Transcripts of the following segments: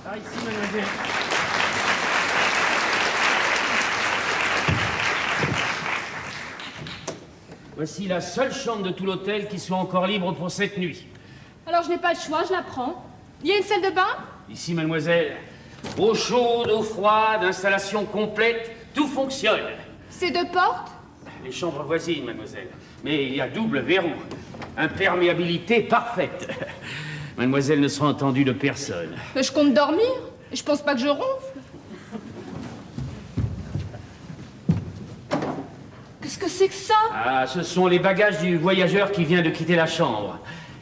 Par ici, mademoiselle. Voici la seule chambre de tout l'hôtel qui soit encore libre pour cette nuit. Alors je n'ai pas le choix, je la prends. Il y a une salle de bain? Ici, mademoiselle. Eau chaude, eau froide, installation complète, tout fonctionne. C'est deux portes? Les chambres voisines, mademoiselle. Mais il y a double verrou. Imperméabilité parfaite. Mademoiselle ne sera entendue de personne. Mais je compte dormir. Et je pense pas que je ronfle. Qu'est-ce que c'est que ça? Ah, ce sont les bagages du voyageur qui vient de quitter la chambre.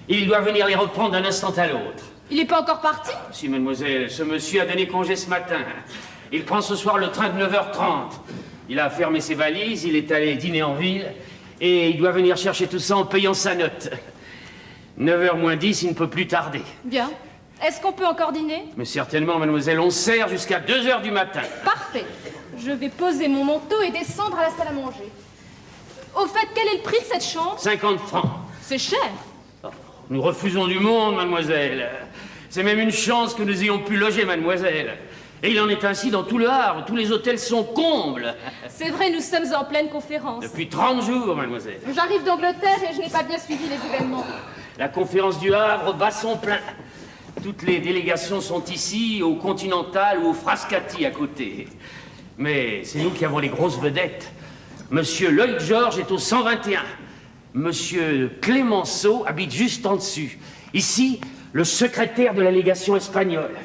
Il doit venir les reprendre d'un instant à l'autre. Il n'est pas encore parti? Si, mademoiselle, ce monsieur a donné congé ce matin. Il prend ce soir le train de 9h30. Il a fermé ses valises, il est allé dîner en ville, et il doit venir chercher tout ça en payant sa note. 9h moins 10, il ne peut plus tarder. Bien. Est-ce qu'on peut encore dîner? Mais certainement, mademoiselle, on sert jusqu'à 2h du matin. Parfait. Je vais poser mon manteau et descendre à la salle à manger. Au fait, quel est le prix de cette chambre? 50 francs. C'est cher. Nous refusons du monde, mademoiselle. C'est même une chance que nous ayons pu loger, mademoiselle. Et il en est ainsi dans tout le Havre. Tous les hôtels sont combles. C'est vrai, nous sommes en pleine conférence. Depuis 30 jours, mademoiselle. J'arrive d'Angleterre et je n'ai pas bien suivi les événements. La conférence du Havre bat son plein. Toutes les délégations sont ici, au Continental ou au Frascati à côté. Mais c'est nous qui avons les grosses vedettes. Monsieur Lloyd George est au 121. Monsieur Clemenceau habite juste en dessus. Ici, le secrétaire de la légation espagnole.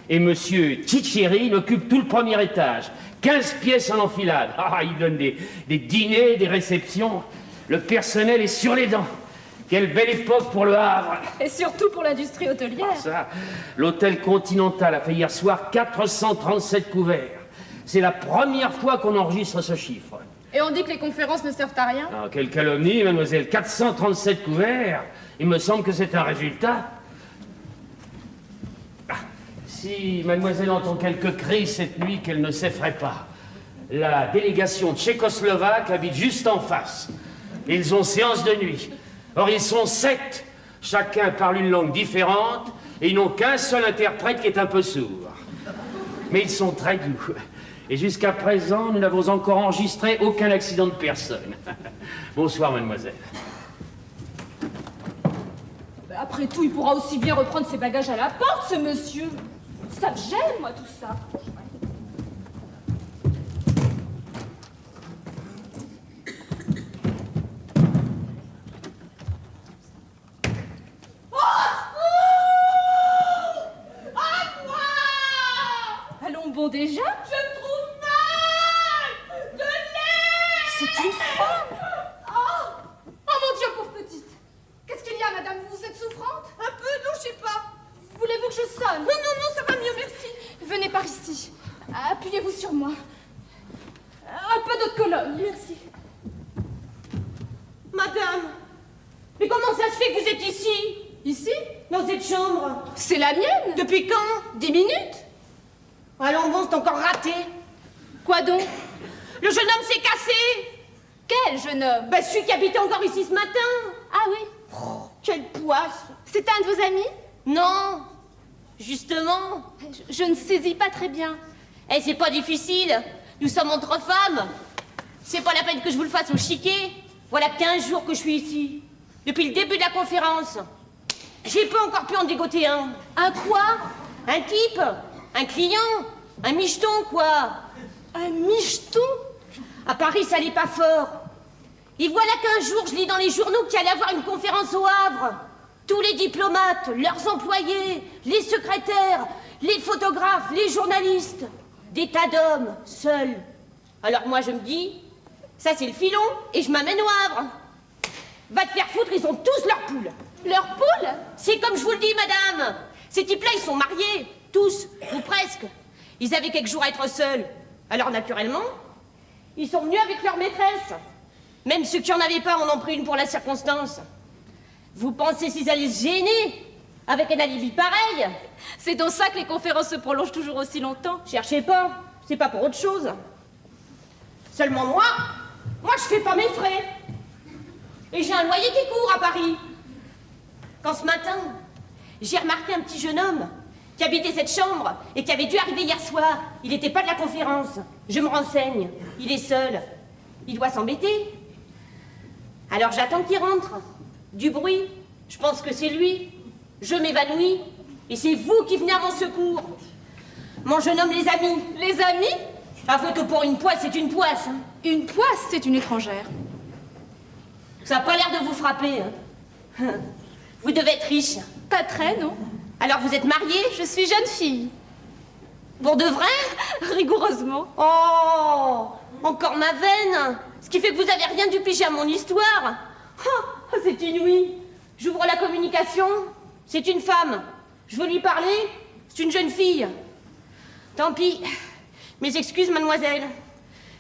Et monsieur Chicherin occupe tout le premier étage. 15 pièces en enfilade. Ah, il donne des dîners, des réceptions. Le personnel est sur les dents. Quelle belle époque pour le Havre. Et surtout pour l'industrie hôtelière. Ça, l'hôtel Continental a fait hier soir 437 couverts. C'est la première fois qu'on enregistre ce chiffre. Et on dit que les conférences ne servent à rien? Ah, quelle calomnie, mademoiselle. 437 couverts. Il me semble que c'est un résultat. Ah, si mademoiselle entend quelques cris cette nuit, qu'elle ne s'effraie pas. La délégation tchécoslovaque habite juste en face. Ils ont séance de nuit. Or, ils sont 7. Chacun parle une langue différente et ils n'ont qu'un seul interprète qui est un peu sourd. Mais ils sont très doux. Et jusqu'à présent, nous n'avons encore enregistré aucun accident de personne. Bonsoir, mademoiselle. Après tout, il pourra aussi bien reprendre ses bagages à la porte, ce monsieur. Ça me gêne, moi, tout ça. Allons bon déjà? Je me trouve mal! De l'air! C'est une femme! Oh! Oh mon Dieu, pauvre petite! Qu'est-ce qu'il y a, madame? Vous êtes souffrante? Un peu, non, je sais pas. Voulez-vous que je sonne? Non, non, non, ça va mieux, merci. Venez par ici. Appuyez-vous sur moi. Un peu d'autre colonne. Merci. Madame, mais comment ça se fait que vous êtes ici? Ici? Dans cette chambre? C'est la mienne? Depuis quand? 10 minutes? Allons bon, c'est encore raté. Quoi donc? Le jeune homme s'est cassé. Quel jeune homme? Ben, celui qui habitait encore ici ce matin. Ah oui? Oh, quelle poisse. C'est un de vos amis? Non, justement. Je ne saisis pas très bien. Eh, c'est pas difficile. Nous sommes entre femmes. C'est pas la peine que je vous le fasse au chiquet. Voilà 15 jours que je suis ici. Depuis le début de la conférence. J'ai pas encore pu en dégoter un. Un quoi? Un type, un client, un micheton, quoi. Un micheton? À Paris, ça allait pas fort. Et voilà qu'un jour, je lis dans les journaux qu'il allait avoir une conférence au Havre. Tous les diplomates, leurs employés, les secrétaires, les photographes, les journalistes. Des tas d'hommes, seuls. Alors moi, je me dis, ça c'est le filon, et je m'amène au Havre. Va te faire foutre, ils ont tous leurs poules. Leur poule? C'est comme je vous le dis, madame. Ces types-là, ils sont mariés. Tous, ou presque. Ils avaient quelques jours à être seuls. Alors, naturellement, ils sont venus avec leur maîtresse. Même ceux qui en avaient pas en ont pris une pour la circonstance. Vous pensez s'ils allaient se gêner avec un alibi pareil? C'est donc ça que les conférences se prolongent toujours aussi longtemps. Cherchez pas, c'est pas pour autre chose. Seulement moi je fais pas mes frais. Et j'ai un loyer qui court à Paris. Quand ce matin, j'ai remarqué un petit jeune homme qui habitait cette chambre et qui avait dû arriver hier soir. Il n'était pas de la conférence. Je me renseigne. Il est seul. Il doit s'embêter. Alors j'attends qu'il rentre. Du bruit. Je pense que c'est lui. Je m'évanouis. Et c'est vous qui venez à mon secours. Mon jeune homme, les amis. Les amis? Avouez que pour une poisse, c'est une poisse. Hein. Une poisse, c'est une étrangère. Ça n'a pas l'air de vous frapper. Hein. Vous devez être riche. Pas très, non? Alors vous êtes mariée? Je suis jeune fille. Pour de vrai? Rigoureusement. Oh, encore ma veine. Ce qui fait que vous avez rien dû piger à mon histoire. Oh, c'est inouï. J'ouvre la communication. C'est une femme. Je veux lui parler. C'est une jeune fille. Tant pis. Mes excuses, mademoiselle.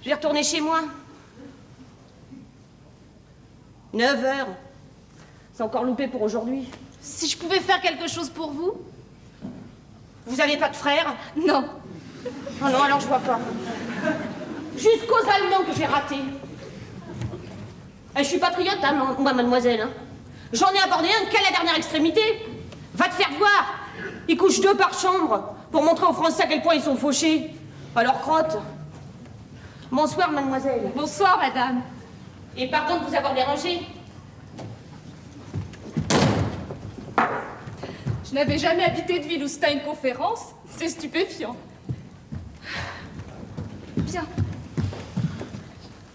Je vais retourner chez moi. 9 heures. C'est encore loupé pour aujourd'hui. Si je pouvais faire quelque chose pour vous? Vous avez pas de frère? Non. Oh non, alors je vois pas. Jusqu'aux Allemands que j'ai ratés. Je suis patriote, hein, moi, mademoiselle. Hein. J'en ai abordé un qu'à la dernière extrémité. Va te faire voir. Ils couchent 2 par chambre pour montrer aux Français à quel point ils sont fauchés. Alors crotte. Bonsoir, mademoiselle. Bonsoir, madame. Et pardon de vous avoir dérangé. Je n'avais jamais habité de ville où c'était une conférence. C'est stupéfiant. Bien.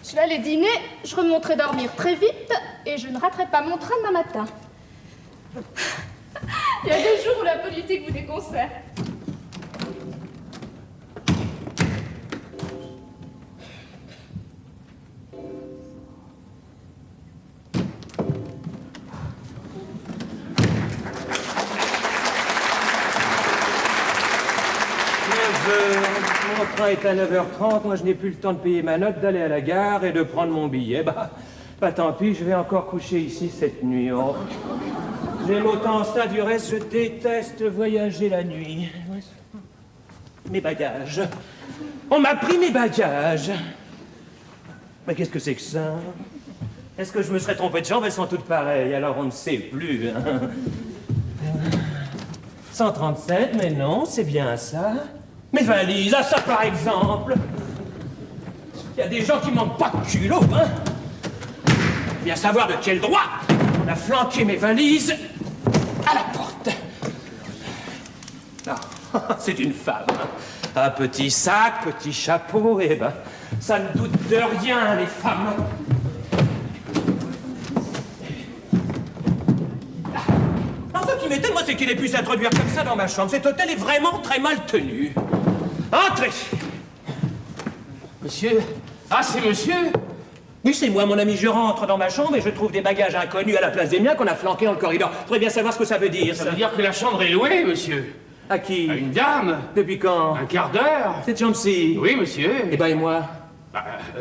Je vais aller dîner, je remonterai dormir très vite et je ne raterai pas mon train demain matin. Il y a des jours où la politique vous déconcerte. Mon train est à 9h30, moi je n'ai plus le temps de payer ma note, d'aller à la gare et de prendre mon billet. Bah tant pis, je vais encore coucher ici cette nuit. Oh. J'aime autant ça, du reste, je déteste voyager la nuit. Mes bagages. On m'a pris mes bagages. Mais qu'est-ce que c'est que ça? Est-ce que je me serais trompé de chambre? Elles sont toutes pareilles, alors on ne sait plus. Hein. 137, mais non, c'est bien ça. Mes valises, ah ça par exemple. Il y a des gens qui manquent pas de culot, hein. Bien savoir de quel droit on a flanqué mes valises à la porte. Non, c'est une femme. Hein. Un petit sac, petit chapeau, et ben, ça ne doute de rien, les femmes. Ce qui m'étonne, moi, c'est qu'il ait pu s'introduire comme ça dans ma chambre. Cet hôtel est vraiment très mal tenu. Entrez! Monsieur? Ah, c'est monsieur? Oui, c'est moi, mon ami. Je rentre dans ma chambre et je trouve des bagages inconnus à la place des miens qu'on a flanqués dans le corridor. Je voudrais bien savoir ce que ça veut dire, Ça veut dire que la chambre est louée, monsieur. À qui? À une dame. Depuis quand? Un quart d'heure. Cette chambre-ci? Oui, monsieur. Eh ben, et moi?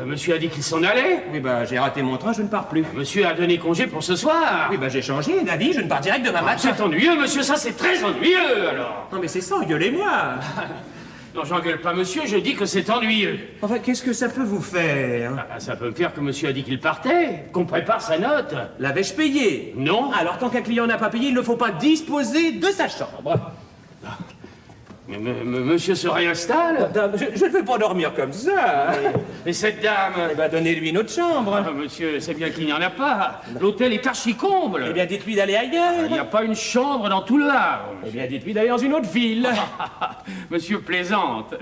Monsieur a dit qu'il s'en allait. Oui, bah, j'ai raté mon train, je ne pars plus. Monsieur a donné congé pour ce soir. Oui, bah, j'ai changé d'avis, je ne pars direct demain matin. C'est ennuyeux, monsieur, ça c'est très ennuyeux, alors. Non, mais c'est ça, engueulez-moi. Non, j'engueule pas monsieur, je dis que c'est ennuyeux. Enfin, qu'est-ce que ça peut vous faire? Ça peut me faire que monsieur a dit qu'il partait, qu'on prépare sa note. L'avais-je payé? Non. Alors, tant qu'un client n'a pas payé, il ne faut pas disposer de sa chambre. Mais monsieur se réinstalle. Je ne veux pas dormir comme ça. Et cette dame... Eh bien, donnez-lui une autre chambre. Monsieur, c'est bien qu'il n'y en a pas. L'hôtel est archi-comble. Eh bien, dites-lui d'aller ailleurs. Il n'y a pas une chambre dans tout le Havre. Eh bien, dites-lui d'aller dans une autre ville. Monsieur plaisante.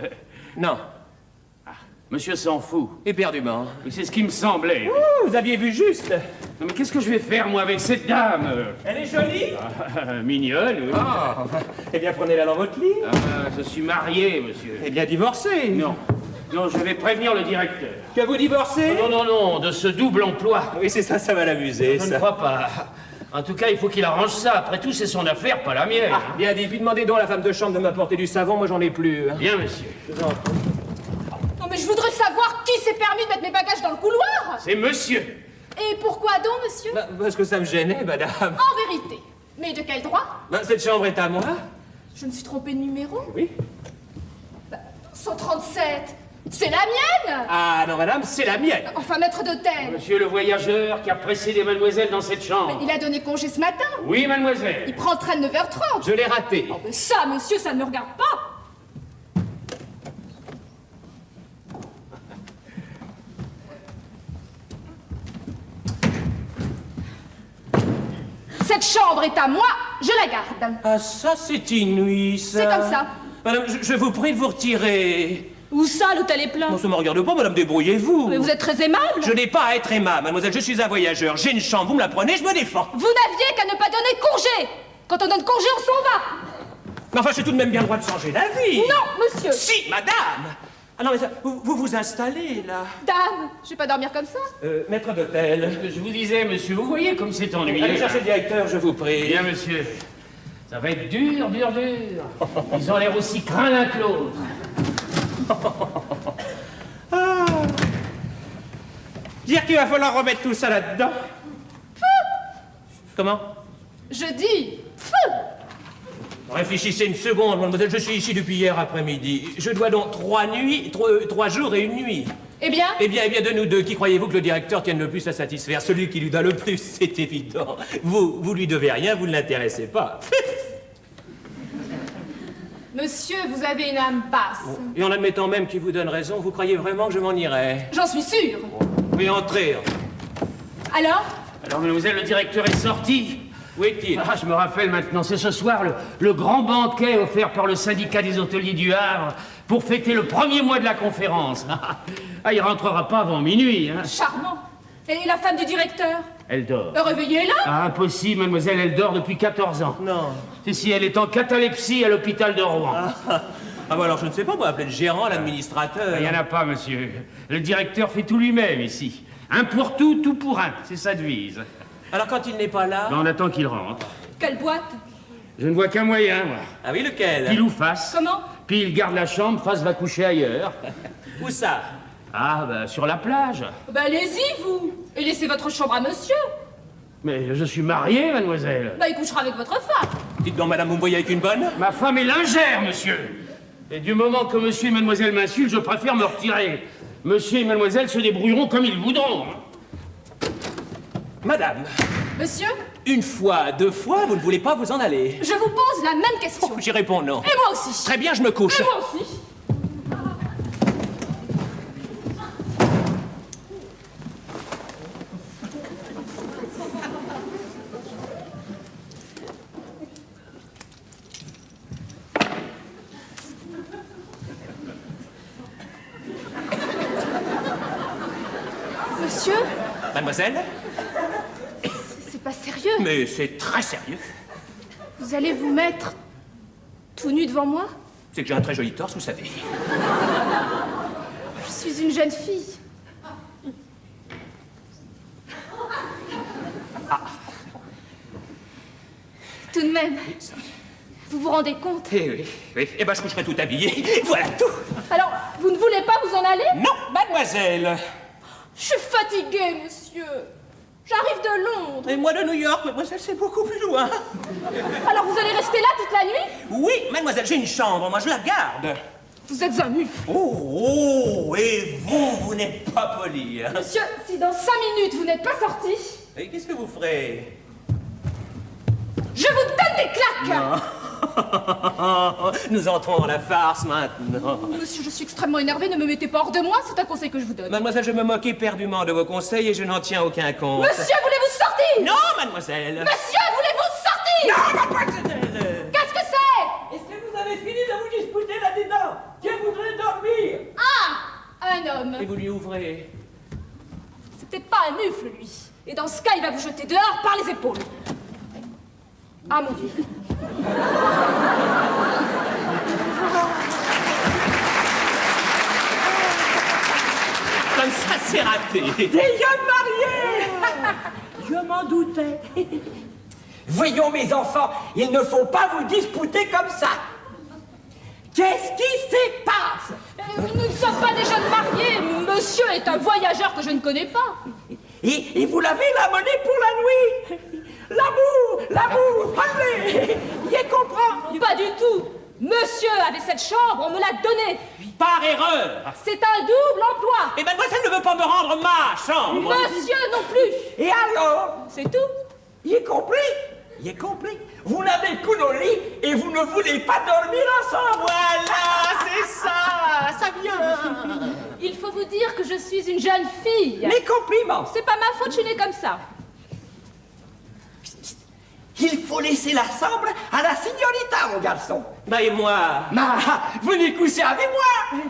Non. Monsieur s'en fout. Éperdument. C'est ce qui me semblait. Ouh, vous aviez vu juste. Non, mais qu'est-ce que je vais faire, moi, avec cette dame? Elle est jolie. Mignonne, oui. Ah, eh bien, prenez-la dans votre lit. Je suis marié, monsieur. Eh bien, divorcez. Non. Non, je vais prévenir le directeur. Que vous divorcez? Non, non, non, de ce double emploi. Oui, c'est ça, ça va l'amuser, Je ne ça. crois pas. En tout cas, il faut qu'il arrange ça. Après tout, c'est son affaire, pas la mienne. Bien dit, puis demandez donc à la femme de chambre de m'apporter du savon, moi j'en ai plus. Hein. Bien, monsieur. Non, mais je voudrais savoir qui s'est permis de mettre mes bagages dans le couloir. C'est monsieur. Et pourquoi donc, monsieur? Bah, parce que ça me gênait, madame. En vérité. Mais de quel droit? Bah, cette chambre est à moi. Je me suis trompée de numéro? Oui. 137. C'est la mienne! Ah non, madame, c'est la mienne. Enfin, maître d'hôtel. Monsieur le voyageur qui a précédé mademoiselle dans cette chambre. Il a donné congé ce matin. Oui, mademoiselle. Il prend le train de 9h30. Je l'ai raté. Oh, mais ça, monsieur, ça ne me regarde pas. Cette chambre est à moi, je la garde. Ah, ça, c'est inouï, ça. C'est comme ça. Madame, je vous prie de vous retirer. Où ça, l'hôtel est plein? Non, ça me regarde pas, madame, débrouillez-vous. Mais vous êtes très aimable. Je n'ai pas à être aimable, mademoiselle, je suis un voyageur. J'ai une chambre, vous me la prenez, je me défends. Vous n'aviez qu'à ne pas donner congé. Quand on donne congé, on s'en va. Mais enfin, j'ai tout de même bien le droit de changer d'avis. Non, monsieur. Si, madame. Ah non, mais ça, vous vous installez, là. Dame, je vais pas dormir comme ça. Maître d'hôtel. Ce que je vous disais, monsieur, vous voyez comme c'est ennuyeux. Allez chercher le directeur, je vous prie. Bien, monsieur. Ça va être dur, dur, dur. Ils ont l'air aussi craints l'un que l'autre. Ah. Dire qu'il va falloir remettre tout ça là-dedans. Comment? Je dis, feu. Réfléchissez une seconde, mademoiselle, je suis ici depuis hier après-midi. Je dois donc 3 jours et une nuit. Eh bien? Eh bien, de nous deux, qui croyez-vous que le directeur tienne le plus à satisfaire? Celui qui lui doit le plus, c'est évident. Vous lui devez rien, vous ne l'intéressez pas. Monsieur, vous avez une âme basse. Et en admettant même qu'il vous donne raison, vous croyez vraiment que je m'en irai? J'en suis sûre. Oui, entrez. Alors? Alors, mademoiselle, le directeur est sorti. Où est-il? Ah, je me rappelle maintenant, c'est ce soir le grand banquet offert par le syndicat des hôteliers du Havre pour fêter le premier mois de la conférence. Ah, il rentrera pas avant minuit, hein. Charmant. Et la femme du directeur? Elle dort. Réveillez-la. Ah, impossible, mademoiselle, elle dort depuis 14 ans. Non. Si, elle est en catalepsie à l'hôpital de Rouen. Ah, bah alors, je ne sais pas, moi, appeler le gérant, l'administrateur. Il n'y en a pas, monsieur. Le directeur fait tout lui-même ici. Un pour tout, tout pour un. C'est sa devise. Alors, quand il n'est pas là... On attend qu'il rentre. Quelle boîte? Je ne vois qu'un moyen, moi. Ah oui, lequel? Pile ou face. Comment? Pile garde la chambre, face va coucher ailleurs. Où ça? Ah, bah, sur la plage. Bah allez-y, vous. Et laissez votre chambre à monsieur. Mais je suis marié, mademoiselle. Bah il couchera avec votre femme. Dites donc, madame, vous me voyez avec une bonne? Ma femme est lingère, monsieur. Et du moment que monsieur et mademoiselle m'insultent, je préfère me retirer. Monsieur et mademoiselle se débrouilleront comme ils voudront. Madame, Monsieur, une fois, 2 fois, vous ne voulez pas vous en aller? je vous pose la même question. J'y réponds non. Et moi aussi. Très bien, je me couche. Et moi aussi. Monsieur, Mademoiselle? c'est pas sérieux. Mais c'est très sérieux. Vous allez vous mettre tout nu devant moi? C'est que j'ai un très joli torse, vous savez. Je suis une jeune fille. Tout de même, vous vous rendez compte? Eh oui, oui. Eh ben, je coucherai tout habillé. Voilà tout. Alors, vous ne voulez pas vous en aller? Non, mademoiselle. Je suis fatiguée, monsieur. J'arrive de Londres. Et moi de New York, mademoiselle, c'est beaucoup plus loin. Alors vous allez rester là toute la nuit? Oui, mademoiselle, j'ai une chambre, moi je la garde. Vous êtes un muf. Oh, et vous n'êtes pas poli. Hein. Monsieur, si dans 5 minutes vous n'êtes pas sorti, Et qu'est-ce que vous ferez? je vous donne des claques. Nous entrons dans la farce maintenant. Monsieur, je suis extrêmement énervée, ne me mettez pas hors de moi, c'est un conseil que je vous donne. Mademoiselle, je me moque éperdument de vos conseils et je n'en tiens aucun compte. Monsieur, voulez-vous sortir? Non, mademoiselle. Monsieur, voulez-vous sortir? Non, mademoiselle. Qu'est-ce que c'est? Est-ce que vous avez fini de vous disputer là-dedans? Je voudrais dormir. Ah, un homme. Et vous lui ouvrez. C'est peut-être pas un mufle, lui. Et dans ce cas, il va vous jeter dehors par les épaules. Ah, mon Dieu. Comme ça, c'est raté. Des jeunes mariés. Je m'en doutais. Voyons, mes enfants, il ne faut pas vous disputer comme ça. Qu'est-ce qui se passe? Nous ne sommes pas des jeunes mariés. Monsieur est un voyageur que je ne connais pas. Et vous l'avez la monnaie pour la nuit? L'amour, prenez. Y comprend. Pas du tout. Monsieur avait cette chambre, on me l'a donnée. Par erreur. C'est un double emploi. Et mademoiselle ne veut pas me rendre ma chambre. Monsieur non plus. Et alors? C'est tout. Il est compris? Il est compris. Vous n'avez qu'un au lit et vous ne voulez pas dormir ensemble. Voilà, c'est ça. Ça vient. Il faut vous dire que je suis une jeune fille. Mes compliments. C'est pas ma faute, je suis née comme ça. Il faut laisser la chambre à la signorita, mon garçon. Bah et moi? Ma, venez coucher avec moi.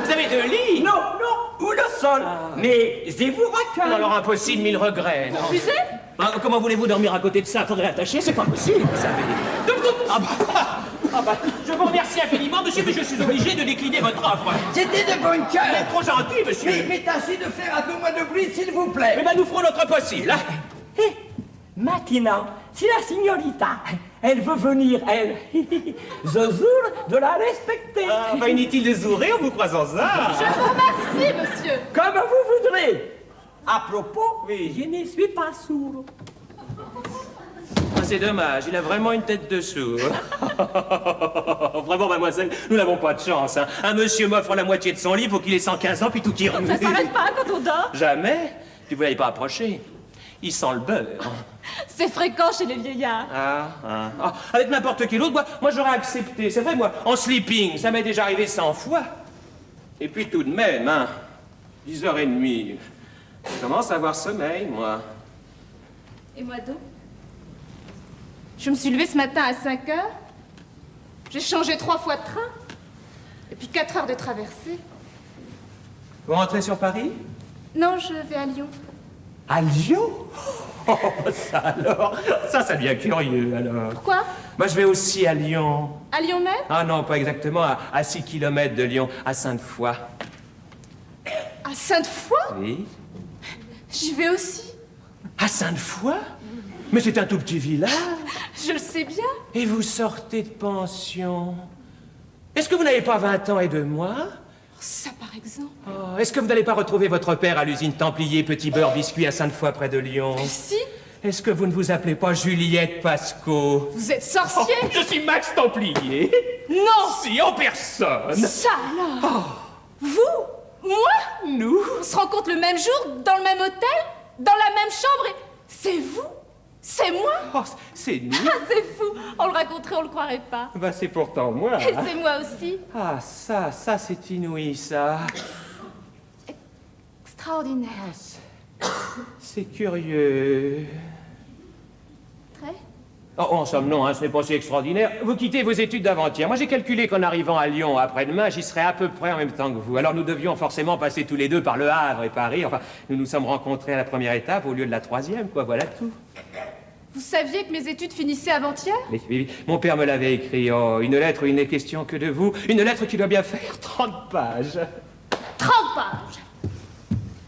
Vous avez 2 lits? Non, non, ou le sol. Mais et vous recueille. Alors impossible, 1000 regrets. Non. Refusez? Ah, comment voulez-vous dormir à côté de ça? Faudrait attacher, c'est pas possible, vous savez. Ah bah, je vous remercie infiniment, monsieur, mais je suis obligé de décliner votre offre. C'était de bon Vous cœur. êtes trop gentil, monsieur. Mais tâchez de faire un peu moins de bruit, s'il vous plaît. Eh ben, nous ferons notre possible. Hein. Eh, maintenant, si la signorita, elle veut venir, elle, je jure de la respecter. Ah, bah, inutile de zourer en vous croisant ça. Je vous remercie, monsieur. Comme vous voudrez. À propos, Oui. je ne suis pas sourd. Ah, c'est dommage, il a vraiment une tête de sourd. Vraiment, mademoiselle, nous n'avons pas de chance. Hein. Un monsieur m'offre la moitié de son lit pour qu'il ait 115 ans, puis tout qui remue. Ça s'arrête pas quand on dort. Jamais. Puis vous l'avez pas approché. Il sent le beurre. C'est fréquent chez les vieillards. Ah, avec n'importe quel autre, moi j'aurais accepté. C'est vrai, moi, en sleeping, ça m'est déjà arrivé 100 fois. Et puis tout de même, hein, 10h30, je commence à avoir sommeil, moi. Et moi donc? Je me suis levée ce matin à 5 heures. J'ai changé 3 fois de train. Et puis 4 heures de traversée. Vous rentrez sur Paris? Non, je vais à Lyon. À Lyon? Oh, ça alors, ça devient curieux alors. Pourquoi? Moi je vais aussi à Lyon. À Lyon même? Ah non, pas exactement, à 6 km de Lyon, à Sainte-Foy. À Sainte-Foy? Oui. J'y vais aussi. À Sainte-Foy? Mais c'est un tout petit village. Je le sais bien. Et vous sortez de pension. Est-ce que vous n'avez pas 20 ans et 2 mois? Ça, par exemple. Oh, est-ce que vous n'allez pas retrouver votre père à l'usine Templier Petit Beurre Biscuit à Sainte-Foy près de Lyon? Si, Est-ce que vous ne vous appelez pas Juliette Pasco? vous êtes sorcier. Je suis Max Templier. Non. Si, en personne. Ça alors. Vous? Moi? Nous? On se rencontre le même jour, dans le même hôtel, dans la même chambre et... C'est vous? C'est moi? Oh, c'est nous. Ah, c'est fou. On le raconterait, on le croirait pas. Bah, c'est pourtant moi. Et c'est moi aussi. Ah, ça, c'est inouï, ça. Extraordinaire. C'est curieux. Très. Oh, en somme, non, hein, ce n'est pas si extraordinaire. Vous quittez vos études d'avant-hier. Moi, j'ai calculé qu'en arrivant à Lyon après-demain, j'y serais à peu près en même temps que vous. Alors, nous devions forcément passer tous les deux par Le Havre et Paris. Enfin, nous nous sommes rencontrés à la première étape au lieu de la troisième, quoi. Voilà tout. Vous saviez que mes études finissaient avant-hier? Oui, oui, oui. Mon père me l'avait écrit. Oh, une lettre où il n'est question que de vous. Une lettre qui doit bien faire 30 pages. 30 pages.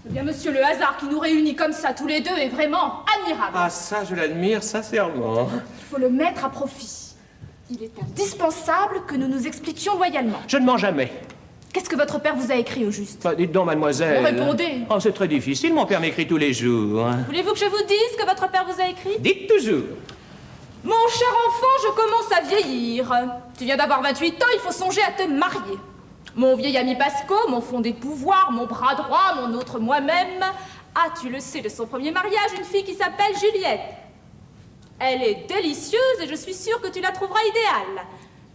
Eh bien, monsieur, le hasard qui nous réunit comme ça tous les deux est vraiment admirable. Ah, ça, je l'admire sincèrement. Il faut le mettre à profit. Il est indispensable que nous nous expliquions loyalement. Je ne mens jamais. Qu'est-ce que votre père vous a écrit au juste? Bah, dites donc, mademoiselle. Répondez. Oh, c'est très difficile. Mon père m'écrit tous les jours. Voulez-vous que je vous dise ce que votre père vous a écrit? Dites toujours. Mon cher enfant, je commence à vieillir. Tu viens d'avoir 28 ans, il faut songer à te marier. Mon vieil ami Pasco, mon fondé de pouvoir, mon bras droit, mon autre moi-même, a, tu le sais, de son premier mariage, une fille qui s'appelle Juliette. Elle est délicieuse et je suis sûre que tu la trouveras idéale.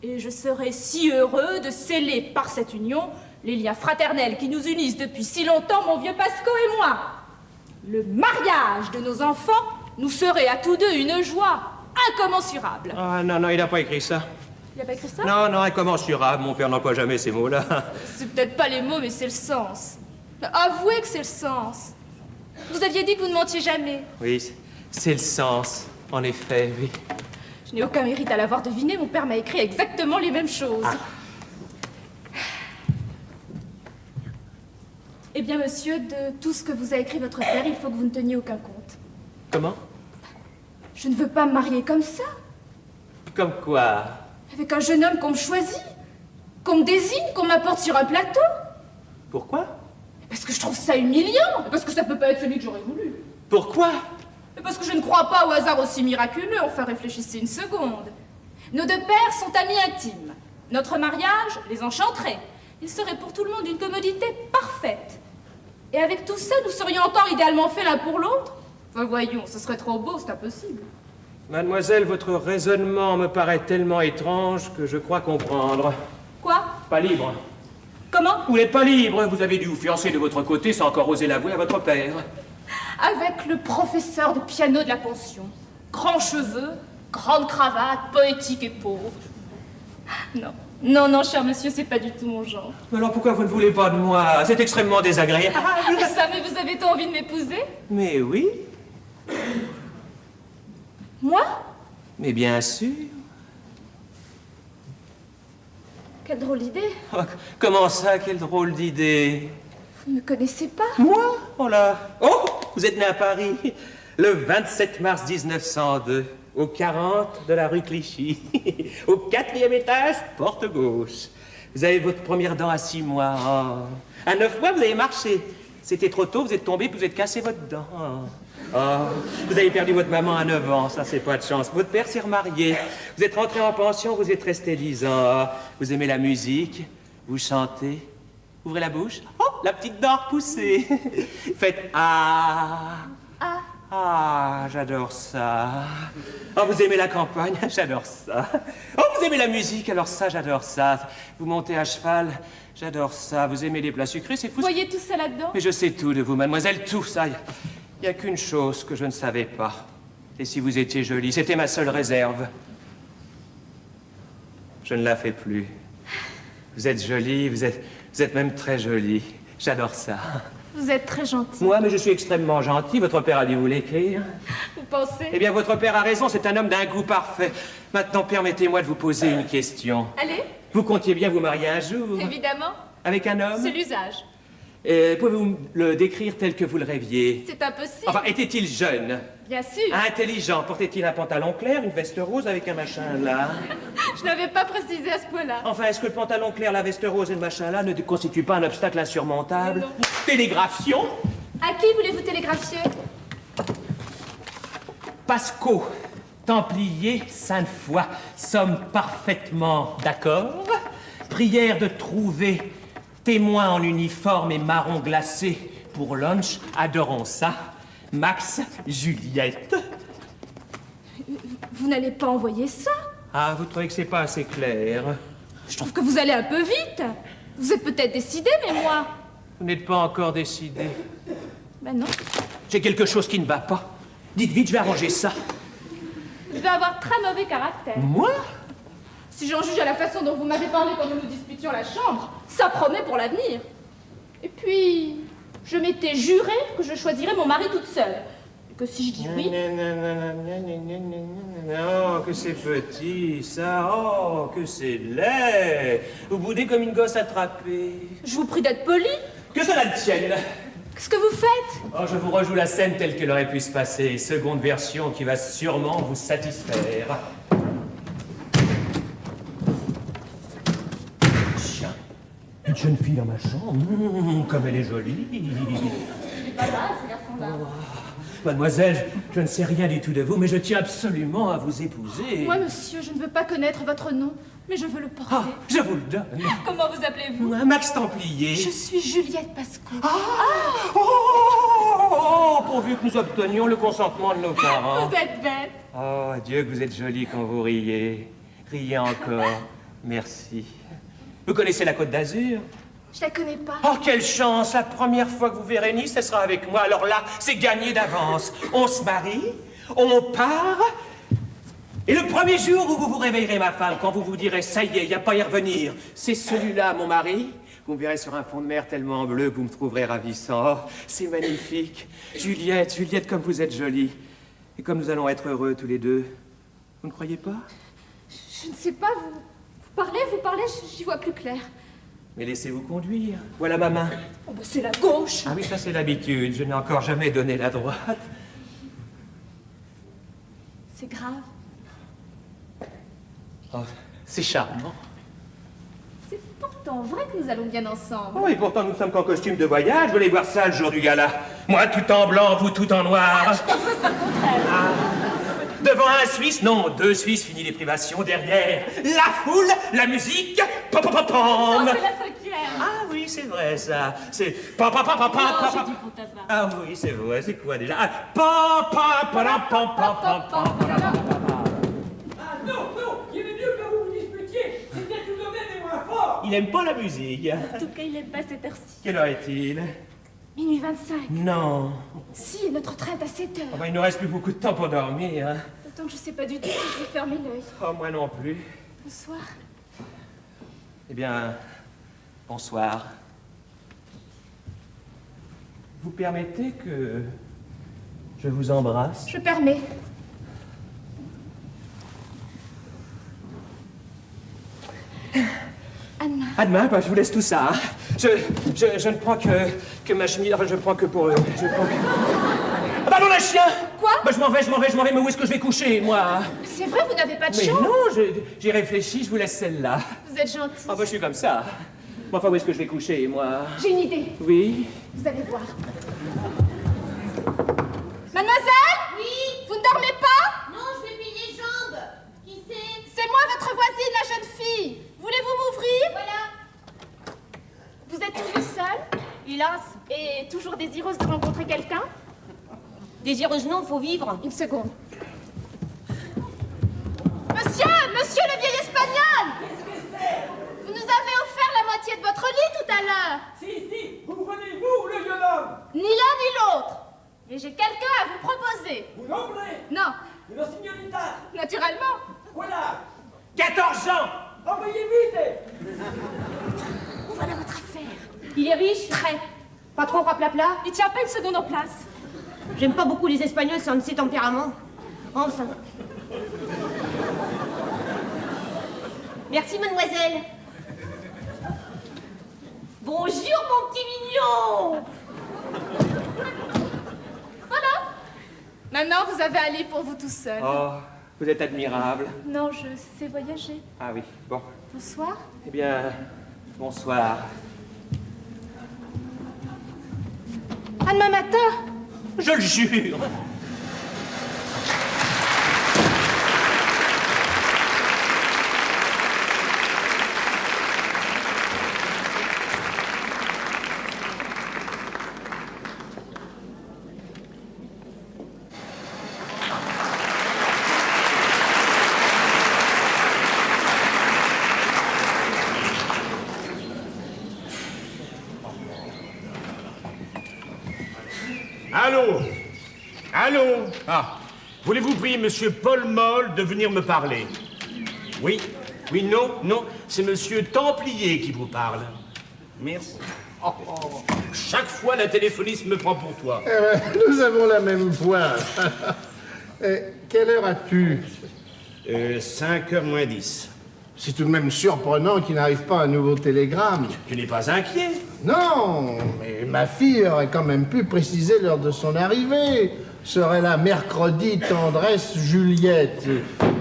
Et je serai si heureux de sceller par cette union les liens fraternels qui nous unissent depuis si longtemps, mon vieux Pasco et moi. Le mariage de nos enfants nous serait à tous deux une joie incommensurable. Ah, non, non, il n'a pas écrit ça. Il a pas écrit ça? Non, non, incommensurable. Mon père n'emploie jamais ces mots-là. C'est peut-être pas les mots, mais c'est le sens. Avouez que c'est le sens. Vous aviez dit que vous ne mentiez jamais. Oui, c'est le sens, en effet, oui. Je n'ai aucun mérite à l'avoir deviné, mon père m'a écrit exactement les mêmes choses. Eh bien, monsieur, de tout ce que vous a écrit votre père, il faut que vous ne teniez aucun compte. Comment? Je ne veux pas me marier comme ça, Comme quoi? avec un jeune homme qu'on me choisit, qu'on me désigne, qu'on m'apporte sur un plateau. Pourquoi? Parce que je trouve ça humiliant, parce que ça peut pas être celui que j'aurais voulu. Pourquoi? Et parce que je ne crois pas au hasard aussi miraculeux, enfin réfléchissez une seconde. Nos deux pères sont amis intimes. Notre mariage les enchanterait. Il serait pour tout le monde une commodité parfaite. Et avec tout ça, nous serions encore idéalement faits l'un pour l'autre? Enfin, voyons, ce serait trop beau, c'est impossible. Mademoiselle, votre raisonnement me paraît tellement étrange que je crois comprendre. Quoi? Pas libre. Comment? Vous n'êtes pas libre, vous avez dû vous fiancer de votre côté sans encore oser l'avouer à votre père. Avec le professeur de piano de la pension. Grands cheveux, grande cravate, poétique et pauvre. Non. Non, non, cher monsieur, c'est pas du tout mon genre. Alors pourquoi vous ne voulez pas de moi? C'est extrêmement désagréable. Ça, mais vous avez tant envie de m'épouser? Mais oui, Moi? mais bien sûr. Quelle drôle d'idée. Oh, comment ça, quelle drôle d'idée. Vous ne me connaissez pas? Moi? Oh là. Oh, vous êtes né à Paris, le 27 mars 1902, au 40 de la rue Clichy, au 4e étage, porte gauche. Vous avez votre première dent à 6 mois. Oh. À 9 mois, vous avez marché. C'était trop tôt, vous êtes tombé, puis vous êtes cassé votre dent. Oh. Vous avez perdu votre maman à 9 ans, ça c'est pas de chance. Votre père s'est remarié. Vous êtes rentré en pension, vous êtes resté 10 ans. Vous aimez la musique, vous chantez. Ouvrez la bouche. Oh, la petite dent repoussée. Faites ah. Ah. Ah, j'adore ça. Oh, vous aimez la campagne? J'adore ça. Oh, vous aimez la musique? Alors ça, j'adore ça. Vous montez à cheval? J'adore ça. Vous aimez les plats sucrés? C'est fou. Vous voyez tout ça là-dedans? Mais je sais tout de vous, mademoiselle, tout ça. Il n'y a qu'une chose que je ne savais pas. Et si vous étiez jolie, c'était ma seule réserve. Je ne la fais plus. Vous êtes jolie, vous êtes même très jolie. J'adore ça. Vous êtes très gentil. Moi, mais je suis extrêmement gentil. Votre père a dû vous l'écrire. Vous pensez? Eh bien, votre père a raison, c'est un homme d'un goût parfait. Maintenant, permettez-moi de vous poser une question. Allez, Vous comptiez bien vous marier un jour? évidemment. Avec un homme? C'est l'usage. Pouvez-vous le décrire tel que vous le rêviez? C'est impossible. Enfin, était-il jeune? Bien sûr. Intelligent? Portait-il un pantalon clair, une veste rose avec un machin là? Je n'avais pas précisé à ce point-là. Enfin, est-ce que le pantalon clair, la veste rose et le machin là ne constituent pas un obstacle insurmontable? Non. Télégraphion? À qui voulez-vous télégraphier? Pasco, Templier, Sainte-Foy, sommes parfaitement d'accord. Prière de trouver témoin en uniforme et marron glacé pour lunch, adorons ça. Max, Juliette. Vous n'allez pas envoyer ça? Ah, vous trouvez que c'est pas assez clair? Je trouve que vous allez un peu vite. Vous êtes peut-être décidé, mais moi... Vous n'êtes pas encore décidé. Ben non. J'ai quelque chose qui ne va pas. Dites vite, je vais arranger ça. Je vais avoir très mauvais caractère. Moi? Si j'en juge à la façon dont vous m'avez parlé quand nous nous disputions la chambre, ça promet pour l'avenir. Et puis, je m'étais juré que je choisirais mon mari toute seule. Et que si je dis oui... Oh, que c'est petit, ça. Oh, que c'est laid. Vous boudez comme une gosse attrapée. Je vous prie d'être poli. Que cela ne tienne. Qu'est-ce que vous faites? Oh, je vous rejoue la scène telle qu'elle aurait pu se passer. Seconde version qui va sûrement vous satisfaire. Tiens, une jeune fille dans ma chambre. Comme elle est jolie. C'est pas mal, ce garçon-là. Mademoiselle, je ne sais rien du tout de vous, mais je tiens absolument à vous épouser. Moi, monsieur, je ne veux pas connaître votre nom, mais je veux le porter. Ah, je vous le donne. Comment vous appelez-vous? Max Templier. Je suis Juliette Pasco. Oh, pourvu que nous obtenions le consentement de nos parents. Vous êtes bête. Oh, Dieu, que vous êtes jolie quand vous riez. Riez encore. Merci. Vous connaissez la Côte d'Azur? Je la connais pas. Oh, quelle chance! La première fois que vous verrez Nice, ce sera avec moi. Alors là, c'est gagné d'avance. On se marie, on part, et le premier jour où vous vous réveillerez, ma femme, quand vous vous direz « ça y est, il n'y a pas à y revenir », c'est celui-là, mon mari. Vous me verrez sur un fond de mer tellement bleu que vous me trouverez ravissant. Oh, c'est magnifique. Juliette, Juliette, comme vous êtes jolie. Et comme nous allons être heureux tous les deux. Vous ne croyez pas? Je ne sais pas, vous parlez, j'y vois plus clair. Mais laissez-vous conduire. Voilà ma main. Oh, bah, c'est la gauche. Ah oui, ça c'est l'habitude. Je n'ai encore jamais donné la droite. C'est grave. Oh, c'est charmant. C'est pourtant vrai que nous allons bien ensemble. Oh, et pourtant nous sommes qu'en costume de voyage. Vous allez voir ça le jour du gala. Moi tout en blanc, vous tout en noir. Je pense que ce sera le contraire. Devant un Suisse, non, 2 Suisses, fini les privations, derrière la foule, la musique, pom pom pom pom. Non, c'est la 5e. Ah oui, c'est vrai ça. C'est pom pom pom pom pom. Non, j'ai dit pour ta part. Ah oui, c'est vrai, c'est quoi déjà? Ah, pom pom pom pom pom pom pom. Ah non, non, il est mieux que vous vous disputiez. C'est bien tout de même et moins fort. Il aime pas la musique. En tout cas, il aime pas cette heure-ci. Quelle heure est-il? Minuit 25. Non. Si, notre train est à 7 heures. Oh, ben, il ne reste plus beaucoup de temps pour dormir. Hein. D'autant que je sais pas du tout si je vais fermer l'œil. Oh, moi non plus. Bonsoir. Eh bien, bonsoir. Vous permettez que je vous embrasse? Je permets. Anna. À demain, bah, je vous laisse tout ça. Hein. Je ne prends que ma chemise. Enfin, je prends que pour eux. Je prends que... Ah bah non, les chiens! Quoi? Bah, je m'en vais, mais où est-ce que je vais coucher, moi? C'est vrai, vous n'avez pas de Mais chambre? non, j'ai réfléchi, je vous laisse celle-là. Vous êtes gentil. Ah bah, je suis comme ça. Bon, enfin, où est-ce que je vais coucher, moi? J'ai une idée. Oui? Vous allez voir. Mademoiselle? Oui? Vous ne dormez pas? Non, je vais plier les jambes. Qui c'est? C'est moi, votre voisine, la jeune fille. Voulez-vous m'ouvrir? Voilà. Vous êtes toujours seule? Hélas. Et toujours désireuse de rencontrer quelqu'un? Désireuse non, faut vivre. Une seconde. Monsieur, monsieur le vieil espagnol! Qu'est-ce que c'est? Vous nous avez offert la moitié de votre lit tout à l'heure. Si, vous venez vous, le jeune homme. Ni l'un ni l'autre. Et j'ai quelqu'un à vous proposer. Vous nombrez. Non, Une signorita. naturellement. Voilà. 14 ans! Envoyez vite. Voilà votre affaire. Il est riche? Très. Pas trop raplapla? Il tient pas une seconde en place. J'aime pas beaucoup les Espagnols, c'est un de ses tempéraments. Enfin. Merci, mademoiselle. Bonjour, mon petit mignon. Voilà. Maintenant, vous avez un lit pour vous tout seul. Oh, vous êtes admirable. Non, je sais voyager. Ah oui, bon. Bonsoir. Eh bien, bonsoir. À demain matin. Je le jure. Allô? Allô? Ah, voulez-vous prier Monsieur Paul Moll de venir me parler? Oui? Oui, non, c'est Monsieur Templier qui vous parle. Merci. Oh, chaque fois, la téléphoniste me prend pour toi. Nous avons la même voix. Quelle heure as-tu? 5h moins 10. C'est tout de même surprenant qu'il n'arrive pas un nouveau télégramme. Tu n'es pas inquiet? Non, mais ma fille aurait quand même pu préciser l'heure de son arrivée. Serait là mercredi, tendresse, Juliette.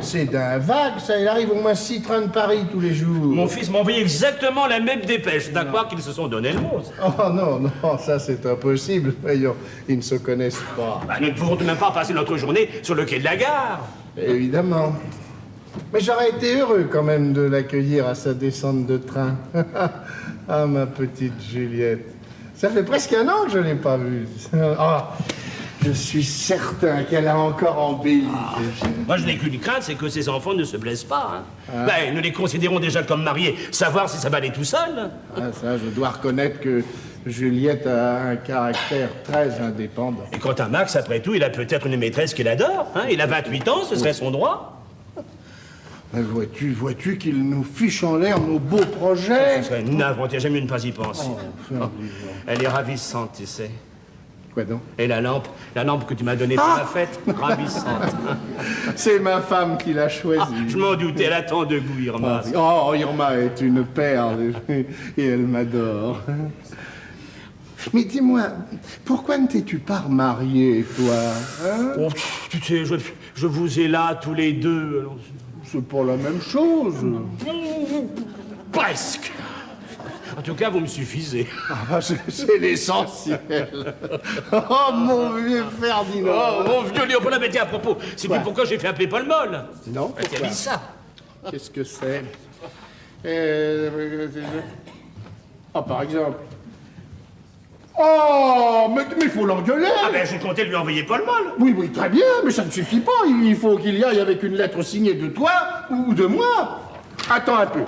C'est d'un vague, ça. Il arrive au moins 6 trains de Paris tous les jours. Mon fils m'a envoyé exactement la même dépêche. T'as croire qu'ils se sont donné le mot? Oh non, ça c'est impossible. Voyons, ils ne se connaissent pas. Bah, nous ne pouvons tout de même pas passer notre journée sur le quai de la gare. Évidemment. Mais j'aurais été heureux quand même de l'accueillir à sa descente de train. Ah, ma petite Juliette. Ça fait presque 1 an que je ne l'ai pas vue. Ah, je suis certain qu'elle a encore embelli. Moi, je n'ai qu'une crainte, c'est que ces enfants ne se blessent pas. Hein. Ben, nous les considérons déjà comme mariés. Savoir si ça va aller tout seul. Ah, ça, je dois reconnaître que Juliette a un caractère très indépendant. Et quant à Max, après tout, il a peut-être une maîtresse qu'il adore. Hein. Il a 28 ans, ce serait son droit. Mais vois-tu qu'il nous fiche en l'air nos beaux projets? Ce serait navrant, j'aime mieux ne pas y penser. Oh. Elle est ravissante, tu sais. Quoi donc? Et la lampe que tu m'as donnée pour la fête, ravissante. C'est ma femme qui l'a choisie. Je m'en doutais, elle a tant de goût, Irma. Oh, Irma est une perle et elle m'adore. Mais dis-moi, pourquoi ne t'es-tu pas remarié, toi hein? Oh, tu sais, je vous ai là tous les deux. Alors... C'est pas la même chose. Presque. En tout cas, vous me suffisez. Ah bah, c'est l'essentiel. Oh, mon vieux Ferdinand. Oh, mon vieux Léopold, mais tiens, à propos, sais-tu Quoi? pourquoi j'ai fait appeler Paul Moll? Non, Tiens, pourquoi? dis ça. Qu'est-ce que c'est Ah, par exemple. Oh, mais il faut l'engueuler. Ah ben, je comptais lui envoyer Paul Moll. Oui, oui, très bien, mais ça ne suffit pas. Il faut qu'il y aille avec une lettre signée de toi ou de moi. Attends un peu.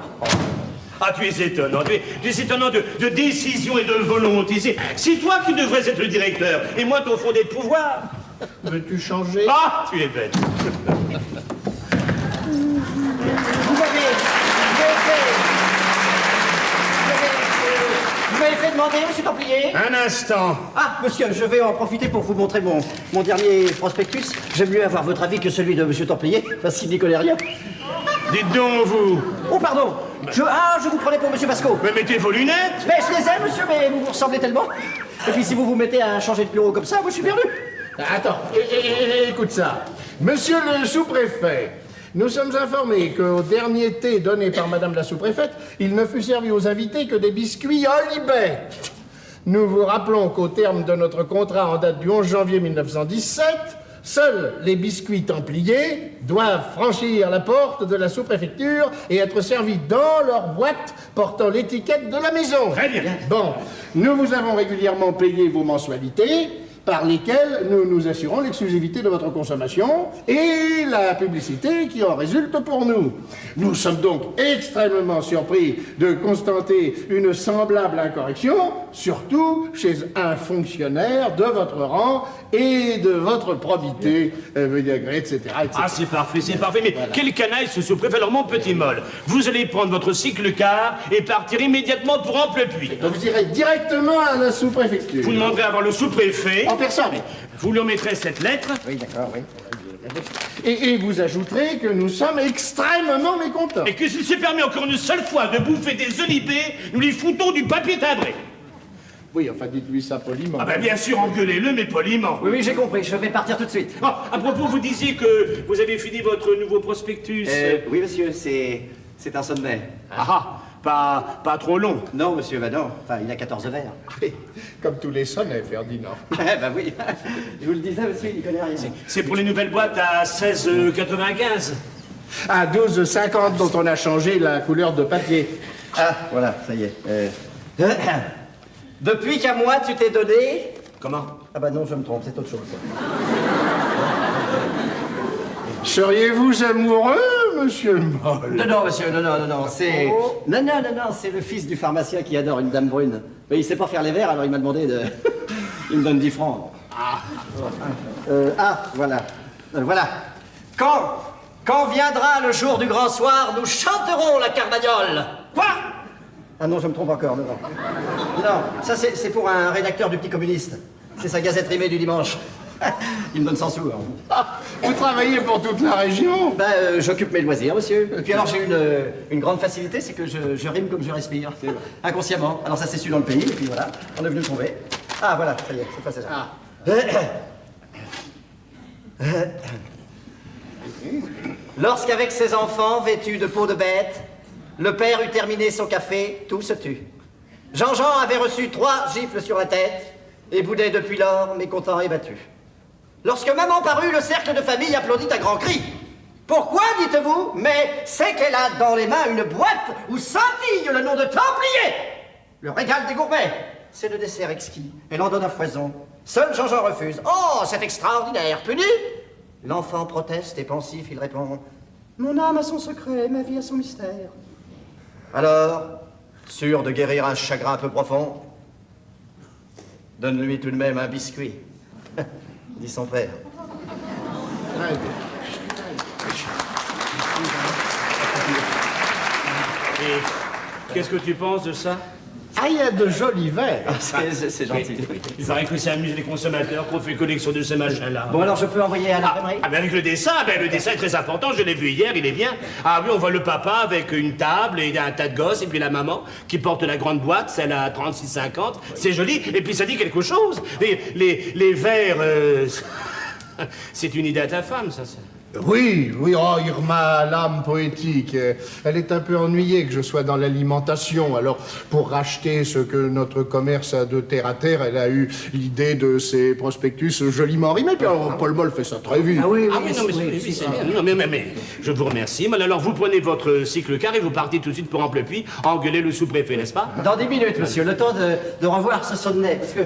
Ah, tu es étonnant. Tu es étonnant de décision et de volonté. C'est toi qui devrais être le directeur, et moi ton fondé de pouvoir. Veux-tu changer? Ah, tu es bête. Vous m'avez fait demander, monsieur Templier? Un instant. Ah, monsieur, je vais en profiter pour vous montrer mon dernier prospectus. J'aime mieux avoir votre avis que celui de monsieur Templier, enfin, s'il n'y connaît rien. Dites donc, vous. Oh, pardon. Je vous prenais pour monsieur Pasco. Mais mettez vos lunettes. Mais je les ai, monsieur, mais vous vous ressemblez tellement. Et puis si vous vous mettez à changer de bureau comme ça, moi je suis perdu. Attends, écoute ça. Monsieur le sous-préfet, nous sommes informés qu'au dernier thé donné par madame la sous-préfète, il ne fut servi aux invités que des biscuits Olibet. Nous vous rappelons qu'au terme de notre contrat en date du 11 janvier 1917, seuls les biscuits templiers doivent franchir la porte de la sous-préfecture et être servis dans leur boîte portant l'étiquette de la maison. Très bien. Bon, nous vous avons régulièrement payé vos mensualités, par lesquelles nous nous assurons l'exclusivité de votre consommation et la publicité qui en résulte pour nous. Nous sommes donc extrêmement surpris de constater une semblable incorrection, surtout chez un fonctionnaire de votre rang et de votre probité, veuillez agréer, etc., etc. Ah, c'est parfait, c'est parfait. Mais Voilà. quel canaille ce sous-préfet. Alors, mon petit Moll, vous allez prendre votre cycle-car et partir immédiatement pour Amplepuis. Donc vous irez directement à la sous-préfecture. Vous demanderez à voir le sous-préfet. En personne. Vous lui remettrez cette lettre. Oui, d'accord, oui. Et vous ajouterez que nous sommes extrêmement mécontents. Et que s'il se permet encore une seule fois de bouffer des olibés, nous lui foutons du papier timbré. Oui, enfin, dites-lui ça poliment. Ah ben bien sûr, engueulez-le, mais poliment. Oui, j'ai compris, je vais partir tout de suite. Ah, à propos, vous disiez que vous avez fini votre nouveau prospectus. Oui, monsieur, c'est un sommet. Pas trop long. Non, monsieur, bah non. Enfin, il a 14 vers. Comme tous les sonnets, Ferdinand. Bah oui. Je vous le disais, monsieur, il n'y connaît rien. C'est pour les nouvelles boîtes à 16,95. À 12,50 dont on a changé la couleur de papier. Ah, voilà, ça y est. Depuis qu'à moi tu t'es donné... Comment? Ah bah non, je me trompe, c'est autre chose. Seriez-vous amoureux, monsieur Moll? Non, monsieur, non, c'est... Non, c'est le fils du pharmacien qui adore une dame brune. Mais il sait pas faire les verres, alors il m'a demandé de... Il me donne 10 francs. Voilà. Voilà. Quand viendra le jour du grand soir, nous chanterons la carmagnole. Quoi? Ah non, je me trompe encore, non. Non, ça c'est pour un rédacteur du Petit Communiste. C'est sa gazette rimée du dimanche. Il me donne 100 sous. Vous travaillez pour toute la région? Ben, j'occupe mes loisirs, monsieur. Et puis alors, j'ai une grande facilité, c'est que je rime comme je respire. Inconsciemment. Alors ça s'est su dans le pays, et puis voilà, on est venu le trouver. Ah, voilà, ça y est, cette fois c'est ça. Lorsqu'avec ses enfants vêtus de peau de bête, le père eut terminé son café, tout se tut. Jean-Jean avait reçu 3 gifles sur la tête, et boudait depuis lors, mécontent et battu. Lorsque maman parut, le cercle de famille applaudit à grands cris. Pourquoi, dites-vous? Mais c'est qu'elle a dans les mains une boîte où scintille le nom de Templier. Le régal des gourmets. C'est le dessert exquis. Elle en donne à foison. Seul Jean-Jean refuse. Oh, c'est extraordinaire. Puni? L'enfant proteste et pensif, il répond. Mon âme a son secret, ma vie a son mystère. Alors, sûr de guérir un chagrin un peu profond, donne-lui tout de même un biscuit, dit son père. Et qu'est-ce que tu penses de ça? Ah, il y a de jolis verres. C'est gentil. Il paraît que ça amuse les consommateurs qu'on fait collection de ces machins-là. Bon, alors je peux envoyer à l'imprimerie? Ah, mais avec le dessin, le dessin est très important, je l'ai vu hier, il est bien. Ah oui, on voit le papa avec une table et un tas de gosses, et puis la maman qui porte la grande boîte, celle à 36,50. C'est joli, et puis ça dit quelque chose. Les verres, c'est une idée à ta femme, ça. Oui, oh, Irma, l'âme poétique. Elle est un peu ennuyée que je sois dans l'alimentation. Alors, pour racheter ce que notre commerce a de terre à terre, elle a eu l'idée de ces prospectus joliment rimés. Puis alors, Paul Moll fait ça très vite. Ah oui, Ah oui, non, mais c'est bien. Non, mais je vous remercie. Mais alors, vous prenez votre cycle-car et vous partez tout de suite pour Amplepuis engueuler le sous-préfet, n'est-ce pas? Dans 10 minutes, monsieur, le temps de revoir ce sonnet. Parce que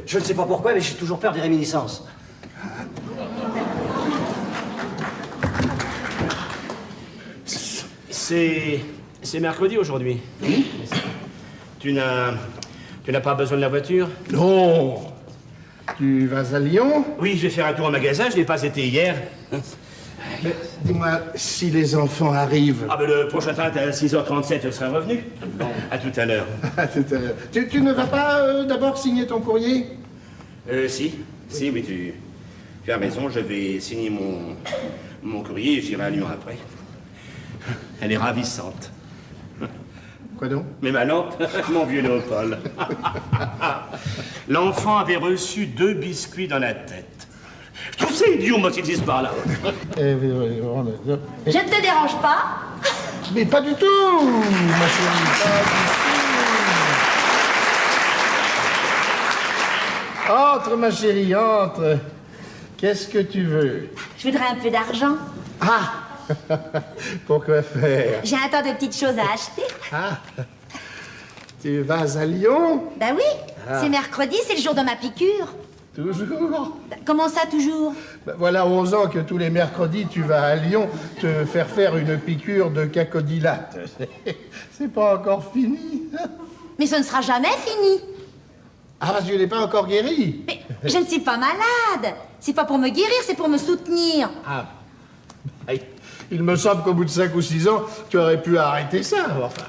je ne sais pas pourquoi, mais j'ai toujours peur des réminiscences. C'est mercredi aujourd'hui. Oui. Tu n'as pas besoin de la voiture? Non. Tu vas à Lyon? Oui, je vais faire un tour au magasin, je n'ai pas été hier. Mais dis-moi, si les enfants arrivent... Ah ben le prochain train est à 6h37, je serai revenu. À tout à l'heure. À tout à l'heure. Tu ne vas pas d'abord signer ton courrier? Si, mais tu as raison, je vais signer mon courrier et j'irai à Lyon après. Elle est ravissante. Quoi donc? Mais ma lampe, mon vieux Léopold. L'enfant avait reçu 2 biscuits dans la tête. Je trouve ça idiot, moi, qu'ils disent par là. Je Je ne te dérange pas? Mais pas du tout, ma chérie, pas du tout. Entre, ma chérie, entre. Qu'est-ce que tu veux? Je voudrais un peu d'argent. Ah! Pour quoi faire? J'ai un tas de petites choses à acheter. Ah! Tu vas à Lyon? Ben oui, c'est mercredi, c'est le jour de ma piqûre. Toujours? Comment ça, toujours? Ben voilà 11 ans que tous les mercredis, tu vas à Lyon te faire une piqûre de cacodylate. C'est pas encore fini. Mais ce ne sera jamais fini. Ah, parce que je n'ai pas encore guéri. Mais je ne suis pas malade. C'est pas pour me guérir, c'est pour me soutenir. Ah. Il me semble qu'au bout de 5 ou 6 ans, tu aurais pu arrêter ça. Enfin.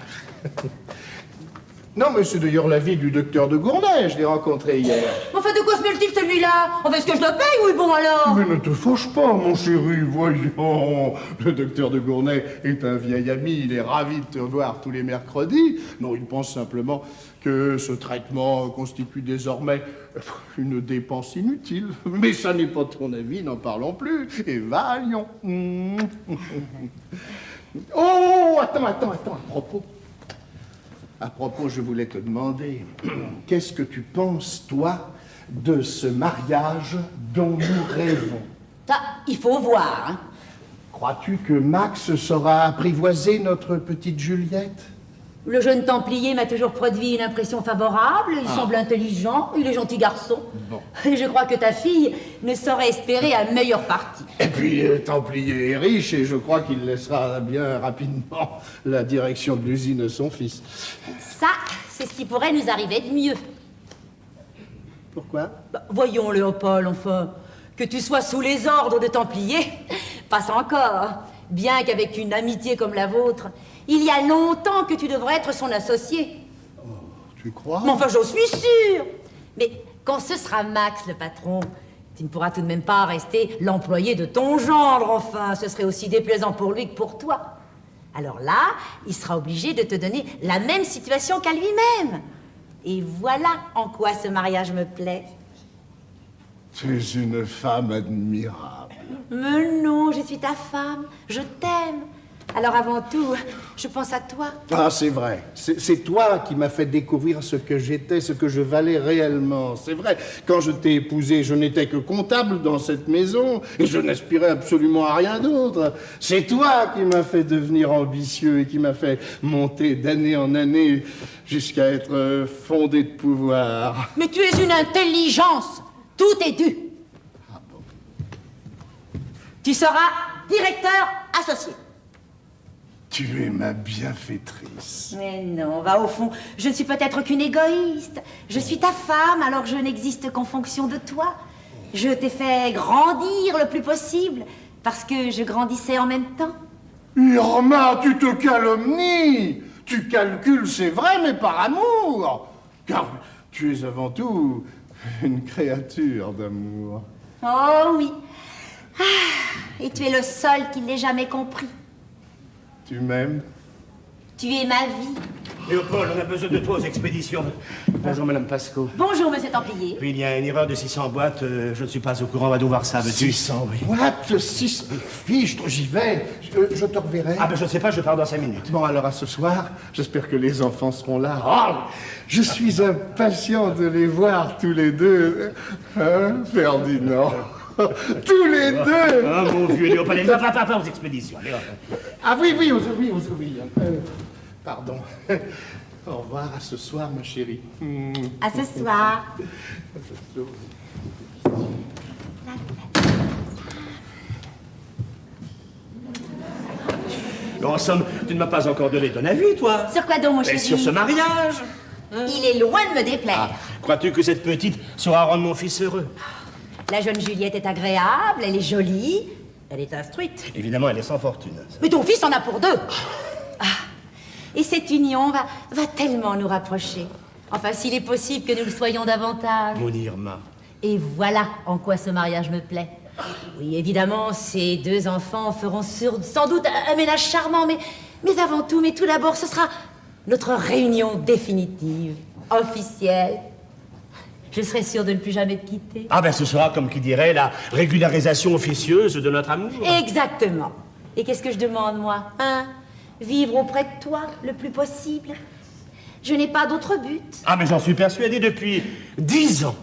Non, mais c'est d'ailleurs l'avis du docteur de Gournay, je l'ai rencontré hier. Enfin, de quoi se mêle-t-il celui-là? On fait ce que je le paye, oui, bon alors? Mais ne te fâche pas, mon chéri, voyons. Le docteur de Gournay est un vieil ami, il est ravi de te voir tous les mercredis. Non, il pense simplement que ce traitement constitue désormais une dépense inutile. Mais ça n'est pas ton avis, n'en parlons plus. Et va à Lyon. Oh, attends, à propos. À propos, je voulais te demander, qu'est-ce que tu penses, toi, de ce mariage dont nous rêvons? Ça, il faut voir, hein. Crois-tu que Max saura apprivoiser notre petite Juliette? Le jeune Templier m'a toujours produit une impression favorable, il semble intelligent, il est gentil garçon. Bon. Et je crois que ta fille ne saurait espérer un meilleur parti. Et puis, Templier est riche et je crois qu'il laissera bien rapidement la direction de l'usine à son fils. Ça, c'est ce qui pourrait nous arriver de mieux. Pourquoi? Bah, voyons, Léopold, enfin, que tu sois sous les ordres de Templier, passe encore. Bien qu'avec une amitié comme la vôtre, il y a longtemps que tu devrais être son associé. Oh, tu crois? Mais enfin, j'en suis sûre. Mais quand ce sera Max, le patron, tu ne pourras tout de même pas rester l'employé de ton gendre, enfin. Ce serait aussi déplaisant pour lui que pour toi. Alors là, il sera obligé de te donner la même situation qu'à lui-même. Et voilà en quoi ce mariage me plaît. Tu es une femme admirable. Mais non, je suis ta femme. Je t'aime. Alors avant tout, je pense à toi. Ah, c'est vrai. C'est toi qui m'as fait découvrir ce que j'étais, ce que je valais réellement. C'est vrai. Quand je t'ai épousé, je n'étais que comptable dans cette maison et je n'aspirais absolument à rien d'autre. C'est toi qui m'as fait devenir ambitieux et qui m'as fait monter d'année en année jusqu'à être fondé de pouvoir. Mais tu es une intelligence. Tout est dû. Ah bon? Tu seras directeur associé. Tu es ma bienfaitrice. Mais non, va au fond, je ne suis peut-être qu'une égoïste. Je suis ta femme, alors je n'existe qu'en fonction de toi. Je t'ai fait grandir le plus possible, parce que je grandissais en même temps. Irma, tu te calomnies. Tu calcules, c'est vrai, mais par amour. Car tu es avant tout une créature d'amour. Oh oui. Ah, et tu es le seul qui ne l'ait jamais compris. Tu m'aimes? Tu es ma vie. Léopold, on a besoin de toi aux expéditions. Bonjour, Madame Pasco. Bonjour, monsieur Templier. Oui, il y a une erreur de 600 boîtes. Je ne suis pas au courant. On va nous voir ça, veux-tu? 600, oui. What? 6... Fiche, j'y vais. Je te reverrai. Ah, ben je ne sais pas, je pars dans 5 minutes. Bon, alors à ce soir, j'espère que les enfants seront là. Oh, je suis impatient de les voir tous les deux. Hein, Ferdinand? Tous les deux! Ah, mon vieux Léopold, pas aux expéditions. Allez, Ah oui, oui. Pardon. Au revoir, à ce soir, ma chérie. À ce soir. En somme, tu ne m'as pas encore donné ton avis, toi. Sur quoi donc, mon Mais chéri? sur ce mariage. Il est loin de me déplaire. Crois-tu que cette petite saura rendre mon fils heureux? La jeune Juliette est agréable, elle est jolie, elle est instruite. Évidemment, elle est sans fortune. Mais ton fils en a pour deux. Ah. Et cette union va tellement nous rapprocher. Enfin, s'il est possible que nous le soyons davantage. Mon Irma. Et voilà en quoi ce mariage me plaît. Oui, évidemment, ces deux enfants feront sans doute un ménage charmant, mais avant tout, mais tout d'abord, ce sera notre réunion définitive, officielle. Je serai sûre de ne plus jamais te quitter. Ah ben ce sera, comme qui dirait, la régularisation officieuse de notre amour. Exactement. Et qu'est-ce que je demande, moi, hein? Vivre auprès de toi le plus possible. Je n'ai pas d'autre but. Ah mais j'en suis persuadé depuis 10 ans.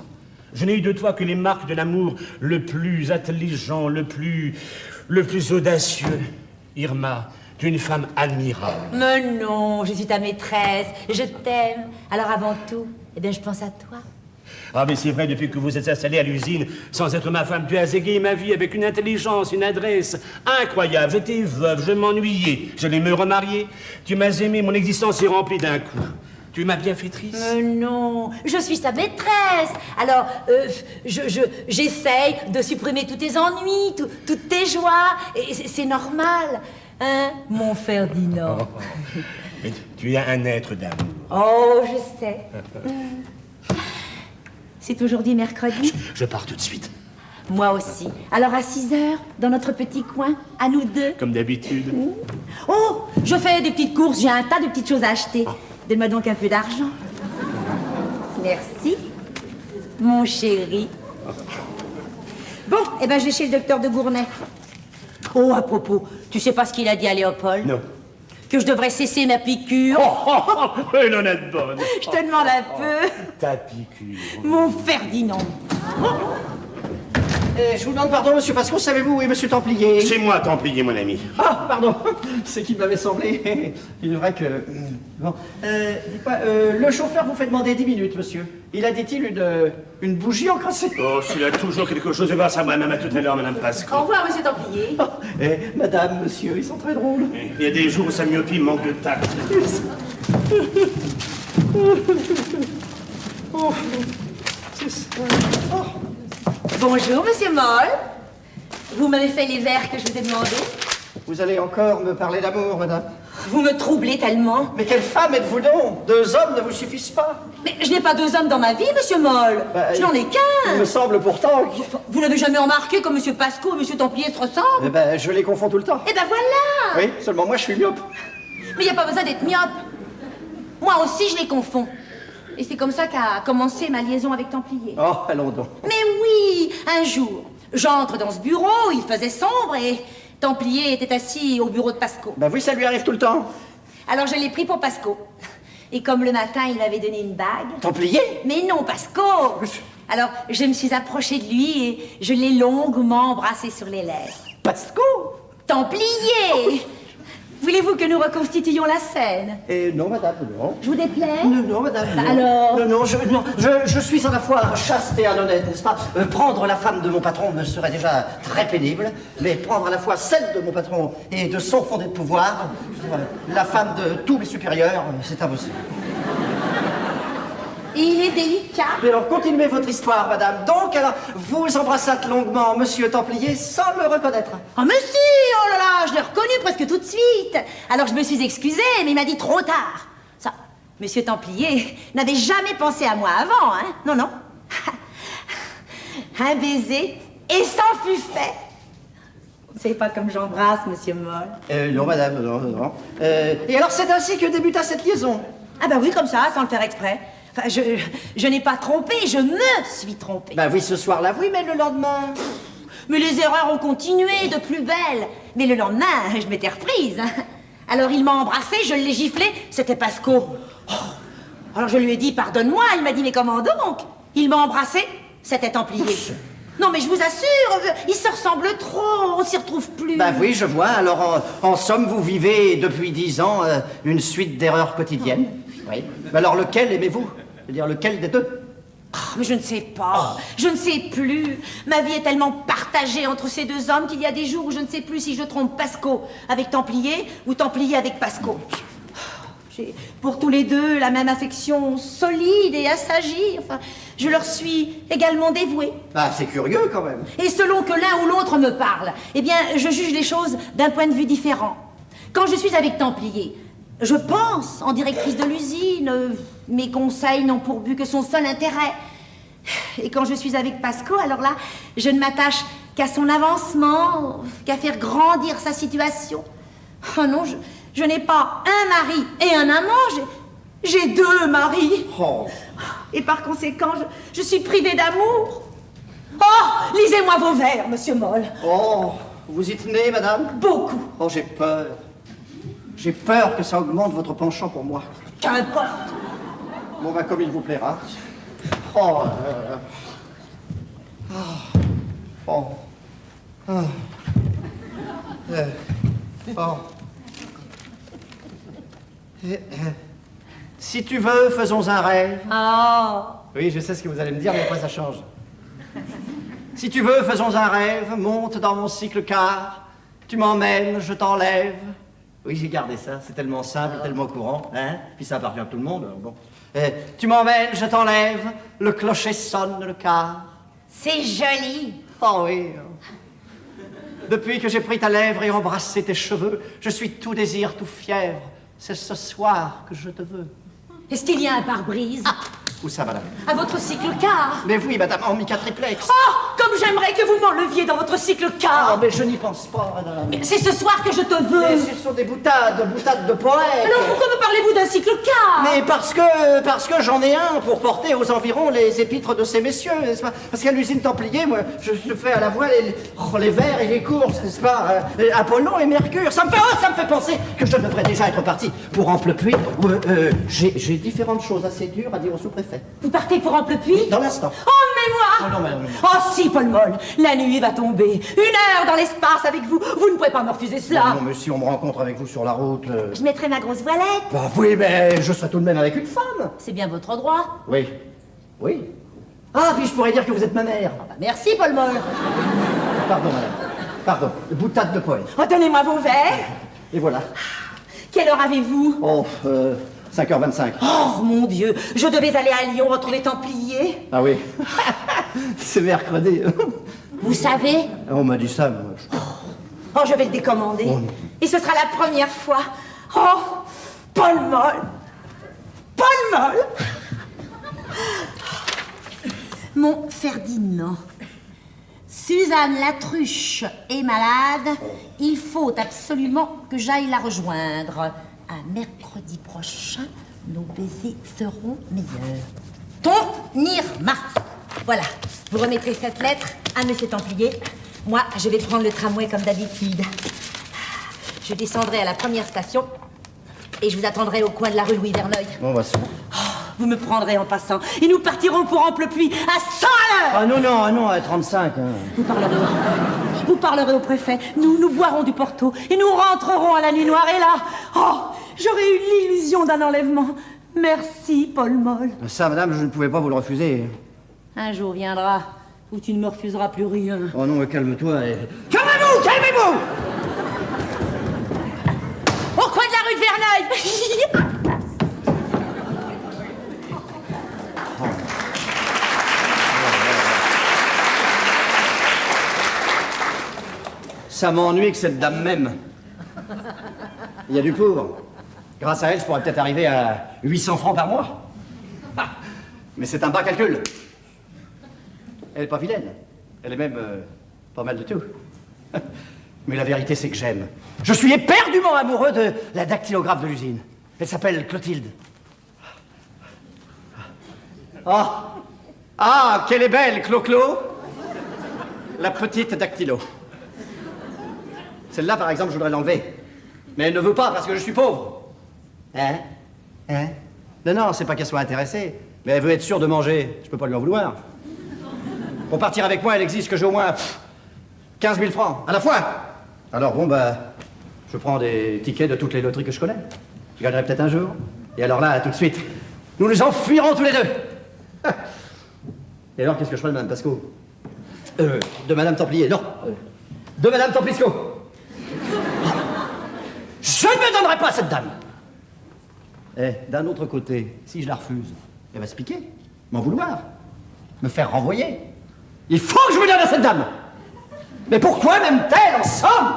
Je n'ai eu de toi que les marques de l'amour le plus intelligent, le plus audacieux. Irma, tu es une femme admirable. Mais non, je suis ta maîtresse, je t'aime. Alors avant tout, eh bien je pense à toi. Ah mais c'est vrai, depuis que vous êtes installée à l'usine, sans être ma femme, tu as égayé ma vie avec une intelligence, une adresse incroyable. J'étais veuve, je m'ennuyais, j'allais me remarier. Tu m'as aimé, mon existence est remplie d'un coup. Tu m'as bienfaitrice. Mais non, je suis ta maîtresse. Alors, j'essaye de supprimer tous tes ennuis, toutes tes joies. Et c'est normal, hein, mon Ferdinand. Oh. Mais tu es un être d'amour. Oh, je sais. C'est aujourd'hui mercredi? Je pars tout de suite. Moi aussi. Alors à 6 heures, dans notre petit coin, à nous deux. Comme d'habitude. Oh, je fais des petites courses, j'ai un tas de petites choses à acheter. Donne-moi donc un peu d'argent. Merci, mon chéri. Bon, eh ben je vais chez le docteur de Gournay. Oh, à propos, tu sais pas ce qu'il a dit à Léopold? Non. Que je devrais cesser ma piqûre. Elle en a de bonne. Je te demande un peu. Ta piqûre. Mon Ferdinand. Je vous demande pardon, monsieur Pasco, savez-vous où est monsieur Templier? C'est moi, Templier, mon ami. Ah, pardon, c'est qu'il m'avait semblé. Il est vrai que... Bon, dites-moi, le chauffeur vous fait demander 10 minutes, monsieur. Il a, dit-il, une bougie encrassée. Oh, s'il a toujours quelque chose de grâce à moi-même, à tout à l'heure, madame Pasco. Au revoir, monsieur Templier. Madame, monsieur, ils sont très drôles. Il y a des jours où sa myopie manque de tact. Oh, c'est ça. Oh. Bonjour, monsieur Moll. Vous m'avez fait les vers que je vous ai demandés. Vous allez encore me parler d'amour, madame? Vous me troublez tellement. Mais quelle femme êtes-vous donc? 2 hommes ne vous suffisent pas. Mais je n'ai pas 2 hommes dans ma vie, monsieur Moll. Je n'en ai Il qu'un. me semble pourtant que... Vous n'avez jamais remarqué comme monsieur Pasco et monsieur Templier se ressemblent? Eh ben, je les confonds tout le temps. Eh ben voilà. Oui, seulement moi, je suis myope. Mais il n'y a pas besoin d'être myope. Moi aussi, je les confonds. Et c'est comme ça qu'a commencé ma liaison avec Templier. Oh, allons donc. Mais oui, un jour, j'entre dans ce bureau, il faisait sombre et Templier était assis au bureau de Pasco. Ben oui, ça lui arrive tout le temps. Alors je l'ai pris pour Pasco. Et comme le matin, il m'avait donné une bague... Templier? Mais non, Pasco! Alors je me suis approchée de lui et je l'ai longuement embrassé sur les lèvres. Pasco? Templier! Voulez-vous que nous reconstituions la scène? Non, madame, non. Je vous déplais? Non, madame, non. Alors? Non, je suis à la fois chaste et honnête, n'est-ce pas? Prendre la femme de mon patron me serait déjà très pénible, mais prendre à la fois celle de mon patron et de son fondé de pouvoir, la femme de tous mes supérieurs, c'est impossible. Il est délicat. Mais alors, continuez votre histoire, madame. Donc, alors, vous embrassâtes longuement monsieur Templier sans le reconnaître. Oh mais si, oh là là, je l'ai reconnu presque tout de suite. Alors je me suis excusée, mais il m'a dit trop tard. Ça, monsieur Templier n'avait jamais pensé à moi avant, hein? Non, non. Un baiser, et ça fut fait. C'est pas comme j'embrasse, monsieur Moll. Non, madame, non. Et alors, c'est ainsi que débuta cette liaison. Ah bah oui, comme ça, sans le faire exprès. Enfin, je n'ai pas trompé, je me suis trompée. Bah oui, ce soir-là, oui, mais le lendemain... Mais les erreurs ont continué de plus belle. Mais le lendemain, je m'étais reprise. Alors il m'a embrassée, je l'ai giflé, c'était Pasco. Oh. Alors je lui ai dit, pardonne-moi, il m'a dit, mais comment donc? Il m'a embrassé, c'était Templier. Non mais je vous assure, ils se ressemblent trop, on s'y retrouve plus. Bah oui, je vois, alors en somme, vous vivez depuis 10 ans une suite d'erreurs quotidiennes. Oui. Mais alors lequel aimez-vous? C'est-à-dire lequel des deux? Oh, mais je ne sais pas, je ne sais plus. Ma vie est tellement partagée entre ces deux hommes qu'il y a des jours où je ne sais plus si je trompe Pasco avec Templier ou Templier avec Pasco. J'ai pour tous les deux la même affection solide et assagie. Enfin, je leur suis également dévouée. Ah, c'est curieux quand même. Et selon que l'un ou l'autre me parle, eh bien, je juge les choses d'un point de vue différent. Quand je suis avec Templier, je pense en directrice de l'usine. Mes conseils n'ont pour but que son seul intérêt. Et quand je suis avec Pasco, alors là, je ne m'attache qu'à son avancement, qu'à faire grandir sa situation. Oh non, je n'ai pas un mari et un amant, j'ai 2 maris. Oh. Et par conséquent, je suis privée d'amour. Oh, lisez-moi vos vers, monsieur Moll. Oh, vous y tenez, madame? Beaucoup. Oh, j'ai peur. J'ai peur que ça augmente votre penchant pour moi. Qu'importe. Bon, ben, comme il vous plaira. Oh, oh. Oh. Oh. Si tu veux, faisons un rêve. Oh. Oui, je sais ce que vous allez me dire, mais après ça change. Si tu veux, faisons un rêve. Monte dans mon cycle-car. Tu m'emmènes, je t'enlève. Oui, j'ai gardé ça. C'est tellement simple, tellement courant. Hein? Puis ça appartient à tout le monde. Bon. Tu m'emmènes, je t'enlève. Le clocher sonne le quart. C'est joli. Oh oui. Depuis que j'ai pris ta lèvre et embrassé tes cheveux, je suis tout désir, tout fièvre. C'est ce soir que je te veux. Est-ce qu'il y a un pare-brise? Où ça, madame? À votre cycle-car. Mais oui, madame, en mica triplex. Oh, comme j'aimerais que vous m'enleviez dans votre cycle-car. Oh, mais je n'y pense pas, madame. C'est ce soir que je te veux. Mais ce sont des boutades de poètes. Alors pourquoi me parlez-vous d'un cycle-car? Mais parce que j'en ai un pour porter aux environs les épîtres de ces messieurs, n'est-ce pas? Parce qu'à l'usine Templier, moi, je fais à la voile les vers et les courses, n'est-ce pas? Apollon et Mercure. Ça me fait penser que je devrais déjà être parti pour Amplepuis. J'ai différentes choses assez dures à dire au sous-préfet. Vous partez pour Amplepuis? Dans l'instant. Oh, mais moi! Oh non, madame. Oh si, Paul Moll, la nuit va tomber. 1 heure dans l'espace avec vous. Vous ne pourrez pas me refuser cela. Non, mais si on me rencontre avec vous sur la route... Je mettrai ma grosse voilette. Bah oui, mais je serai tout de même avec une femme. C'est bien votre droit. Oui. Oui. Ah, puis je pourrais dire que vous êtes ma mère. Bah, merci, Paul Moll. Pardon, madame. Pardon. Boutade de poète. Oh, donnez-moi vos verres. Et voilà. Quelle heure avez-vous? Oh, 5h25. Oh, mon Dieu, je devais aller à Lyon retrouver Templier. Ah oui. C'est mercredi. Vous savez? On m'a dit ça, moi. Oh, je vais le décommander. Oh, non. Et ce sera la première fois. Oh, Paul Moll. Paul Moll. Mon Ferdinand. Suzanne Latruche est malade. Il faut absolument que j'aille la rejoindre. À mercredi prochain, nos baisers seront meilleurs. Ton Irma. Voilà, vous remettrez cette lettre à Monsieur Templier. Moi, je vais prendre le tramway comme d'habitude. Je descendrai à la première station et je vous attendrai au coin de la rue Louis Verneuil. Bon, bah, c'est bon. Vous me prendrez en passant et nous partirons pour Amplepuis à 100 à l'heure. Ah non, à 35. Hein. Vous parlerez au préfet. Nous boirons du Porto et nous rentrerons à la nuit noire. Et là, oh, j'aurais eu l'illusion d'un enlèvement. Merci, Paul Moll. Ça, madame, je ne pouvais pas vous le refuser. Un jour viendra où tu ne me refuseras plus rien. Oh non, calme-toi. Calmez-vous, calmez-vous. Au coin de la rue de Verneuil. Ça m'ennuie que cette dame m'aime. Il y a du pour. Grâce à elle, je pourrais peut-être arriver à 800 francs par mois. Ah, mais c'est un bas calcul. Elle est pas vilaine. Elle est même pas mal de tout. Mais la vérité, c'est que j'aime. Je suis éperdument amoureux de la dactylographe de l'usine. Elle s'appelle Clotilde. Ah, ah, qu'elle est belle, Clo-Clo. La petite dactylo. Celle-là, par exemple, je voudrais l'enlever. Mais elle ne veut pas parce que je suis pauvre. Hein? Hein? Non, non, c'est pas qu'elle soit intéressée. Mais elle veut être sûre de manger. Je peux pas lui en vouloir. Pour partir avec moi, elle exige que j'ai au moins 15 000 francs à la fois. Alors bon, bah, je prends des tickets de toutes les loteries que je connais. Je gagnerai peut-être un jour. Et alors là, tout de suite, nous nous enfuirons tous les deux. Et alors, qu'est-ce que je ferai de Madame Pasco? De Madame Templier, non. De Madame Templisco. Je ne me donnerai pas à cette dame. Eh, d'un autre côté, si je la refuse, elle va se piquer, m'en vouloir, me faire renvoyer. Il faut que je me donne à cette dame. Mais pourquoi m'aime-t-elle en somme?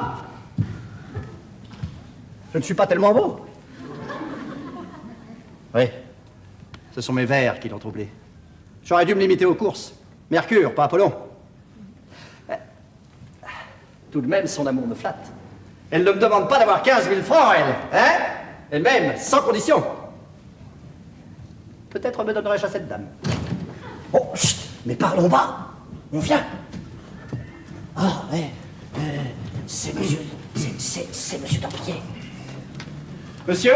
Je ne suis pas tellement beau. Oui, ce sont mes vers qui l'ont troublé. J'aurais dû me limiter aux courses. Mercure, pas Apollon. Tout de même, son amour me flatte. Elle ne me demande pas d'avoir 15 000 francs, elle. Hein? Elle-même, sans condition. Peut-être me donnerai-je à cette dame. Oh, chut, mais parlons bas. On vient. Ah, c'est monsieur... C'est monsieur Templier. Monsieur,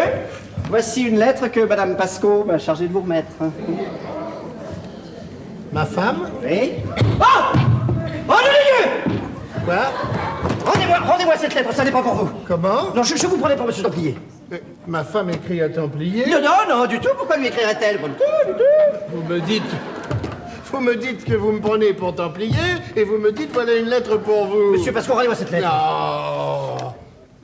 voici une lettre que Madame Pasco m'a chargé de vous remettre. Ma femme? Oui. Oh! Oh, Dieu! Quoi? Rendez-moi cette lettre, ça n'est pas pour vous. Comment? Non, je vous prenais pour monsieur Templier. Ma femme écrit à Templier? Non, non, non, du tout. Pourquoi lui écrirait-elle? Du tout. Vous me dites que vous me prenez pour Templier, et vous me dites voilà une lettre pour vous. Monsieur Pasco, rendez-moi cette lettre. Non.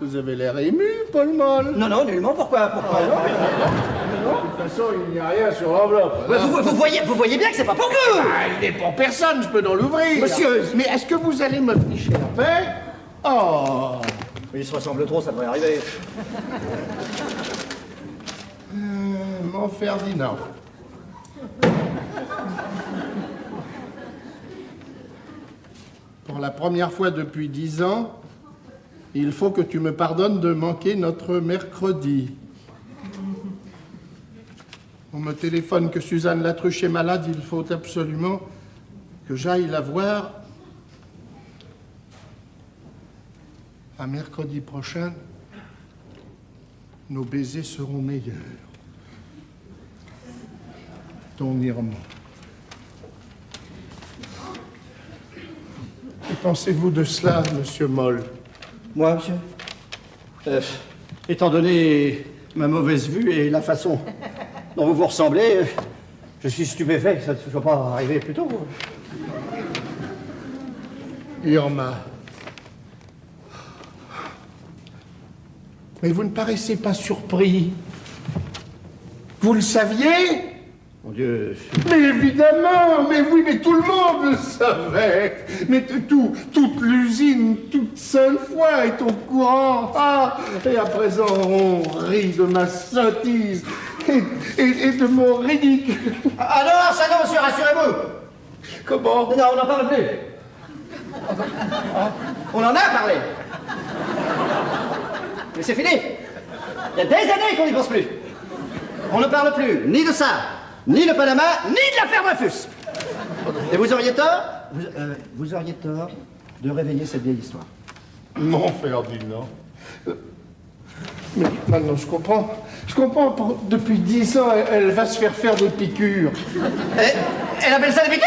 Vous avez l'air ému, Paul Moll. Non, non, nullement. Pourquoi non? De toute façon, il n'y a rien sur l'enveloppe. Ouais, vous voyez bien que c'est pas pour vous. Ah, il n'est pour personne, je peux donc l'ouvrir. Monsieur. Mais est-ce que vous allez me ficher la paix? Oh. Il se ressemble trop, ça devrait arriver. Mon Ferdinand. Pour la première fois depuis 10 ans, il faut que tu me pardonnes de manquer notre mercredi. On me téléphone que Suzanne Latruche est malade, il faut absolument que j'aille la voir. À mercredi prochain, nos baisers seront meilleurs. Ton Irma. Que pensez-vous de cela, monsieur Moll? Moi, monsieur? Étant donné ma mauvaise vue et la façon dont vous vous ressemblez, je suis stupéfait que ça ne soit pas arrivé plus tôt. Irma. Mais vous ne paraissez pas surpris. Vous le saviez? Mon Dieu... Mais évidemment, mais oui, mais tout le monde le savait. Mais toute l'usine, toute Sainte-Foy est au courant. Ah, et à présent, on rit de ma sottise et de mon ridicule. Ah non, ça non, monsieur, rassurez-vous. Comment? Non, on n'en parle plus. On en a parlé. Mais c'est fini. Il y a des années qu'on n'y pense plus. On ne parle plus ni de ça, ni de Panama, ni de l'affaire Dreyfus. Et vous auriez tort, vous auriez tort de réveiller cette vieille histoire. Mon Ferdinand. Mais maintenant, je comprends. Je comprends. Depuis 10 ans, elle va se faire des piqûres. Elle appelle ça des piqûres?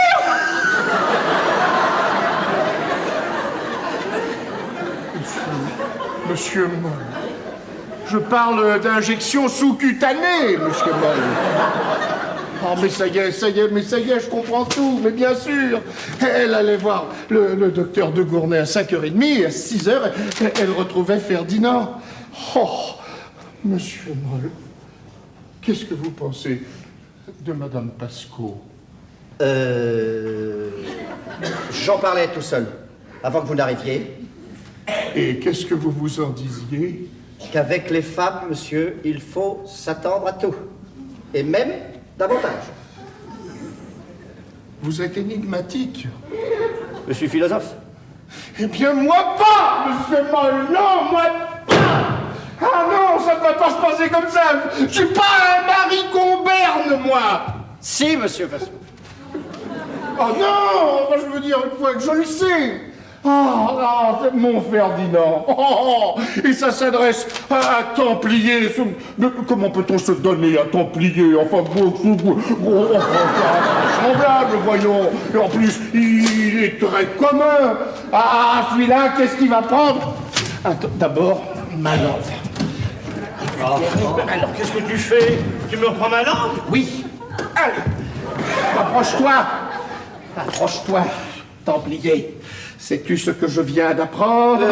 Monsieur Moll. Je parle d'injection sous-cutanée, monsieur Moll. Oh, mais ça y est, je comprends tout, mais bien sûr. Elle allait voir le docteur de Gournay à 5h30, et à 6h, elle retrouvait Ferdinand. Oh, monsieur Moll, qu'est-ce que vous pensez de Madame Pasco? J'en parlais tout seul, avant que vous n'arriviez. Et qu'est-ce que vous vous en disiez? Qu'avec les femmes, monsieur, il faut s'attendre à tout. Et même davantage. Vous êtes énigmatique. Je suis philosophe. Eh bien, moi pas, monsieur Moll, non, moi pas. Ah non, ça ne va pas se passer comme ça. Je suis pas un Marie Comberne, moi. Si, monsieur Fassou. Oh non! Enfin, je veux dire une fois que je le sais! C'est mon Ferdinand! Et ça s'adresse à un Templier! Comment peut-on se donner à Templier? Enfin, semblable, voyons! Et en plus, il est très commun! Celui-là, qu'est-ce qu'il va prendre? Attends, d'abord, ma lampe. Alors, qu'est-ce que tu fais? Tu me reprends ma lampe? Oui! Allez! Approche-toi, Templier. Sais-tu ce que je viens d'apprendre?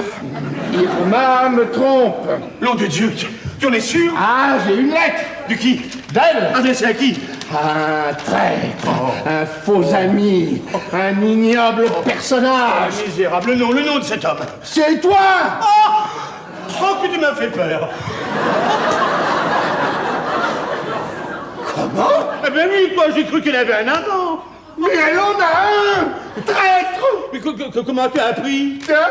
Irma me trompe. Nom de Dieu, tu en es sûr? Ah, j'ai une lettre. De qui? D'elle. Adressée à qui? Un traître, un faux ami, un ignoble personnage. Misérable, le nom de cet homme. C'est toi! Oh, que tu m'as fait peur. Comment? Eh bien oui, toi, j'ai cru qu'elle avait un amant. Mais elle en a un! Traître! Mais comment tu as appris? Tiens.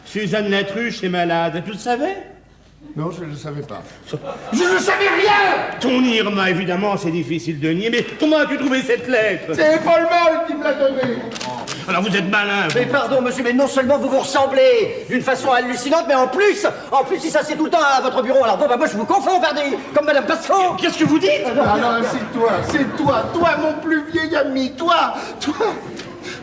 Suzanne Latruche est malade, tu le savais? Non, je ne le savais pas. Je ne savais rien! Ton Irma, évidemment, c'est difficile de nier, mais comment as-tu trouvé cette lettre? C'est Paul Moll qui me l'a donnée. Alors vous êtes malin. Mais pardon, monsieur, mais non seulement vous vous ressemblez d'une façon hallucinante, mais en plus, il s'assied tout le temps à votre bureau. Alors bon, moi je vous confonds, pardon, comme Madame Pasco. Qu'est-ce que vous dites? Alors c'est toi, mon plus vieil ami, toi,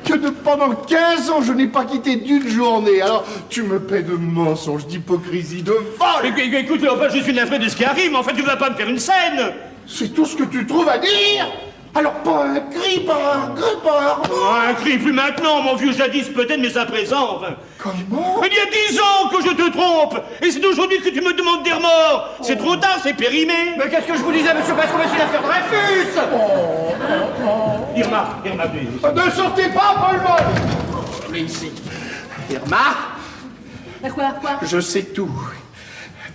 que pendant 15 ans je n'ai pas quitté d'une journée. Alors tu me paies de mensonges, d'hypocrisie, de vol. Écoute, enfin, je suis navré de ce qui arrive, mais en fait, tu vas pas me faire une scène. C'est tout ce que tu trouves à dire? Alors pas un cri, pas un gré, pas un... Un cri, plus maintenant, mon vieux jadis peut-être, mais à présent, enfin. Comment? Mais il y a 10 ans que je te trompe, et c'est aujourd'hui que tu me demandes des remords. C'est trop tard, c'est périmé. Mais qu'est-ce que je vous disais, monsieur Pasco, mais c'est l'affaire Dreyfus. Irma, viens. Ne sortez pas, Paul Moll. Mais ici. Irma, Quoi? je sais tout.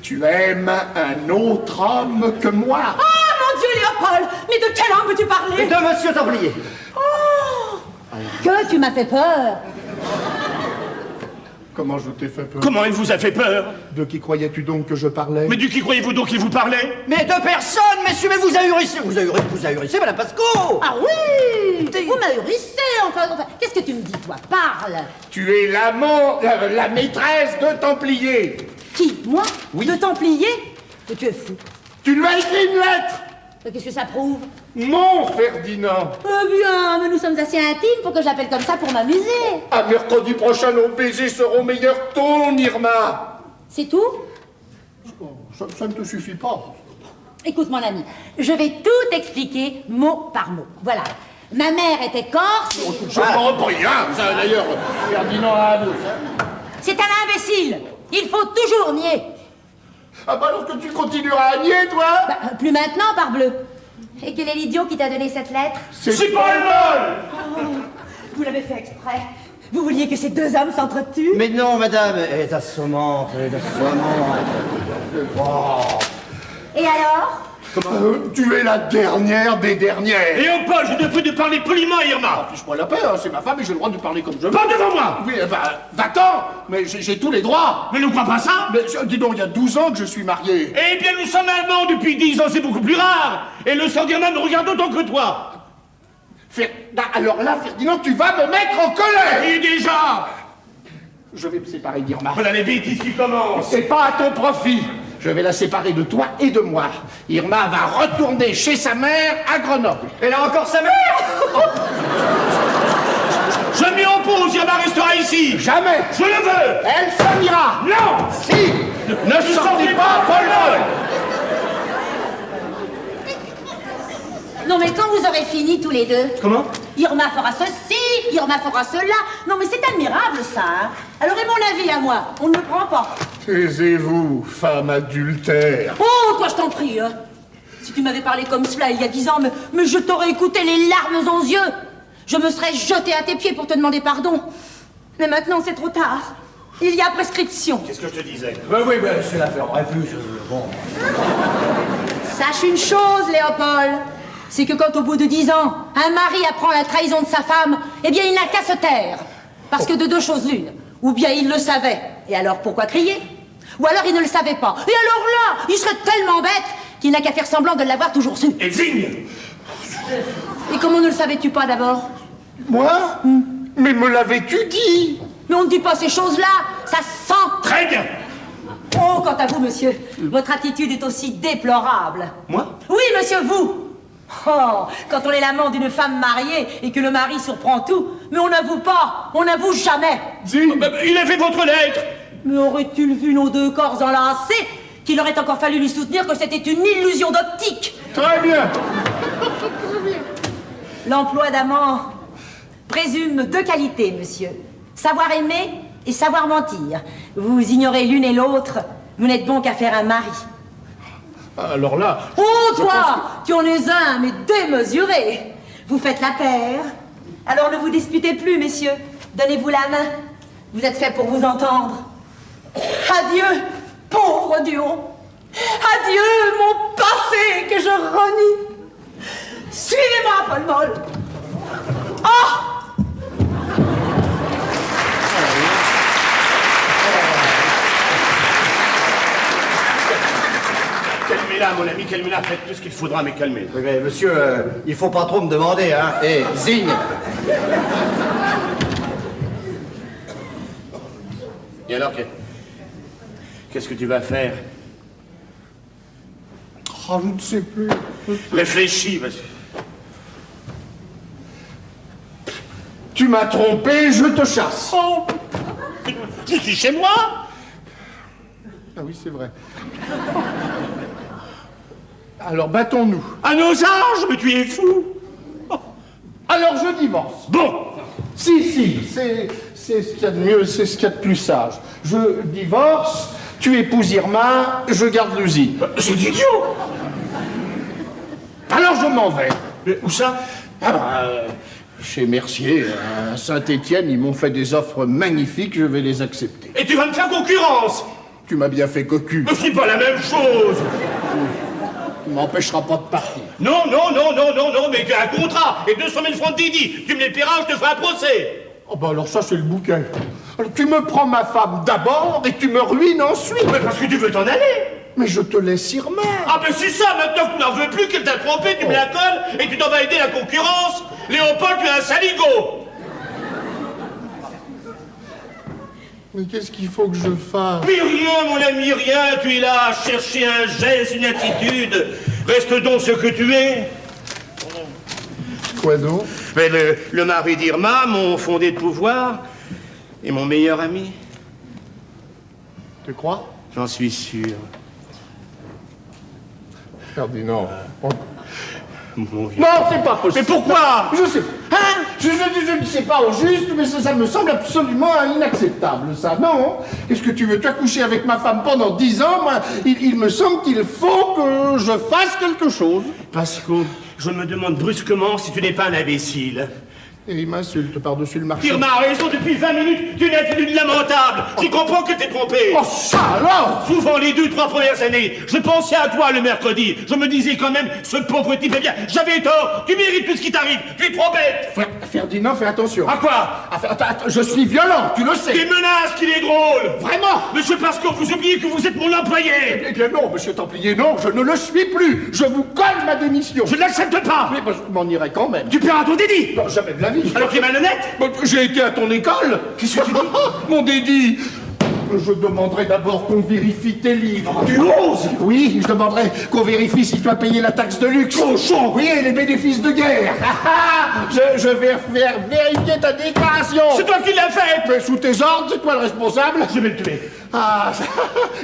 Tu aimes un autre homme que moi. Oh mon Dieu, Léopold! Mais de quel homme veux-tu parler? De monsieur Templier. Oh! Que tu m'as fait peur! Comment je t'ai fait peur? Comment il vous a fait peur? De qui croyais-tu donc que je parlais? Mais de qui croyez-vous donc qu'il vous parlait? Mais de personne, messieurs, mais vous ahurissez, Madame Pasco. Ah oui! Vous m'ahurissez, enfin, qu'est-ce que tu me dis, toi? Parle! Tu es l'amant, la maîtresse de Templier. Qui? Moi? Oui. De Templier? Mais tu es fou. Tu lui as écrit une lettre. Qu'est-ce que ça prouve? Mon Ferdinand. Eh bien, mais nous sommes assez intimes pour que j'appelle comme ça pour m'amuser. À mercredi prochain, nos baisers seront meilleurs ton Irma. C'est tout? Ça ne te suffit pas. Écoute, mon ami, je vais tout expliquer mot par mot. Voilà. Ma mère était corse. Je ne comprends rien. Ça, d'ailleurs, Ferdinand a avoué. C'est un imbécile. Il faut toujours nier. Ah bah alors que tu continueras à nier, toi? Plus maintenant, parbleu. Et quel est l'idiot qui t'a donné cette lettre? C'est Paul Moll. Vous l'avez fait exprès. Vous vouliez que ces deux hommes s'entretuent? Mais non, madame, elle est assommante, Et alors? Tu es la dernière des dernières. Léopold, je te prie de parler poliment à Irma. Fiche-moi la paix, hein, c'est ma femme et j'ai le droit de parler comme je veux. Pas devant moi. Oui, va-t'en. Mais j'ai tous les droits. Mais ne crois pas ça. Mais dis donc, il y a 12 ans que je suis marié. Eh bien, nous sommes allemands depuis 10 ans, c'est beaucoup plus rare. Et le sang d'Irma me regarde autant que toi. Alors là, Ferdinand, tu vas me mettre en colère. Et déjà. Je vais me séparer d'Irma. Voilà les bêtises qui commencent. C'est pas à ton profit. Je vais la séparer de toi et de moi. Irma va retourner chez sa mère à Grenoble. Elle a encore sa mère. Je m'y oppose, Irma restera ici. Jamais. Je le veux. Elle s'en ira. Non. Si. Ne sortez pas, Paul Moll. Non, mais quand vous aurez fini tous les deux... Comment? Irma fera ceci, Irma fera cela. Non, mais c'est admirable, ça. Hein. Alors, et mon avis à moi? On ne le prend pas. Taisez-vous, femme adultère. Oh, toi, je t'en prie, hein. Si tu m'avais parlé comme cela il y a 10 ans, mais je t'aurais écouté les larmes aux yeux. Je me serais jetée à tes pieds pour te demander pardon. Mais maintenant, c'est trop tard. Il y a prescription. Qu'est-ce que je te disais? Oui, c'est l'affaire Dreyfus, bon. Sache une chose, Léopold. C'est que quand au bout de 10 ans, un mari apprend la trahison de sa femme, eh bien il n'a qu'à se taire. Parce que de deux choses l'une. Ou bien il le savait, et alors pourquoi crier? Ou alors il ne le savait pas. Et alors là, il serait tellement bête qu'il n'a qu'à faire semblant de l'avoir toujours su. Et zigne. Et comment ne le savais-tu pas d'abord? Moi Mais me l'avais-tu dit? Mais on ne dit pas ces choses-là, ça sent. Très bien. Oh, quant à vous, monsieur, votre attitude est aussi déplorable. Moi? Oui, monsieur, vous. Oh, quand on est l'amant d'une femme mariée et que le mari surprend tout, mais on n'avoue pas, on n'avoue jamais. Il a fait votre lettre. Mais aurait-il vu nos deux corps enlacés qu'il aurait encore fallu lui soutenir que c'était une illusion d'optique? Très bien. L'emploi d'amant présume deux qualités, monsieur. Savoir aimer et savoir mentir. Vous ignorez l'une et l'autre, vous n'êtes bon qu'à faire un mari. Alors là... Oh, toi, tu en es un, mais démesuré. Vous faites la paire. Alors ne vous disputez plus, messieurs. Donnez-vous la main. Vous êtes faits pour vous entendre. Adieu, pauvre duo. Adieu, mon passé que je renie. Suivez-moi, Paul Moll. Oh! Calmez-la, mon ami, calmez-la. Faites tout ce qu'il faudra, mais calmez-la. Oui, mais monsieur, il faut pas trop me demander, hein. Eh, zigne. Et alors, qu'est-ce que tu vas faire? Oh, je ne sais plus. Réfléchis, parce que... Tu m'as trompé, je te chasse. Oh, je suis chez moi. Ah oui, c'est vrai. Alors, battons-nous. À nos âges, mais tu es fou. Alors, je divorce. Bon. Si, c'est ce qu'il y a de mieux, c'est ce qu'il y a de plus sage. Je divorce, tu épouses Irma, je garde l'usine. C'est idiot. Alors, je m'en vais. Mais où ça? Chez Mercier, à Saint-Étienne, ils m'ont fait des offres magnifiques, je vais les accepter. Et tu vas me faire concurrence. Tu m'as bien fait cocu. Mais c'est pas la même chose. Tu m'empêcheras pas de partir. Non, mais tu as un contrat et 200 000 francs de Didi. Tu me les paieras, je te ferai un procès. Oh bah alors ça, c'est le bouquet. Alors, tu me prends ma femme d'abord et tu me ruines ensuite. Mais parce que tu veux t'en aller. Mais je te laisse Irma. Ah ben c'est ça, maintenant que tu n'en veux plus, qu'elle t'a trompé, tu me la colles et tu t'en vas aider la concurrence. Léopold, tu es un saligo. Mais qu'est-ce qu'il faut que je fasse? Mais rien, mon ami, rien. Tu es là à chercher un geste, une attitude. Reste donc ce que tu es. Quoi donc? Mais le mari d'Irma, mon fondé de pouvoir et mon meilleur ami. Tu crois? J'en suis sûr. Ferdinand. Mon vieux. Non, c'est pas possible. Mais pourquoi? Je sais. Hein? Je ne sais pas au juste, mais ça me semble absolument inacceptable, ça. Non? Qu'est-ce que tu veux? Tu as couché avec ma femme pendant 10 ans, moi, il me semble qu'il faut que je fasse quelque chose. Pasco, je me demande brusquement si tu n'es pas un imbécile. Et il m'insulte par-dessus le marché. Irma a raison depuis 20 minutes, tu es une attitude lamentable. Tu comprends que t'es trompé. Oh, ça alors! Souvent les 2-3 premières années, je pensais à toi le mercredi. Je me disais quand même, ce pauvre type, eh bien, j'avais tort. Tu mérites tout ce qui t'arrive. Tu es trop bête. Ferdinand, fais attention. À quoi? Attends, je suis violent, tu le sais. Des menaces qu'il est drôle. Vraiment? Monsieur Pasco, vous oubliez que vous êtes mon employé. Eh bien non, monsieur Templier, non, je ne le suis plus. Je vous colle ma démission. Je ne l'accepte pas. Mais bah, je m'en irai quand même. Tu paieras ton dédit. Non, jamais de la vie. Alors tu es malhonnête. J'ai été à ton école. Qu'est-ce que tu dis? Mon dédit. Je demanderai d'abord qu'on vérifie tes livres. Tu oses? Oui, je demanderai qu'on vérifie si tu as payé la taxe de luxe. Cochon! Oui, et les bénéfices de guerre. Je vais faire vérifier ta déclaration. C'est toi qui l'as fait. Mais sous tes ordres, c'est toi le responsable. Je vais le tuer. Ah, ça...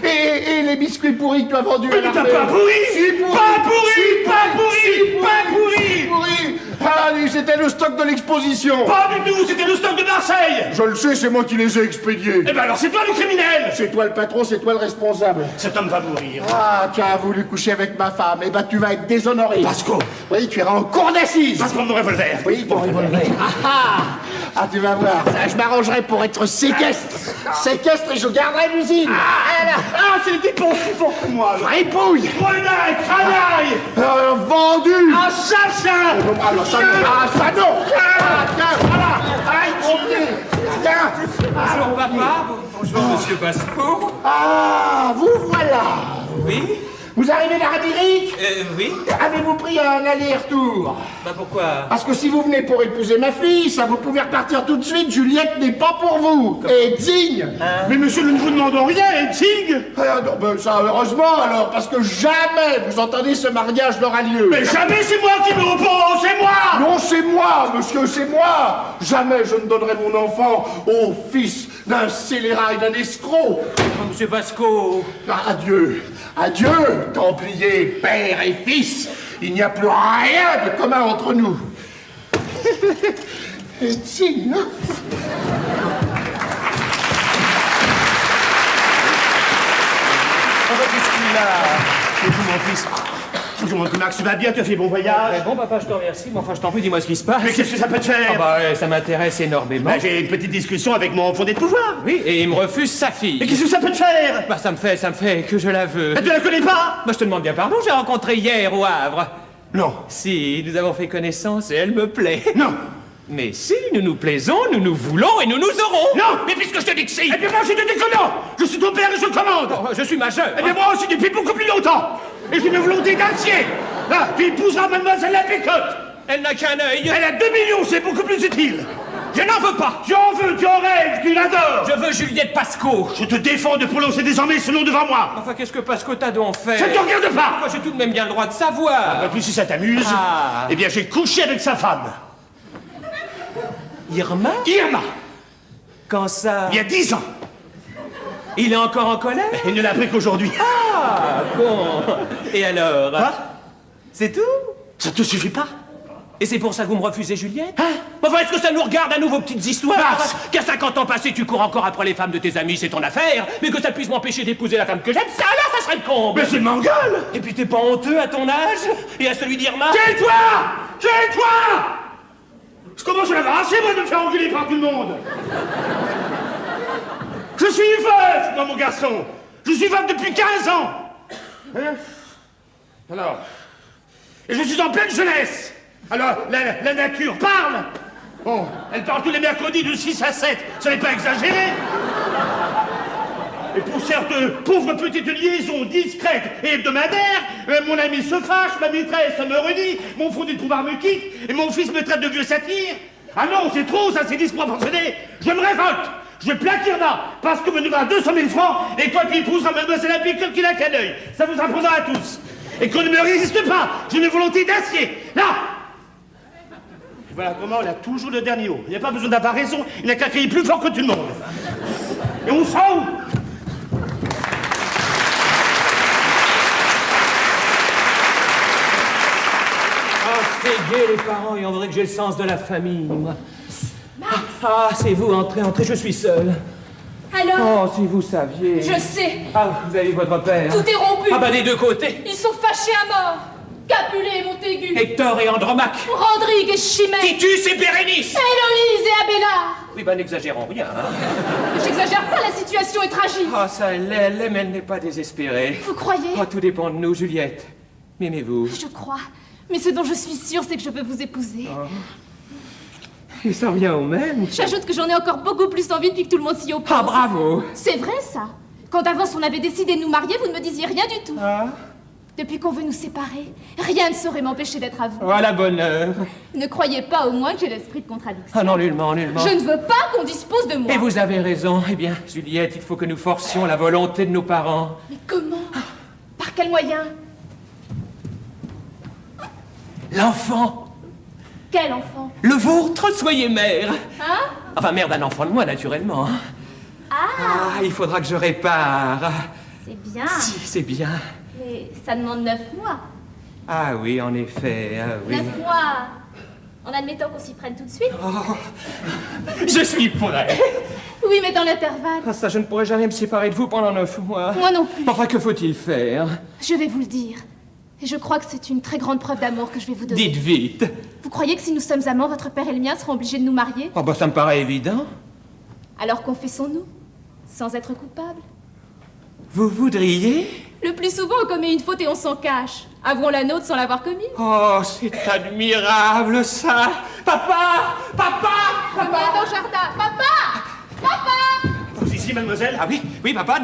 et les biscuits pourris que tu as vendus Mais à t'as l'armée. pas pourri. Si, pourri. Pas pourri. Si, Pas pourri. si, Pas pourri. pourri. Ah, c'était le stock de l'exposition. Pas du tout. C'était le stock de Marseille. Je le sais, c'est moi qui les ai expédiés. Eh ben alors c'est toi le criminel. C'est toi le patron, c'est toi le responsable. Cet homme va mourir. Ah, tu as voulu coucher avec ma femme, eh ben tu vas être déshonoré. Pasco. Oui, tu iras en cour d'assises. Passe-moi mon revolver. Oui, ton revolver. Ah, tu vas voir, ça, je m'arrangerai pour être séquestre. Séquestre et je garderai l'usine. Ah, c'est le type aussi fort que moi. Fripouille. Grenaille, cranaille. Vendu. Assassin. Alors ça non. Ah, ça non. Ah, tiens, voilà. Aïe, tiens. Bonjour papa, bonjour monsieur Pasco. Ah, vous voilà. Oui? Vous arrivez d'Arabique? Oui. Avez-vous pris un aller-retour? Bah pourquoi? Parce que si vous venez pour épouser ma fille, ça vous pouvez repartir tout de suite, Juliette n'est pas pour vous. Et digne. Mais monsieur, nous ne vous demandons rien, et Ting? Ah, non, ben ça, heureusement alors, parce que jamais, vous entendez, ce mariage n'aura lieu. Mais jamais c'est moi qui me oppose, c'est moi! Non, c'est moi, monsieur, c'est moi. Jamais je ne donnerai mon enfant au fils d'un scélérat et d'un escroc. Oh, monsieur Pasco. Ah, adieu, adieu, Templiers, père et fils. Il n'y a plus rien de commun entre nous. Et Ting, hein? Qu'est-ce qu'il a? Bonjour mon fils. Bonjour mon petit Max, tu vas bien, tu as fait bon voyage? Bon, papa, je te remercie, mais enfin, je t'en prie, dis-moi ce qui se passe. Mais qu'est-ce que ça peut te faire? Ah bah, ça m'intéresse énormément. Bah, j'ai une petite discussion avec mon fondé de pouvoir. Oui, et il me refuse sa fille. Mais qu'est-ce que ça peut te faire? Bah, ça me fait que je la veux. Tu la connais pas? Bah, je te demande bien pardon, j'ai rencontré hier au Havre. Non. Si, nous avons fait connaissance et elle me plaît. Non. Mais si, nous nous plaisons, nous nous voulons et nous nous aurons. Non. Mais puisque je te dis que si. Eh bien moi je te dis que non. Je suis ton père et je commande. Oh, je suis majeur. Eh bien moi aussi depuis beaucoup plus longtemps. Et j'ai une volonté d'acier. Là, tu épouseras mademoiselle la Pécotte. Elle n'a qu'un œil. Elle a 2 millions, c'est beaucoup plus utile. Je n'en veux pas. Tu en veux, tu en rêves, tu l'adores. Je veux Juliette Pasco. Je te défends de prononcer désormais ce nom devant moi. Enfin, qu'est-ce que Pasco t'a donc fait? Ça ne te regarde pas. Enfin, j'ai tout de même bien le droit de savoir. Pas plus si ça t'amuse. Ah. Eh bien j'ai couché avec sa femme. Irma? Irma. Quand ça? Il y a 10 ans. Il est encore en colère? Il ne l'a appris qu'aujourd'hui. Ah, bon. Et alors? Quoi? C'est tout? Ça te suffit pas? Et c'est pour ça que vous me refusez, Juliette? Hein? Enfin, est-ce que ça nous regarde à nous vos petites histoires? Max! Qu'à 50 ans passés, tu cours encore après les femmes de tes amis, c'est ton affaire. Mais que ça puisse m'empêcher d'épouser la femme que j'aime, ça alors, ça serait le comble. Mais c'est m'engueule. Et puis t'es pas honteux à ton âge? Et à celui d'Irma? Tais-toi! Tais-toi! Je commence à l'avoir assez, moi, de me faire engueuler par tout le monde. Je suis veuf, moi, mon garçon. Je suis veuf depuis 15 ans. Hein? Alors... Et je suis en pleine jeunesse. Alors, la nature parle. Bon, elle parle tous les mercredis de 6 à 7. Ça n'est pas exagéré. Et pour cette pauvre petite liaison discrète et hebdomadaire, mon ami se fâche, ma maîtresse me renie, mon fondé de pouvoir me quitte, et mon fils me traite de vieux satyre. Ah non, c'est trop, ça, c'est disproportionné. Je me révolte. Je plaque Irma, parce que me devra 200 000 francs, et toi tu épouseras mademoiselle la Pécotte qui n'a qu'un œil. Ça vous apprendra à tous. Et qu'on ne me résiste pas, j'ai une volonté d'acier. Là! Voilà comment elle a toujours le dernier mot. Il n'y a pas besoin d'avoir raison, il n'a qu'à crier plus fort que tout le monde. Et on sent où? Ah, c'est gai, les parents, et on dirait que j'ai le sens de la famille, moi. Ah, c'est vous, entrez, je suis seul. Alors, Oh, si vous saviez. je sais, Ah, vous avez votre père. tout est rompu. Ah bah des deux côtés. Ils sont fâchés à mort. Capulet et Montaigu. Hector et Andromaque. Rodrigue et Chimène. Titus et Bérénice. Héloïse et Abélard. Oui, bah n'exagérons rien, hein. J'exagère pas, la situation est tragique. Ah, ça, elle l'aime, elle n'est pas désespérée. Vous croyez? Oh, tout dépend de nous, Juliette. M'aimez-vous? Je crois. Mais ce dont je suis sûre, c'est que je peux vous épouser. Et ça revient au même. J'ajoute que j'en ai encore beaucoup plus envie depuis que tout le monde s'y oppose. Ah, bravo. C'est vrai, ça. Quand d'avance on avait décidé de nous marier, vous ne me disiez rien du tout. Ah. Depuis qu'on veut nous séparer, rien ne saurait m'empêcher d'être à vous. Voilà, bonheur. Ne croyez pas au moins que j'ai l'esprit de contradiction. Ah non, nullement, nullement. Je ne veux pas qu'on dispose de moi. Et vous avez raison. Eh bien, Juliette, il faut que nous forcions la volonté de nos parents. Mais comment? Par quel moyen? L'enfant. Quel enfant? Le vôtre, soyez mère. Hein? Enfin, mère d'un enfant de moi, naturellement. Ah, il faudra que je répare. C'est bien. Si, c'est bien. Mais ça demande 9 mois. Ah oui, en effet, ah oui. 9 mois. En admettant qu'on s'y prenne tout de suite. Oh, je suis prêt. Oui, mais dans l'intervalle. Ah, ça, je ne pourrai jamais me séparer de vous pendant 9 mois. Moi non plus. Enfin, que faut-il faire? Je vais vous le dire. Et je crois que c'est une très grande preuve d'amour que je vais vous donner. Dites vite. Vous croyez que si nous sommes amants, votre père et le mien seront obligés de nous marier? Oh, bah, ça me paraît évident. Alors confessons-nous, sans être coupables. Vous voudriez? Le plus souvent, on commet une faute et on s'en cache. Avouons la nôtre sans l'avoir commise. Oh, c'est admirable, ça. Papa! Papa! Papa dans le jardin. Papa! Papa! Vous ici. ici, mademoiselle? Ah oui, papa,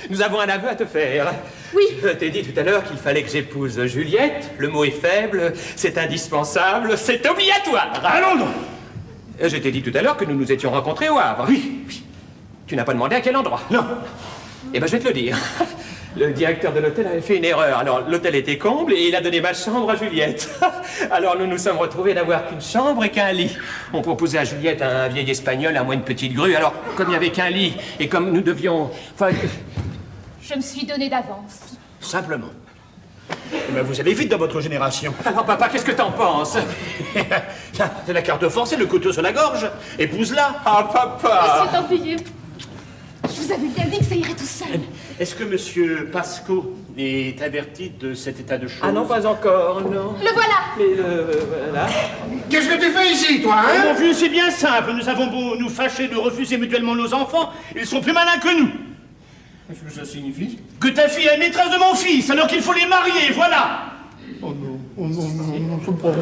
nous avons un aveu à te faire. Oui. Je t'ai dit tout à l'heure qu'il fallait que j'épouse Juliette. Le mot est faible, c'est indispensable, c'est obligatoire. Allons donc! Je t'ai dit tout à l'heure que nous nous étions rencontrés au Havre. Oui. Tu n'as pas demandé à quel endroit? Non. Eh ben, je vais te le dire. Le directeur de l'hôtel avait fait une erreur. Alors, l'hôtel était comble et il a donné ma chambre à Juliette. Alors, nous nous sommes retrouvés d'avoir qu'une chambre et qu'un lit. On proposait à Juliette un vieil espagnol, à moi une petite grue. Alors, comme il n'y avait qu'un lit et comme nous devions... Enfin... Je me suis donné d'avance. Simplement. Mais vous allez vite dans votre génération. Alors, papa, qu'est-ce que t'en penses? C'est la carte force et le couteau sur la gorge. Épouse-la. Ah, papa! Monsieur Templier, je vous avais bien dit que ça irait tout seul. Est-ce que monsieur Pasco est averti de cet état de choses? Ah non, pas encore, non. Le voilà. Mais voilà. Qu'est-ce que tu fais ici, toi, hein? Mon vieux, c'est bien simple. Nous avons beau nous fâcher de refuser mutuellement nos enfants, ils sont plus malins que nous. Qu'est-ce que ça signifie? Que ta fille est maîtresse de mon fils, alors qu'il faut les marier, voilà. Oh non, c'est pas vrai.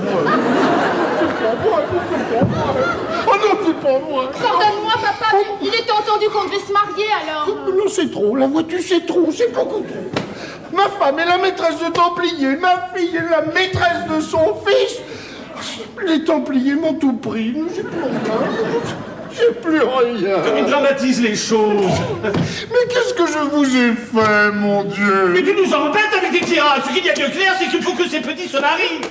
C'est pas vrai, c'est pas vrai. Oh non, c'est pas vrai. Pardonne-moi, papa, il était entendu qu'on devait se marier, alors... Non, c'est trop, la vois-tu, c'est trop, c'est beaucoup trop. Ma femme est la maîtresse de Templier, ma fille est la maîtresse de son fils. Les Templiers m'ont tout pris, j'ai plus rien. J'ai plus rien. Comme il dramatise les choses. Mais qu'est-ce que je vous ai fait, mon Dieu? Mais tu nous embêtes avec des tirades. Ce qu'il y a de clair, c'est qu'il faut que ces petits se marient.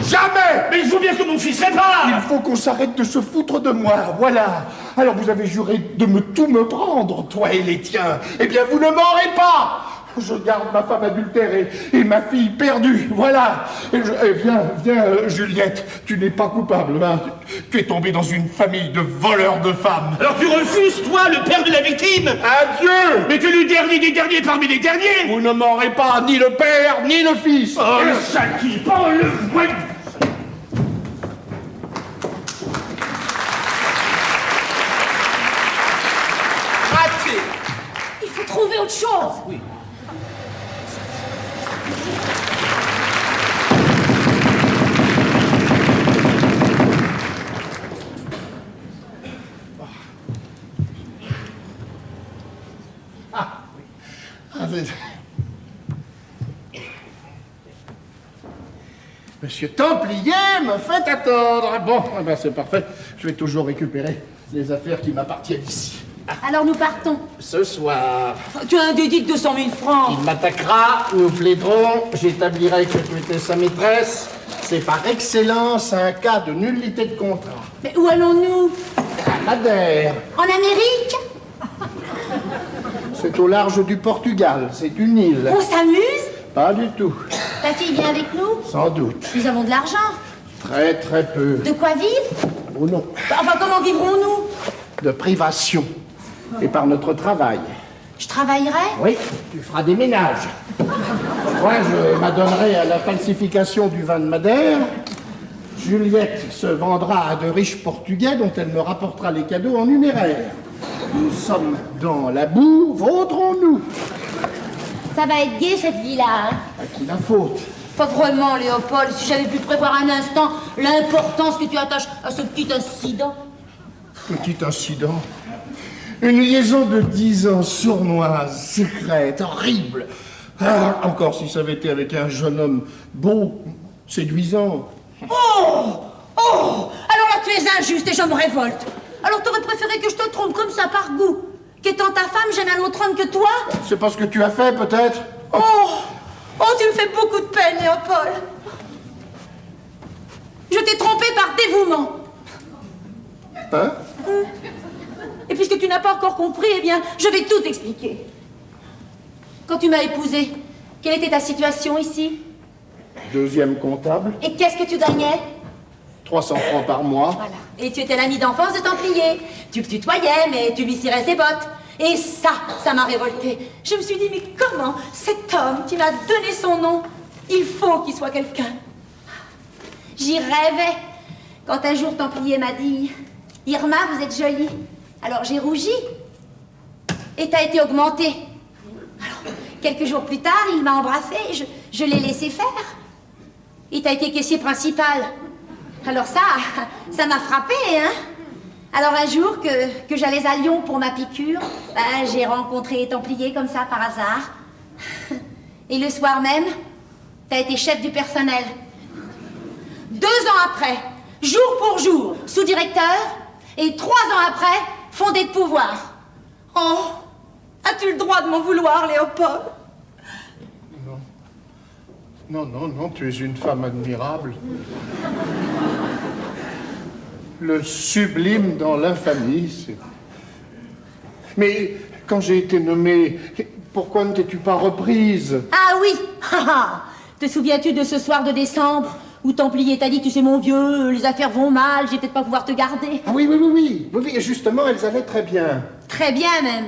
Jamais! Mais il faut bien que mon fils répare. Il faut qu'on s'arrête de se foutre de moi, voilà. Alors vous avez juré de tout me prendre, toi et les tiens. Eh bien, vous ne m'aurez pas. Je garde ma femme adultérée et ma fille perdue, voilà. Viens, Juliette, tu n'es pas coupable, hein. Tu es tombée dans une famille de voleurs de femmes. Alors tu refuses, toi, le père de la victime? Adieu! Mais tu es le dernier des derniers parmi les derniers. Vous ne m'aurez pas ni le père, ni le fils. Oh, le sale type, oh, le voyou. Raté! Il faut trouver autre chose. Oui. Monsieur Templier me fait attendre. Bon, eh ben c'est parfait. Je vais toujours récupérer les affaires qui m'appartiennent ici. Alors nous partons. Ce soir, Tu as un dédit de 200 000 francs. il m'attaquera, nous plaiderons, j'établirai que tu étais sa maîtresse. C'est par excellence un cas de nullité de contrat. Mais où allons-nous? À Madère, En Amérique? c'est au large du Portugal, c'est une île. On s'amuse? Pas du tout, Ta fille vient avec nous? sans doute. Nous avons de l'argent. Très très peu. De quoi vivre? Oh non, Enfin, comment vivrons-nous? de privation. Et par notre travail. Je travaillerai? Oui, tu feras des ménages. Moi, je m'adonnerai à la falsification du vin de Madère. Juliette se vendra à de riches Portugais dont elle me rapportera les cadeaux en numéraire. Nous sommes dans la boue, vaudrons-nous. Ça va être gai cette vie-là, hein? À qui la faute? Pas vraiment, Léopold. Si j'avais pu prévoir un instant l'importance que tu attaches à ce petit incident. Petit incident. Une liaison de 10 ans sournoise, secrète, horrible. Ah, encore si ça avait été avec un jeune homme beau, séduisant. Oh! Oh! Alors là, tu es injuste et je me révolte. Alors t'aurais préféré que je te trompe comme ça par goût? Qu'étant ta femme, j'aime un autre homme que toi? C'est pas ce que tu as fait, peut-être? Oh! Oh, tu me fais beaucoup de peine, Léopold. Je t'ai trompé par dévouement. Hein? Et puisque tu n'as pas encore compris, eh bien, je vais tout expliquer. Quand tu m'as épousée, quelle était ta situation ici? Deuxième comptable, Et qu'est-ce que tu gagnais? 300 francs par mois. Voilà. Et tu étais l'ami d'enfance de Templier. Tu le tutoyais, mais tu lui cirais ses bottes. Et ça m'a révoltée. Je me suis dit, mais comment cet homme qui m'a donné son nom, il faut qu'il soit quelqu'un. J'y rêvais. Quand un jour Templier m'a dit, Irma, vous êtes jolie. Alors j'ai rougi. Et t'as été augmentée. Alors, quelques jours plus tard, il m'a embrassée et je l'ai laissé faire. Et t'as été caissier principal. Alors ça m'a frappé, hein? Alors un jour que j'allais à Lyon pour ma piqûre, j'ai rencontré les Templiers comme ça par hasard. Et le soir même, t'as été chef du personnel. 2 ans après, jour pour jour, sous-directeur, et 3 ans après, fondé de pouvoir. Oh, as-tu le droit de m'en vouloir, Léopold? Non, tu es une femme admirable. Le sublime dans l'infamie, c'est... Mais quand j'ai été nommée, pourquoi ne t'es-tu pas reprise? Ah oui. Te souviens-tu de ce soir de décembre où Templier t'a dit, tu sais mon vieux, les affaires vont mal, je vais peut-être pas pouvoir te garder. Ah oui, et justement, elles allaient très bien. Très bien même.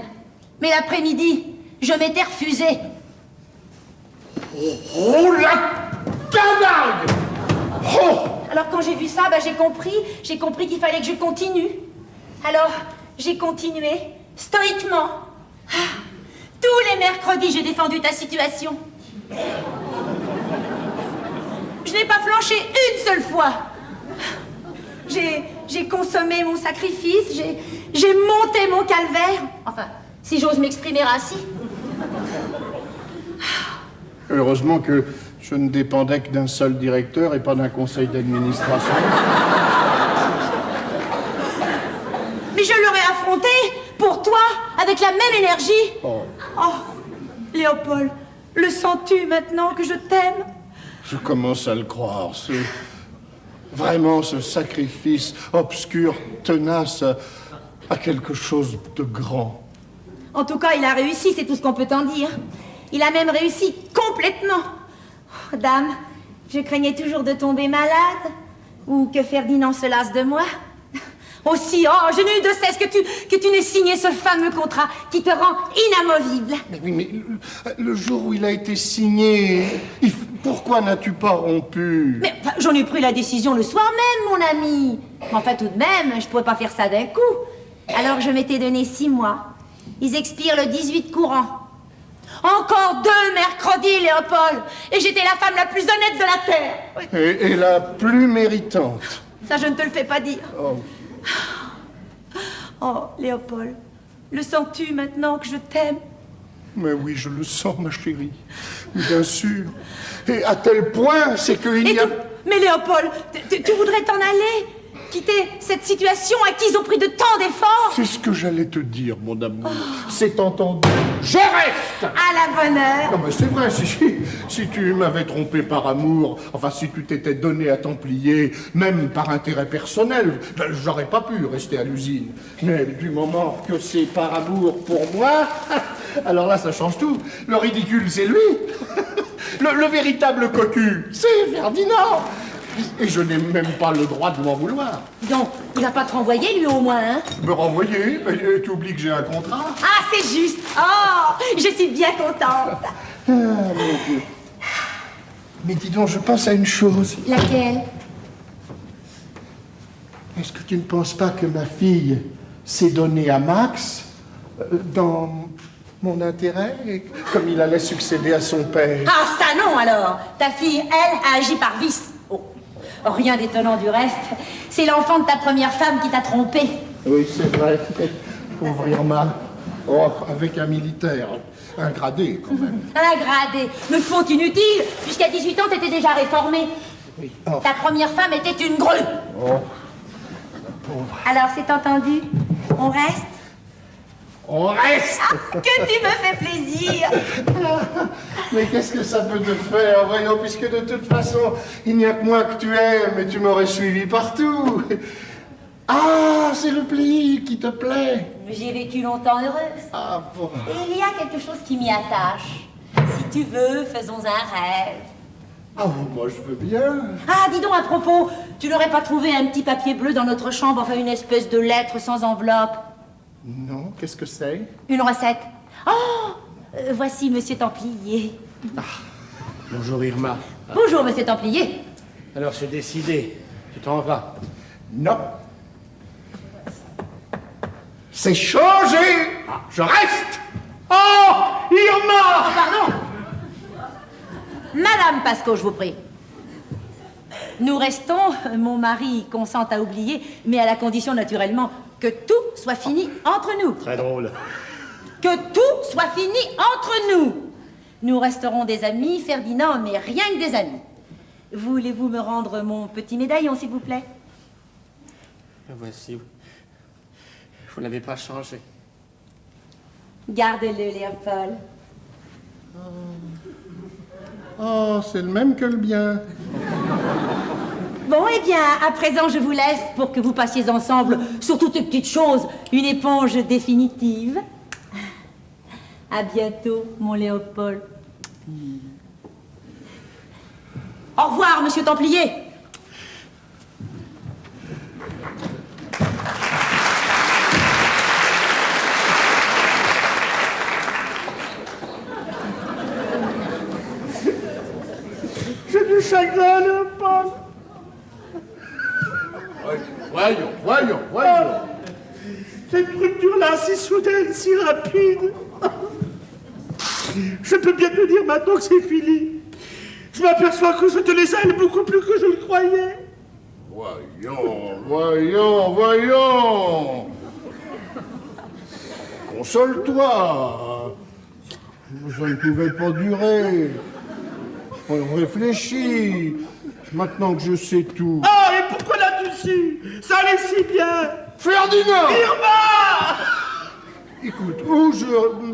Mais l'après-midi, je m'étais refusée. Oh la canaille! Oh! Alors quand j'ai vu ça, j'ai compris qu'il fallait que je continue. Alors, j'ai continué, stoïquement. Tous les mercredis, j'ai défendu ta situation. Je n'ai pas flanché une seule fois. J'ai consommé mon sacrifice, j'ai monté mon calvaire. Enfin, si j'ose m'exprimer ainsi. Heureusement que je ne dépendais que d'un seul directeur et pas d'un conseil d'administration. Mais je l'aurais affronté, pour toi, avec la même énergie. Oh. Oh, Léopold, le sens-tu maintenant que je t'aime? Je commence à le croire. C'est vraiment ce sacrifice obscur, tenace, à quelque chose de grand. En tout cas, il a réussi, c'est tout ce qu'on peut en dire. Il a même réussi complètement. Oh, dame, je craignais toujours de tomber malade, ou que Ferdinand se lasse de moi. Aussi, je n'ai eu de cesse que tu n'aies signé ce fameux contrat qui te rend inamovible. Mais oui, mais le jour où il a été signé, pourquoi n'as-tu pas rompu? Mais j'en ai pris la décision le soir même, mon ami. Mais enfin, tout de même, je pourrais pas faire ça d'un coup. Alors je m'étais donné 6 mois. Ils expirent le 18 courant. Encore 2 mercredis, Léopold, et j'étais la femme la plus honnête de la terre. Oui. Et la plus méritante. Ça, je ne te le fais pas dire. Oh. Oh, Léopold, le sens-tu maintenant que je t'aime? Mais oui, je le sens, ma chérie. Bien sûr. Et à tel point, c'est qu'il y a... Mais Léopold, tu voudrais t'en aller? Quitter cette situation acquise au prix de tant d'efforts? C'est ce que j'allais te dire, mon amour. C'est entendu. Je reste! À la bonne heure. Non, mais c'est vrai, si tu m'avais trompé par amour, enfin, si tu t'étais donné à Templier, même par intérêt personnel, j'aurais pas pu rester à l'usine. Mais du moment que c'est par amour pour moi, alors là, ça change tout. Le ridicule, c'est lui. Le véritable cocu, c'est Ferdinand. Et je n'ai même pas le droit de m'en vouloir. Donc, il va pas te renvoyer, lui, au moins, hein? Me renvoyer? Tu oublies que j'ai un contrat? Ah, c'est juste. Oh, je suis bien contente. Ah, mon Dieu. Mais dis donc, je pense à une chose. Laquelle? Est-ce que tu ne penses pas que ma fille s'est donnée à Max dans mon intérêt, comme il allait succéder à son père? Ah, ça non, alors. Ta fille, elle, a agi par vice. Oh, rien d'étonnant du reste. C'est l'enfant de ta première femme qui t'a trompé. Oui, c'est vrai. Pauvre Irma. Oh, avec un militaire. Un gradé, quand même. Un gradé. Me faute inutile. Jusqu'à 18 ans, t'étais déjà réformé. Oui. Oh. Ta première femme était une grue. Oh. Pauvre. Alors, c'est entendu? On reste? On reste! Ah, que tu me fais plaisir! Mais qu'est-ce que ça peut te faire, voyons, puisque de toute façon, il n'y a que moi que tu aimes et tu m'aurais suivi partout. Ah, c'est le pli qui te plaît. J'ai vécu longtemps heureuse. Ah bon. Et il y a quelque chose qui m'y attache. Si tu veux, faisons un rêve. Ah, moi je veux bien. Ah, dis donc à propos, tu n'aurais pas trouvé un petit papier bleu dans notre chambre, enfin une espèce de lettre sans enveloppe? Non, qu'est-ce que c'est? Une recette. Oh, voici Monsieur Templier. Ah, bonjour Irma. Bonjour Monsieur Templier. Alors c'est décidé, tu t'en vas? Non. C'est changé. Ah, je reste. Oh, Irma! Oh, pardon. Madame Pasco, je vous prie. Nous restons, mon mari consent à oublier, mais à la condition naturellement que tout soit fini entre nous. Très drôle. Que tout soit fini entre nous. Nous resterons des amis, Ferdinand, mais rien que des amis. Voulez-vous me rendre mon petit médaillon, s'il vous plaît? Voici. Vous n'avez pas changé. Gardez-le, Léopold. Oh, c'est le même que le bien. Bon, eh bien, à présent, je vous laisse pour que vous passiez ensemble sur toutes les petites choses une éponge définitive. À bientôt, mon Léopold. Au revoir, monsieur Templier. J'ai du chagrin, Léopold. Voyons. Cette rupture-là, si soudaine, si rapide. Je peux bien te dire maintenant que c'est fini. Je m'aperçois que je te les aime beaucoup plus que je le croyais. Voyons. Console-toi. Ça ne pouvait pas durer. On réfléchit. Maintenant que je sais tout. Ah, et pourquoi l'as-tu su? Ça allait si bien. Ferdinand! Irma! Écoute, ou je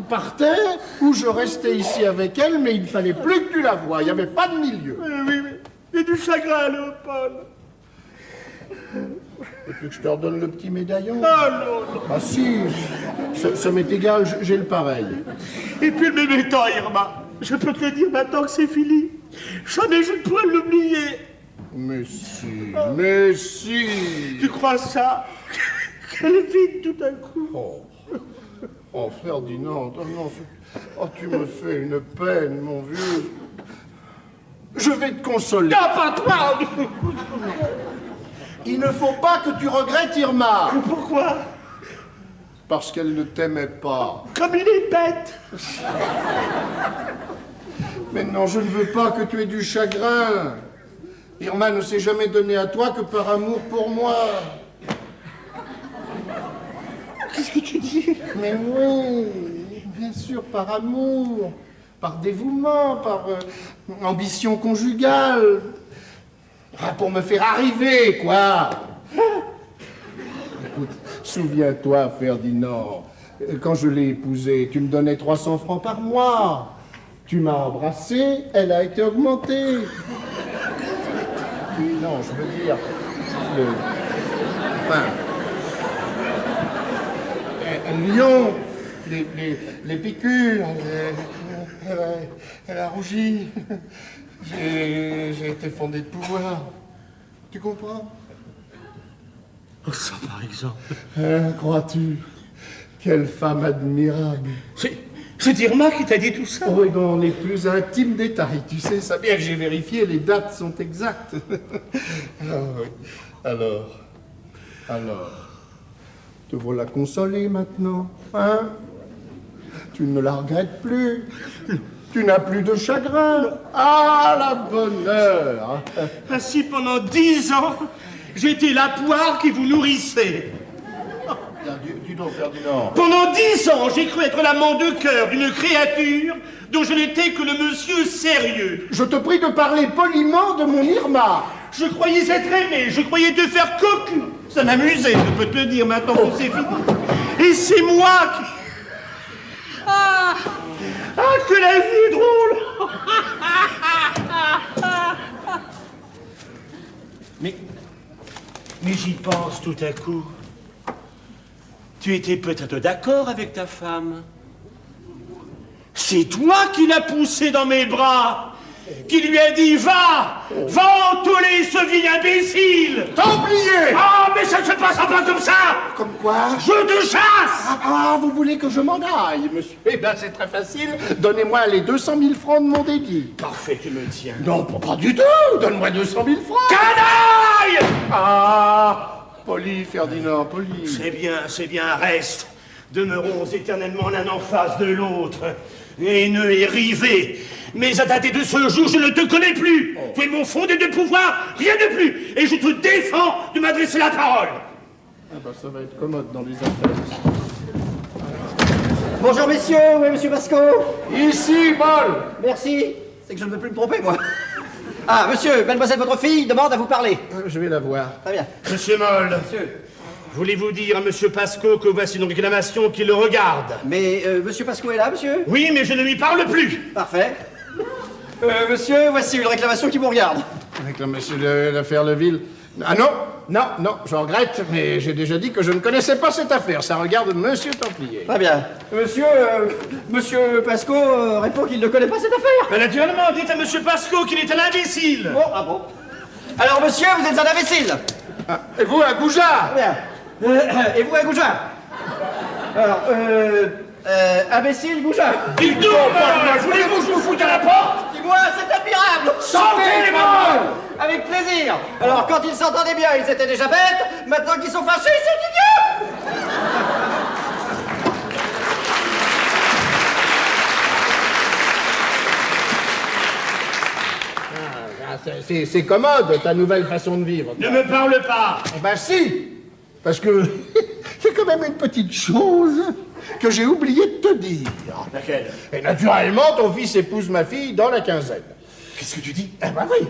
partais, ou je restais ici avec elle, mais il ne fallait plus que tu la voies. Il n'y avait pas de milieu. Oui. Et du chagrin, Léopold. Veux-tu que je te redonne le petit médaillon? Non. Ah si, ça m'est égal, j'ai le pareil. Et puis le même étant, Irma, je peux te le dire maintenant que c'est fini. Jamais je ne pourrai l'oublier. Mais si. Tu crois ça? Quelle est vide tout à coup. Oh, Ferdinand, tu me fais une peine, mon vieux. Je vais te consoler. Non, pas toi. Il ne faut pas que tu regrettes Irma. Pourquoi? Parce qu'elle ne t'aimait pas. Comme il est bête. Mais non, je ne veux pas que tu aies du chagrin. Irma ne s'est jamais donnée à toi que par amour pour moi. Qu'est-ce que tu dis? Mais oui, bien sûr, par amour, par dévouement, par ambition conjugale. Pour me faire arriver, quoi. Écoute, souviens-toi, Ferdinand, quand je l'ai épousée, tu me donnais 300 francs par mois. Tu m'as embrassé, elle a été augmentée. Oui, non, je veux dire... Lyon, les piqûres, elle a rougi. J'ai été fondé de pouvoir. Tu comprends? Oh, ça, par exemple. Crois-tu? Quelle femme admirable. C'est Irma qui t'a dit tout ça? Oui, dans les plus intimes détails. Tu sais ça bien, j'ai vérifié, les dates sont exactes. Alors, te voilà consolé maintenant, hein? Tu ne la regrettes plus. Tu n'as plus de chagrin. Ah, la bonne heure. Ainsi, pendant 10 ans, j'étais la poire qui vous nourrissait. Dis donc, Ferdinand. Pendant 10 ans, j'ai cru être l'amant de cœur d'une créature dont je n'étais que le monsieur sérieux. Je te prie de parler poliment de mon Irma. Je croyais être aimé, je croyais te faire cocu. Ça m'amusait, je peux te le dire maintenant que c'est fini. Et c'est moi qui... Ah, que la vie est drôle. Mais j'y pense tout à coup. Tu étais peut-être d'accord avec ta femme. C'est toi qui l'as poussée dans mes bras, qui lui a dit « Va entoler ce vieil imbécile !» Templier! Ah, mais ça ne se passe pas comme ça! Comme quoi? Je te chasse! Ah, vous voulez que je m'en aille, monsieur? Eh bien, c'est très facile. Donnez-moi les 200 000 francs de mon dédit. Parfait, tu me tiens. Non, pas du tout. Donne-moi 200 000 francs. Canaille! Ah! Poli, Ferdinand, poli. C'est bien, reste. Demeurons éternellement l'un en face de l'autre. Haineux et rivé. Mais à dater de ce jour, je ne te connais plus. Tu es mon fondé de pouvoir, rien de plus. Et je te défends de m'adresser la parole. Ah bah ça va être commode dans les affaires. Bonjour messieurs, oui monsieur Pasco. Ici, Paul. Merci, c'est que je ne veux plus me tromper moi. Ah monsieur, mademoiselle votre fille demande à vous parler. Je vais la voir. Très bien. Monsieur Moll, Monsieur. voulez-vous dire à monsieur Pasco que voici une réclamation qui le regarde? Mais monsieur Pasco est là, monsieur? Oui, mais je ne lui parle plus. Parfait. Monsieur, voici une réclamation qui vous regarde. Avec le monsieur de l'affaire Leville. Ah non, je regrette, mais j'ai déjà dit que je ne connaissais pas cette affaire. Ça regarde monsieur Templier. Très bien. Monsieur Pasco répond qu'il ne connaît pas cette affaire. Mais naturellement, dites à monsieur Pasco qu'il est un imbécile. Bon, ah bon. Alors monsieur, vous êtes un imbécile. Ah, et vous, un goujat? Très bien. Et vous, un goujat? Alors, imbécile, goujat. Il tourne. Voulez-vous que je vous foute à la porte? Dis-moi, c'est admirable. Sortez les molles. Avec plaisir. Alors, quand ils s'entendaient bien, ils étaient déjà bêtes. Maintenant qu'ils sont fâchés, c'est idiot. C'est commode, ta nouvelle façon de vivre. Ne me parle pas. Eh ben si. Parce que il y a quand même une petite chose que j'ai oublié de te dire. Laquelle? Et naturellement, ton fils épouse ma fille dans la quinzaine. Qu'est-ce que tu dis? Eh ben oui,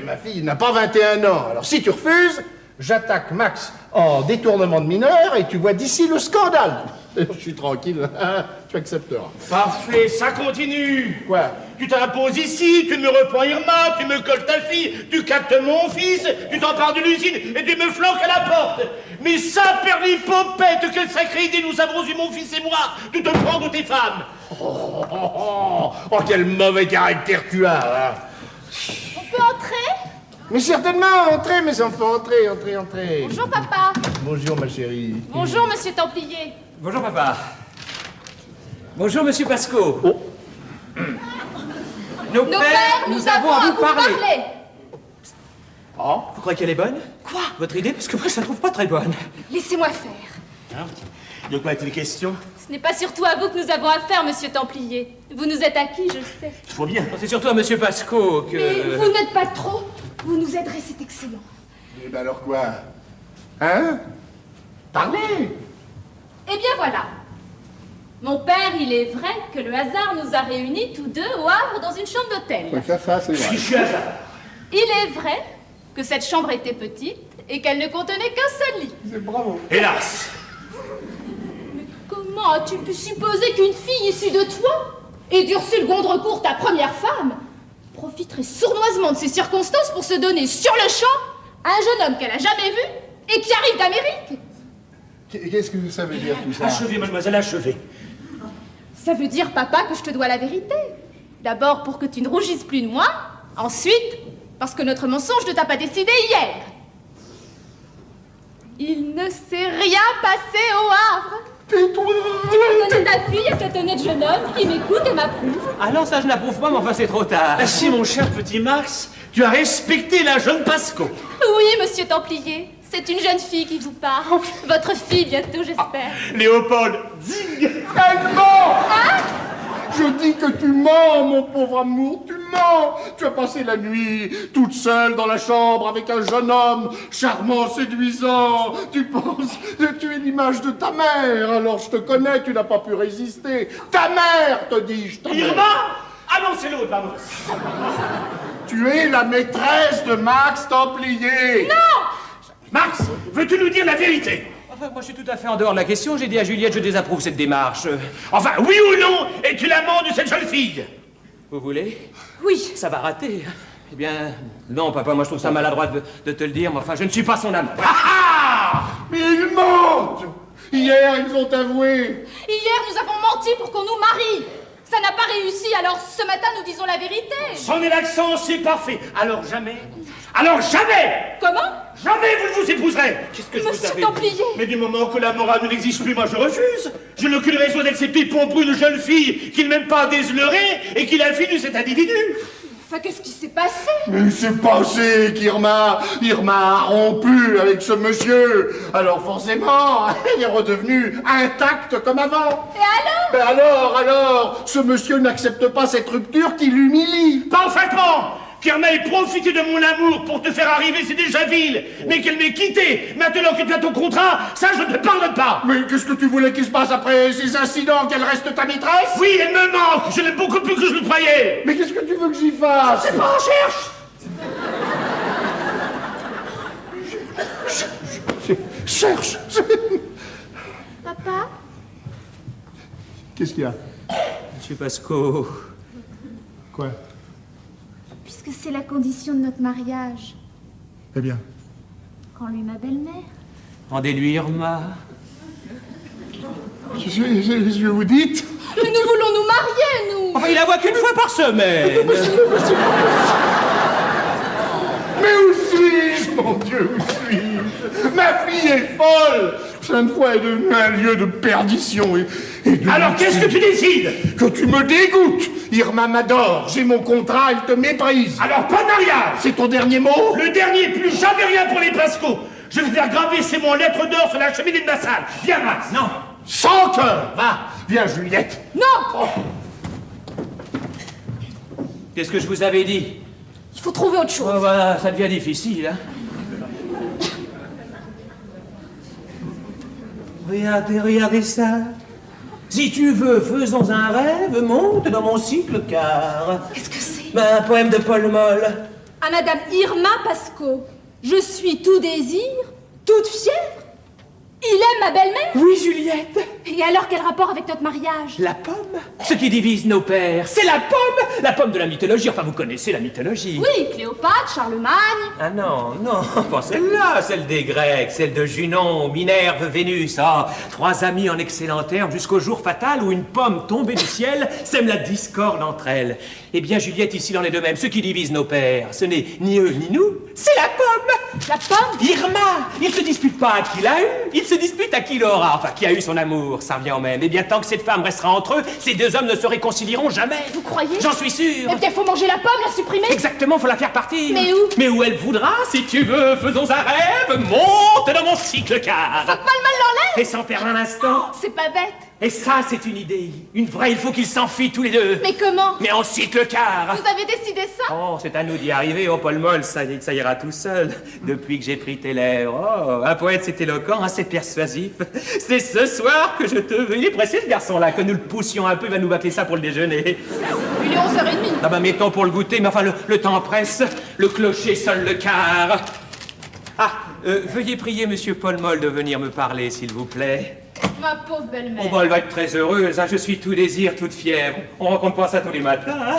ma fille n'a pas 21 ans. Alors si tu refuses, j'attaque Max en détournement de mineur et tu vois d'ici le scandale. Je suis tranquille, tu accepteras. Parfait, ça continue. Quoi? Tu t'imposes ici, tu me reprends Irma, tu me colles ta fille, tu captes mon fils, tu t'empares de l'usine et tu me flanques à la porte. Mais ça, perlipopette, quelle sacrée idée nous avons eu, mon fils et moi, de te prendre tes femmes. Oh, quel mauvais caractère tu as, hein. On peut entrer? Mais certainement, entrez mes enfants, entrez. Bonjour, papa. Bonjour ma chérie. Bonjour, monsieur Templier. Bonjour, papa. Bonjour, monsieur Pasco. Nos pères, nous avons à vous parler. Oh. Vous croyez qu'elle est bonne? Quoi? Votre idée? Parce que moi, je la trouve pas très bonne. Laissez-moi faire. De quoi est-il question? Ce n'est pas surtout à vous que nous avons affaire, monsieur Templier. Vous nous êtes acquis, je le sais. Il faut bien. C'est surtout à monsieur Pasco que... Mais vous n'êtes pas trop. Vous nous aiderez, c'est excellent. Eh ben alors quoi? Hein? Parlez! Eh bien voilà. Mon père, il est vrai que le hasard nous a réunis tous deux au Havre dans une chambre d'hôtel. Ouais, ça, c'est vrai. Fichu hasard. Il est vrai que cette chambre était petite et qu'elle ne contenait qu'un seul lit. C'est bravo. Hélas. Comment as-tu pu supposer qu'une fille issue de toi et d'Ursule Gondrecourt, ta première femme, profiterait sournoisement de ces circonstances pour se donner sur le champ à un jeune homme qu'elle a jamais vu et qui arrive d'Amérique? Qu'est-ce que ça veut dire tout ça? Achevez, mademoiselle, achevez. Ça veut dire, papa, que je te dois la vérité. D'abord pour que tu ne rougisses plus de moi, ensuite parce que notre mensonge ne t'a pas décidé hier. Il ne s'est rien passé au Havre. Tais-toi! Tu peux donner ta fille à cet honnête jeune homme qui m'écoute et m'approuve. Ah non, ça je n'approuve pas, mais enfin c'est trop tard. Ah si, mon cher petit Max, tu as respecté la jeune Pasco. Oui, monsieur Templier, c'est une jeune fille qui vous parle. Votre fille bientôt, j'espère. Léopold, zing. Elle ment! Je dis que tu mens, mon pauvre amour, tu mens! Tu as passé la nuit toute seule dans la chambre avec un jeune homme charmant, séduisant. Tu penses que tu es l'image de ta mère, alors je te connais, tu n'as pas pu résister. Ta mère, te dis-je, ta mère. Irma? Ah non, c'est l'autre, pardon. Tu es la maîtresse de Max Templier. Max, veux-tu nous dire la vérité? Enfin, moi je suis tout à fait en dehors de la question. J'ai dit à Juliette, je désapprouve cette démarche. Enfin, oui ou non, es-tu l'amant de cette jeune fille? Vous voulez? Oui. Ça va rater. Eh bien, non, papa, moi je trouve ça maladroit de te le dire, mais enfin, je ne suis pas son amant. Ah! Mais ils mentent! Hier, ils ont avoué. Hier, nous avons menti pour qu'on nous marie. Ça n'a pas réussi, alors ce matin, nous disons la vérité. C'en est l'accent, c'est parfait. Alors jamais, Comment? jamais vous ne vous épouserez. Qu'est-ce que je vous Monsieur avais dit? Templier. Mais du moment que la morale ne n'existe plus, moi je refuse. Je n'ai aucune raison d'accepter pour une jeune fille qui ne m'aime pas désleurée et qui est la fille de cet individu. Enfin, qu'est-ce qui s'est passé? Mais il s'est passé qu'Irma a rompu avec ce monsieur. Alors forcément, elle est redevenue intacte comme avant. Et alors? Ben alors, ce monsieur n'accepte pas cette rupture qui l'humilie. Parfaitement. qu'Irma ait profité de mon amour pour te faire arriver, c'est déjà vil. Mais qu'elle m'ait quitté, maintenant que tu as ton contrat, ça je ne te parle pas. Mais qu'est-ce que tu voulais qu'il se passe après ces incidents, qu'elle reste ta maîtresse? Oui, elle me manque, je l'aime beaucoup plus que je le croyais. Mais qu'est-ce que tu veux que j'y fasse? C'est pas, cherche. Cherche. Papa? Qu'est-ce qu'il y a? Monsieur Pasco. Quoi? Puisque c'est la condition de notre mariage, Eh bien. rends-lui ma belle-mère. Rendez-lui Irma. Qu'est-ce que vous dites? Mais nous voulons nous marier, nous! Enfin, il la voit qu'une fois par semaine. Mais où suis-je, mon Dieu, où suis-je? Ma fille est folle! Sainte-Foy est devenue un lieu de perdition et de... Alors qu'est-ce que tu décides? Que tu me dégoûtes! Irma m'adore, j'ai mon contrat, elle te méprise! Alors pas de mariage. C'est ton dernier mot? Le dernier, plus jamais rien pour les Pasco. Je vais faire graver ces mots en lettres d'or sur la cheminée de ma salle. Viens, Max. Non. Sans cœur! Va! Viens, Juliette! Non! Qu'est-ce que je vous avais dit? Il faut trouver autre chose. Oh, voilà, ça devient difficile, hein. Regardez ça. Si tu veux, faisons un rêve, monte dans mon cycle-car. Qu'est-ce que c'est? Ben, un poème de Paul Moll. À Madame Irma Pasco. Je suis tout désir, toute fièvre. Il aime ma belle-mère? Oui, Juliette. Et alors, quel rapport avec notre mariage? La pomme. Ce qui divise nos pères, c'est la pomme. La pomme de la mythologie. Enfin, vous connaissez la mythologie. Oui, Cléopâtre, Charlemagne. Ah non, non, pas celle-là, celle des Grecs, celle de Junon, Minerve, Vénus. Ah, trois amies en excellent terme jusqu'au jour fatal où une pomme tombée du ciel sème la discorde entre elles. Eh bien, Juliette, ici, il en est de même. Ce qui divise nos pères, ce n'est ni eux ni nous, c'est la pomme. La pomme? Irma, il se dispute pas à qui l'a eu, il se dispute à qui l'aura. Enfin, qui a eu son amour, ça revient au même. Eh bien, tant que cette femme restera entre eux, ces deux hommes ne se réconcilieront jamais. Vous croyez? J'en suis sûr. Eh bien, faut manger la pomme, la supprimer. Exactement, faut la faire partir. Mais où? Mais où elle voudra, si tu veux. Faisons un rêve, monte dans mon cycle-car. Faut pas le mal l'enlève. Et sans perdre un instant. C'est pas bête. Et ça, c'est une idée. Une vraie, il faut qu'ils s'enfuient tous les deux. Mais comment? Mais en cycle-car. Vous avez décidé ça? Oh, c'est à nous d'y arriver, oh Paul Moll, ça ira tout seul. Depuis que j'ai pris tes lèvres. Oh, un poète, c'est éloquent, assez persuasif. C'est ce soir que je te veux. Il est pressé, ce garçon-là, que nous le poussions un peu, il va nous bâcler ça pour le déjeuner. Il est 11h30. Ah bah mettons pour le goûter, mais enfin le temps presse. Le clocher sonne le quart. Ah, veuillez prier Monsieur Paul Moll de venir me parler, s'il vous plaît. Ma pauvre belle-mère. Oh bah elle va être très heureuse, hein. Je suis tout désir, toute fièvre. On rencontre pas ça tous les matins, hein.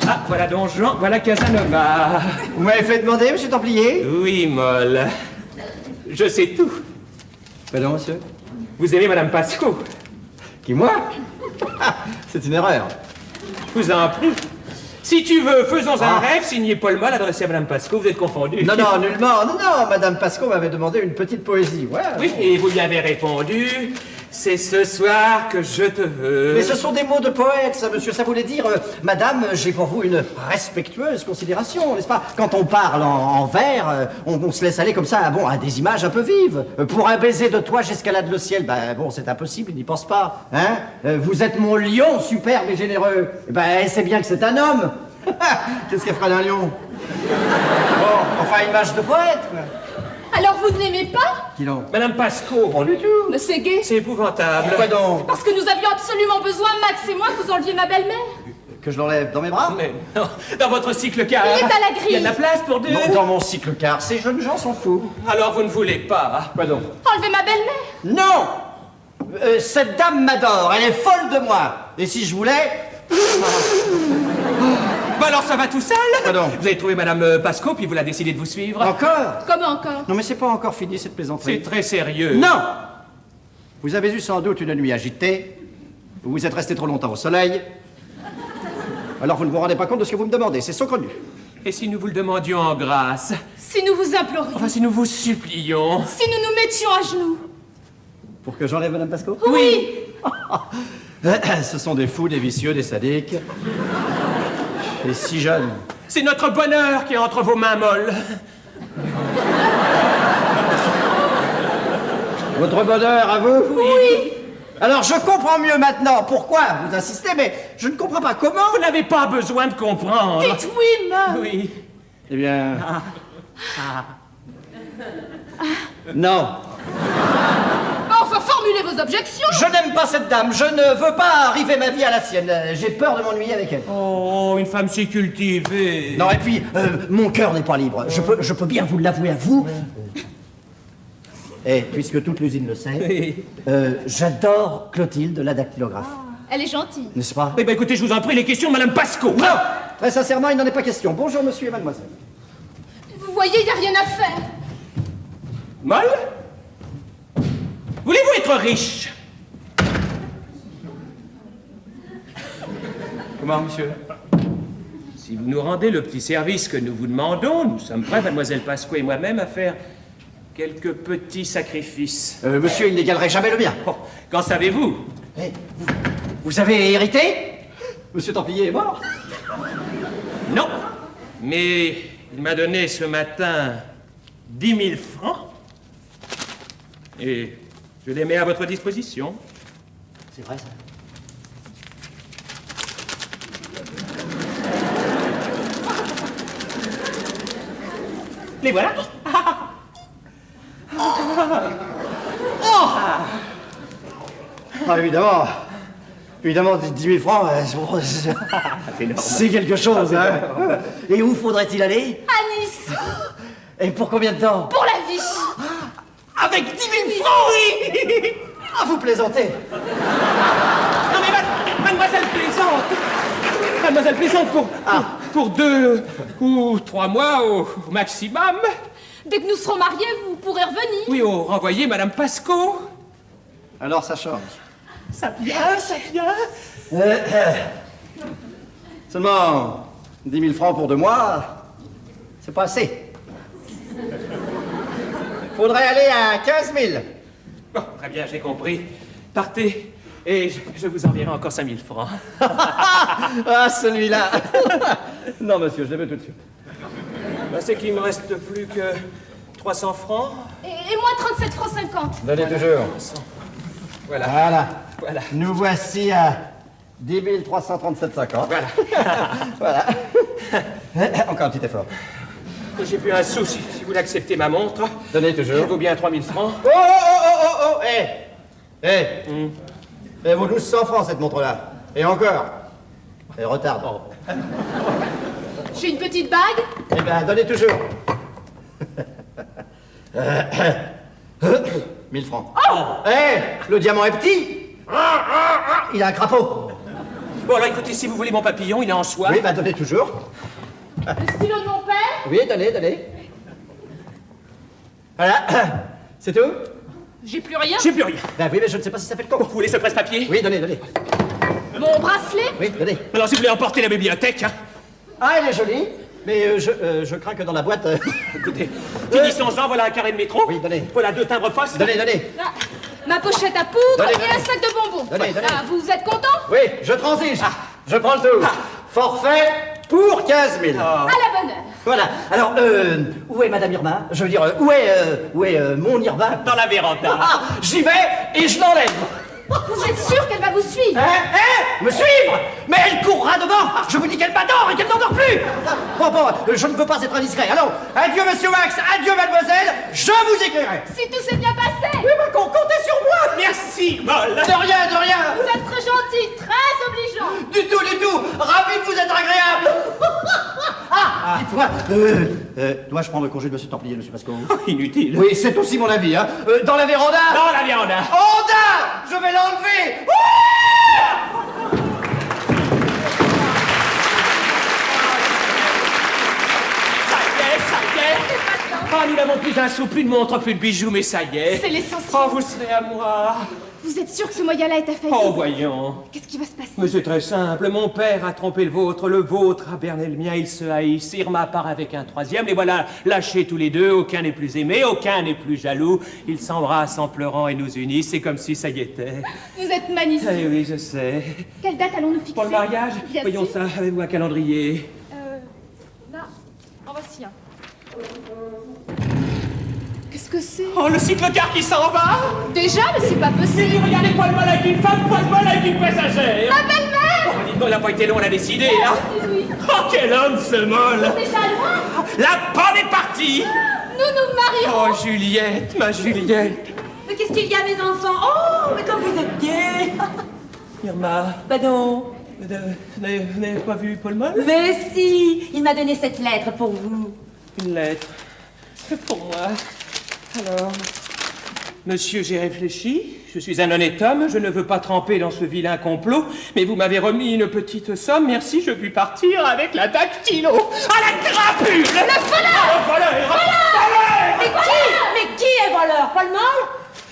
Ah, voilà Don Juan, voilà Casanova. Vous m'avez fait demander, monsieur Templier? Oui, Moll. Je sais tout. Pardon, monsieur? Vous aimez Madame Pasco? Qui, moi? C'est une erreur. Je vous en prie. Si tu veux, faisons un rêve signé Paul Moll adressé à Madame Pasco, vous êtes confondu. Non, non, nullement. Non, non, Madame Pasco m'avait demandé une petite poésie. Ouais. Oui, et vous lui avez répondu, c'est ce soir que je te veux. Mais ce sont des mots de poète, ça, monsieur. Ça voulait dire, Madame, j'ai pour vous une respectueuse considération, n'est-ce pas? Quand on parle en vers, on se laisse aller comme ça, à des images un peu vives. Pour un baiser de toi, j'escalade le ciel. C'est impossible, il n'y pense pas. Hein? Vous êtes mon lion, superbe et généreux. C'est bien que c'est un homme. Qu'est-ce qu'elle fera d'un lion? Bon, enfin, image de poète, quoi. Alors vous ne l'aimez pas? Qui donc? Madame Pasco, bon du tout. Mais c'est gai. C'est épouvantable. Pourquoi donc? Parce que nous avions absolument besoin, Max et moi, que vous enleviez ma belle-mère. Que je l'enlève dans mes bras? Mais non, dans votre cycle-car. Il est à la grille. Il y a de la place pour deux. Non, dans mon cycle-car, ces jeunes gens sont fous. Alors vous ne voulez pas. Quoi donc? Enlevez ma belle-mère. Non! Cette dame m'adore, elle est folle de moi. Et si je voulais... Bah alors ça va tout seul. Pardon. Vous avez trouvé Madame Pasco, puis vous la décidé de vous suivre. Encore? Comment encore? Non mais c'est pas encore fini cette plaisanterie. C'est très sérieux. Non! Vous avez eu sans doute une nuit agitée. Vous vous êtes resté trop longtemps au soleil. Alors vous ne vous rendez pas compte de ce que vous me demandez, c'est sauconnu. Et si nous vous le demandions en grâce? Si nous vous implorions. Enfin, si nous vous supplions. Si nous nous mettions à genoux. Pour que j'enlève Madame Pasco? Oui. Ce sont des fous, des vicieux, des sadiques. Et si jeunes. C'est notre bonheur qui est entre vos mains molles. Votre bonheur à vous? Oui. Alors je comprends mieux maintenant pourquoi vous insistez, mais je ne comprends pas comment... Vous n'avez pas besoin de comprendre. Dites oui, ma. Oui. Eh bien... Non. Enfin, formulez vos objections. Je n'aime pas cette dame, je ne veux pas arriver ma vie à la sienne. J'ai peur de m'ennuyer avec elle. Oh, une femme si cultivée. Non, et puis, mon cœur n'est pas libre. Je peux bien vous l'avouer à vous. Et puisque toute l'usine le sait, j'adore Clotilde, la dactylographe. Elle est gentille. N'est-ce pas? Eh ben écoutez, je vous en prie, les questions de Madame Pasco. Non! Très sincèrement, il n'en est pas question. Bonjour, monsieur et mademoiselle. Vous voyez, il n'y a rien à faire. Molle? Voulez-vous être riche? Comment, monsieur? Si vous nous rendez le petit service que nous vous demandons, nous sommes prêts, Mademoiselle Pasco et moi-même, à faire quelques petits sacrifices. Monsieur, il n'égalerait jamais le mien. Oh, qu'en savez-vous? Eh, vous avez hérité? Monsieur Templier est mort? Non, mais il m'a donné ce matin 10 000 francs et je les mets à votre disposition. C'est vrai, ça? Les voilà. Ah, évidemment. Évidemment, 10 000 francs, c'est quelque chose, hein. Et où faudrait-il aller? À Nice. Et pour combien de temps? Pour la vie. Avec 10 000 francs, oui. Ah, vous plaisantez. Non mais mademoiselle plaisante. Mademoiselle plaisante pour 2 ou 3 mois au maximum. Dès que nous serons mariés, vous pourrez revenir. Oui, au renvoyer Madame Pasco. Alors, ça change. Ça vient, ça vient. Seulement, 10 000 francs pour 2 mois, c'est pas assez. Faudrait aller à 15 000. Bon, très bien, j'ai compris. Partez et je vous enverrai encore 5 000 francs. Ah, celui-là. Non, monsieur, je les veux tout de suite. Ben, c'est qu'il me reste plus que 300 francs. Et moi, 37 francs 50. Donnez toujours. Voilà. Voilà. Nous voici à 10 337,50. Voilà. Voilà. Encore un petit effort. J'ai plus un sou si vous l'acceptez ma montre. Donnez toujours. Je vaut bien 3 000 francs. Oh, Elle vaut 1200 francs cette montre-là. Et encore. Elle retarde. J'ai une petite bague. Eh ben, donnez toujours. 1000 francs. Le diamant est petit. Il a un crapaud. Bon, alors écoutez, si vous voulez mon papillon, il est en soie. Oui, bah donnez toujours. Le stylo de mon père. Oui, donnez. Voilà. C'est tout? J'ai plus rien. J'ai plus rien. Ben oui, mais je ne sais pas si ça fait le Vous compte. voulez ce presse-papier? Oui, donnez. Mon bracelet. Oui, donnez. Alors si vous voulez emporter la bibliothèque, hein. Ah, elle est jolie, mais je crains que dans la boîte... Écoutez, finissons-en, voilà un carré de métro. Oui, donnez. Voilà 2 timbres poste. Donnez. Ah, ma pochette à poudre Donnez, et donnez. un sac de bonbons. Donnez. Ah, vous êtes content? Oui, je transige. Je prends le tout. Forfait pour 15 000. À la bonne heure. Voilà. Alors, où est Madame Irma? Je veux dire, où est mon Irma? Dans la véranda. Ah, j'y vais et je l'enlève. Vous êtes sûr qu'elle va vous suivre? Me suivre? Mais elle courra devant. Je vous dis qu'elle m'adore et qu'elle n'endort plus. Bon, je ne veux pas être indiscret. Allons, adieu Monsieur Wax, adieu Mademoiselle, je vous écrirai. Si tout s'est bien passé. Oui, mais comptez sur moi. Merci, Molle. De rien. Vous êtes très gentil, très obligeant. Du tout. Ravi de vous être agréable. Dites-moi, dois-je prendre congé de Monsieur Templier, Monsieur Pasco? Inutile. Oui, c'est aussi mon avis, hein. Dans la véranda. Dans la véranda. Onda, je vais l'enlever. Ça y est. Ah, nous n'avons plus un sou, plus de montre, plus de bijoux, mais ça y est. C'est l'essentiel. Oh, vous serez à moi. Vous êtes sûr que ce moyen-là est à faillir? Oh, voyons. Qu'est-ce qui va se passer? Mais c'est très simple. Mon père a trompé le vôtre a berné le mien, ils se haïssent. Irma part avec un troisième, les voilà lâchés tous les deux. Aucun n'est plus aimé, aucun n'est plus jaloux. Ils s'embrassent en pleurant et nous unissent. C'est comme si ça y était. Vous êtes magnifique. Eh oui, je sais. Quelle date allons-nous fixer? Pour le mariage, Bien voyons sûr. ça. Avez-vous un calendrier? Là, en voici un. Qu'est-ce que c'est? Oh, le cyclocar qui s'en va! Déjà, mais c'est pas Mais possible. regardez, poil molle avec une femme, poil molle avec une passagère! Ma belle-mère! Oh, dites donc, il a pas été long à la décider, là! Oui. Oh, quel homme, ce molle! Déjà loin? La pomme est partie! Nous nous marierons. Oh, Juliette, ma Juliette! Mais qu'est-ce qu'il y a, mes enfants? Oh, mais comme vous êtes gais! Irma, Pardon. vous n'avez pas vu Paul Moll? Mais si, il m'a donné cette lettre pour vous. Une lettre. Pour moi. Alors, monsieur, j'ai réfléchi. Je suis un honnête homme. Je ne veux pas tremper dans ce vilain complot. Mais vous m'avez remis une petite somme. Merci, je puis partir avec la dactylo. À la crapule! Le voleur! Voleur! Mais qui est voleur? Paul Moll?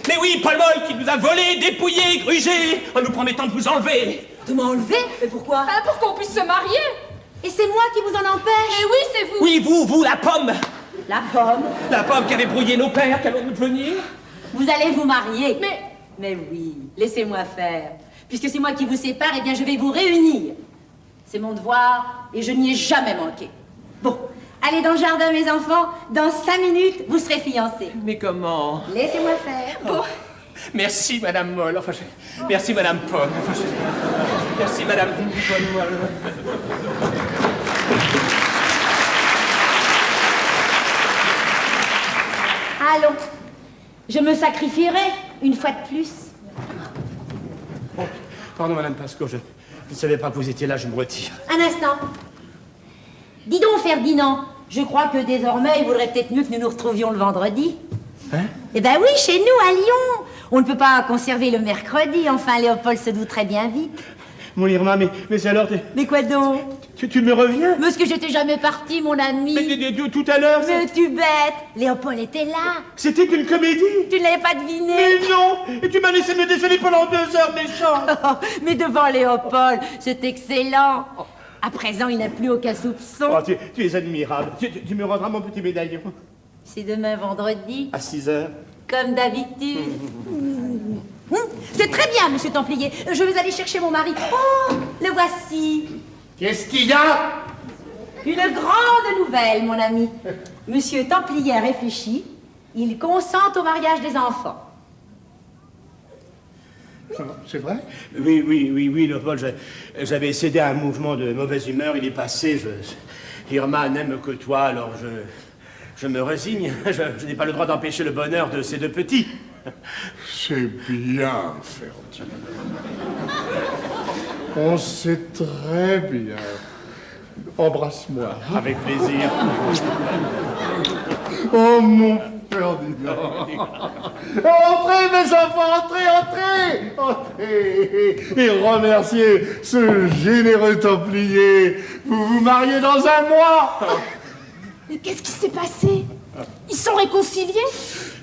Mais oui, Paul Moll qui nous a volé, dépouillé, grugé, en nous promettant de vous enlever. De m'enlever? Mais pourquoi? Ah, pour qu'on puisse se marier. Et c'est moi qui vous en empêche? Mais oui, c'est vous. Oui, vous, la pomme. La pomme? La pomme qui avait brouillé nos pères, qu'allons-nous devenir? Vous allez vous marier. Mais Mais oui, laissez-moi faire. Puisque c'est moi qui vous sépare, eh bien je vais vous réunir. C'est mon devoir et je n'y ai jamais manqué. Bon, allez dans le jardin, mes enfants. Dans 5 minutes, vous serez fiancés. Mais comment? Laissez-moi faire. bon, Merci, Madame Moll. Enfin, merci, Madame Pomme. Enfin, merci, Madame Paul Moll. Allons, je me sacrifierai une fois de plus. Oh, pardon, Madame Pasco, je ne savais pas que vous étiez là, je me retire. Un instant. Dis donc, Ferdinand, je crois que désormais, il vaudrait peut-être mieux que nous nous retrouvions le vendredi. Hein? Eh ben oui, chez nous, à Lyon. On ne peut pas conserver le mercredi, enfin, Léopold se doute très bien vite. Mon Irma, mais alors, Mais quoi donc? tu me reviens? Parce que j'étais jamais parti, mon ami. Mais tout à l'heure, Mais tu bête, Léopold était là. c'était une comédie? Tu ne l'avais pas deviné. Mais non! Et tu m'as laissé me désoler pendant 2 heures, méchant! Mais devant Léopold, c'est excellent. À présent, il n'a plus aucun soupçon. Oh, tu es admirable. Tu me rendras mon petit médaillon. C'est demain vendredi, À 6 heures. comme d'habitude. C'est très bien, monsieur Templier. Je vais aller chercher mon mari. Oh, le voici. Qu'est-ce qu'il y a? Une grande nouvelle, mon ami. Monsieur Templier a réfléchi. Il consent au mariage des enfants. C'est vrai? Oui, Léopold, j'avais cédé à un mouvement de mauvaise humeur, il est passé. Irma n'aime que toi, alors je me résigne. Je n'ai pas le droit d'empêcher le bonheur de ces 2 petits. C'est bien, Ferdinand. On sait très bien. Embrasse-moi. Avec plaisir. Oh, mon Ferdinand. Entrez, mes enfants, entrez. Et remerciez ce généreux Templier. Vous vous mariez dans 1 mois. mais qu'est-ce qui s'est passé? Ils sont réconciliés?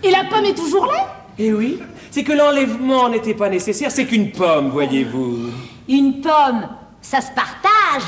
Et la pomme est toujours là? Eh oui, c'est que l'enlèvement n'était pas nécessaire, c'est qu'une pomme, voyez-vous. Une pomme, ça se partage.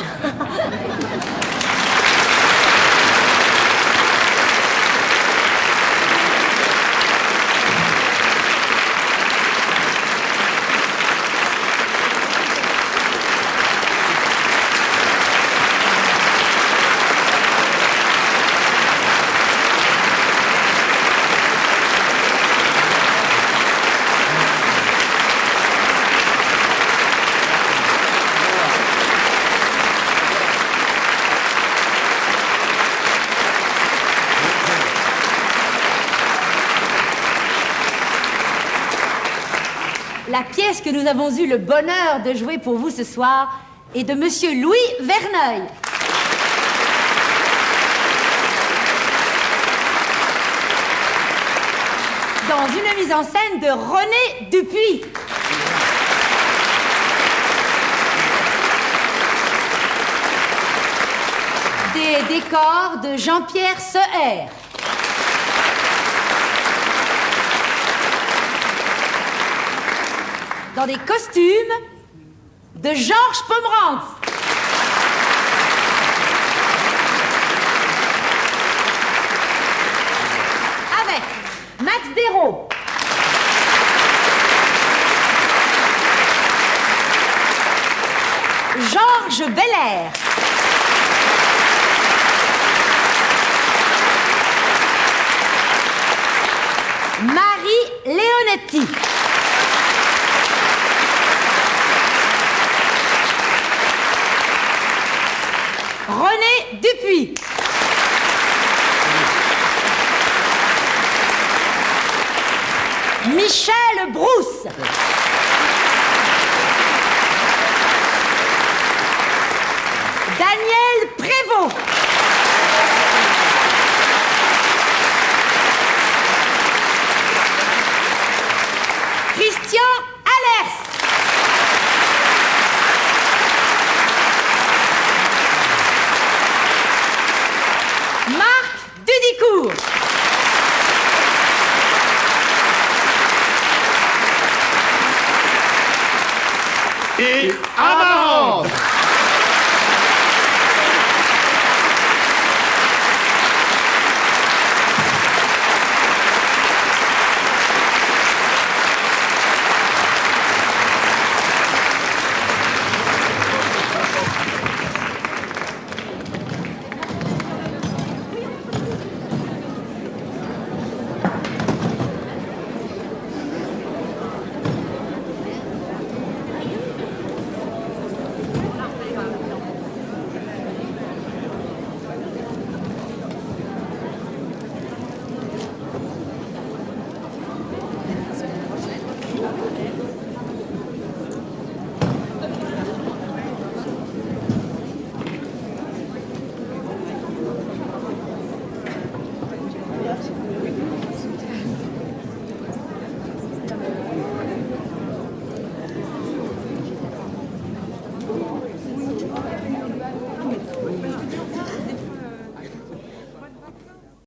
La pièce que nous avons eu le bonheur de jouer pour vous ce soir est de Monsieur Louis Verneuil. Dans une mise en scène de René Dupuis. Des décors de Jean-Pierre Seher. Dans des costumes de Georges Pomerantz. Avec Max Dérault. Georges Belair. Marie Leonetti. René Dupuis. Michel Brousse. Daniel Prévost. Christian Allers. Marc Dudicourt. Et Amarante.